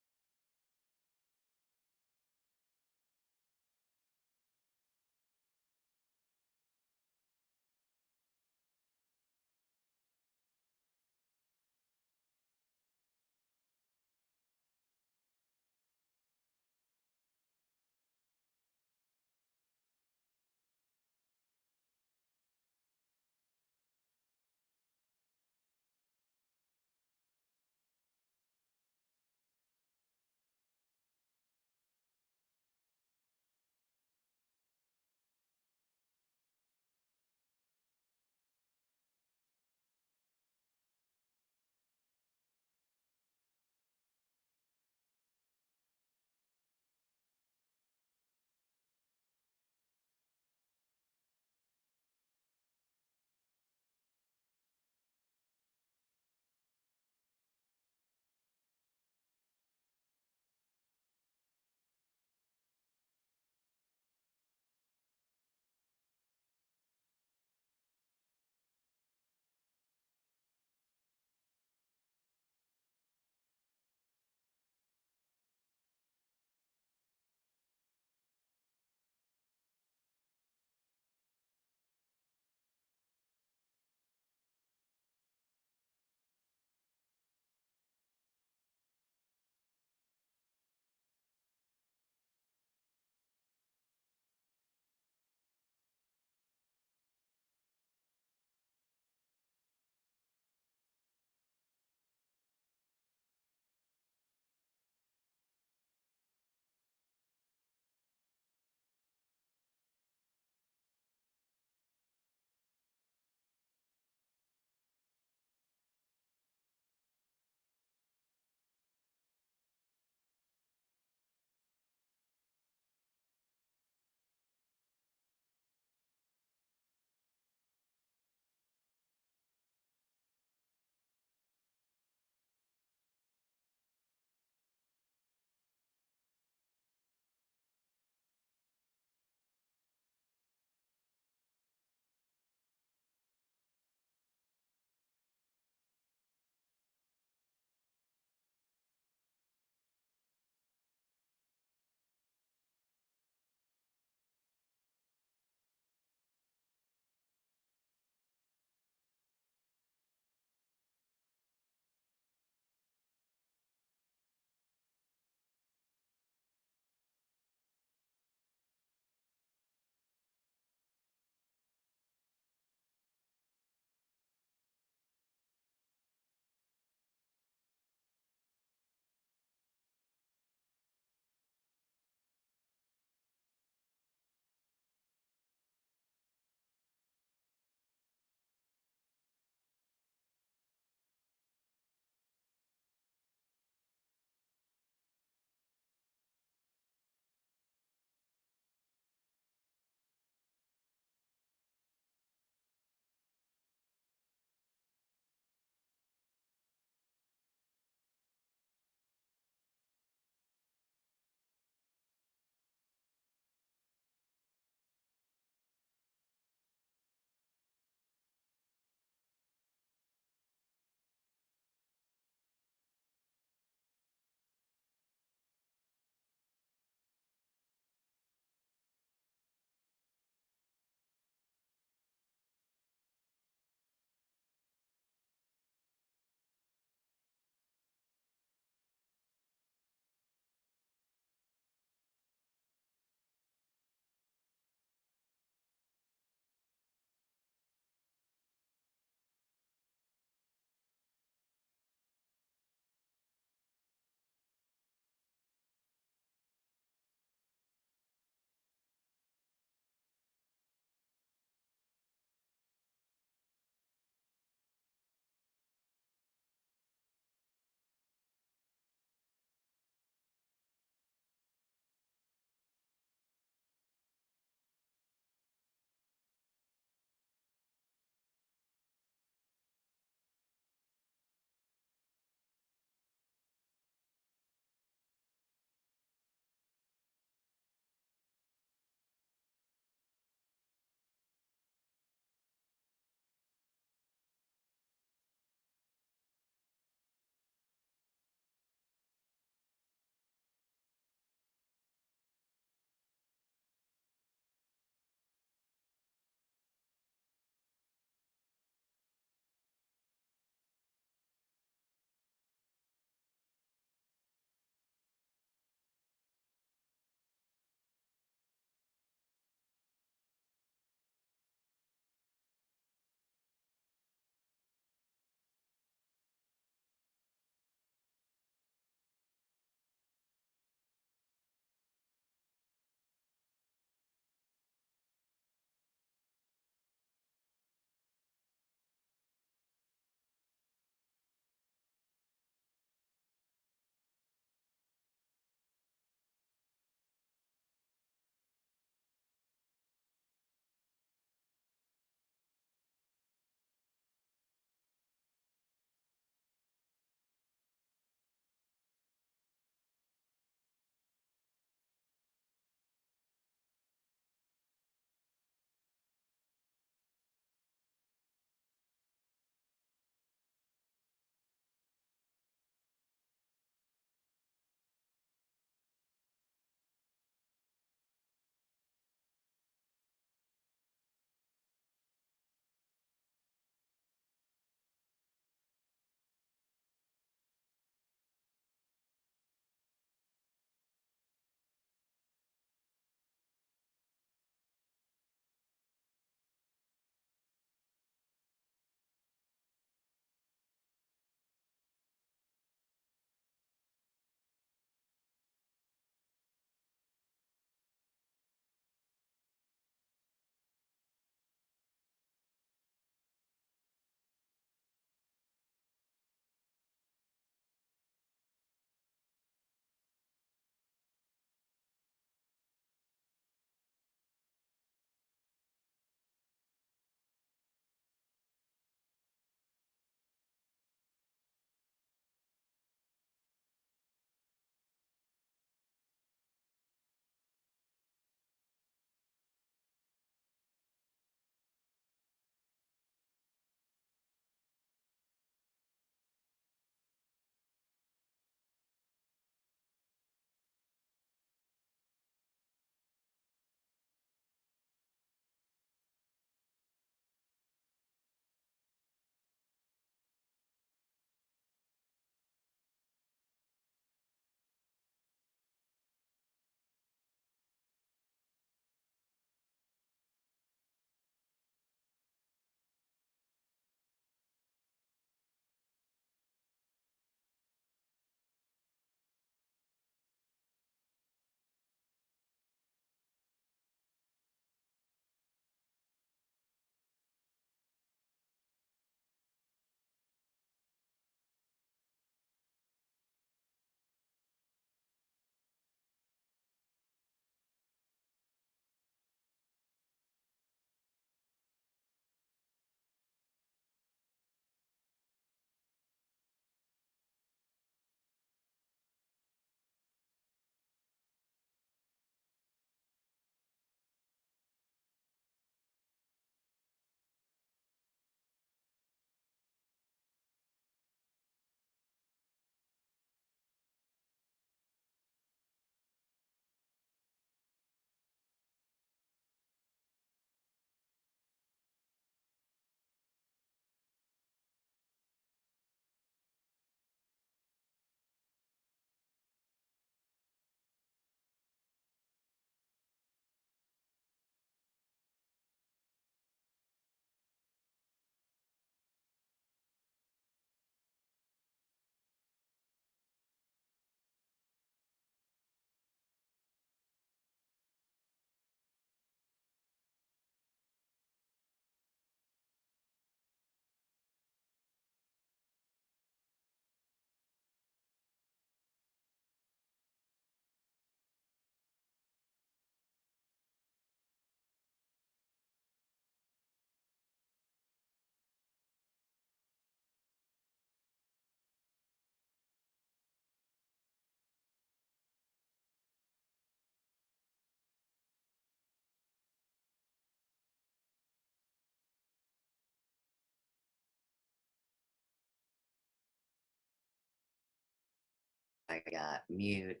I got mute.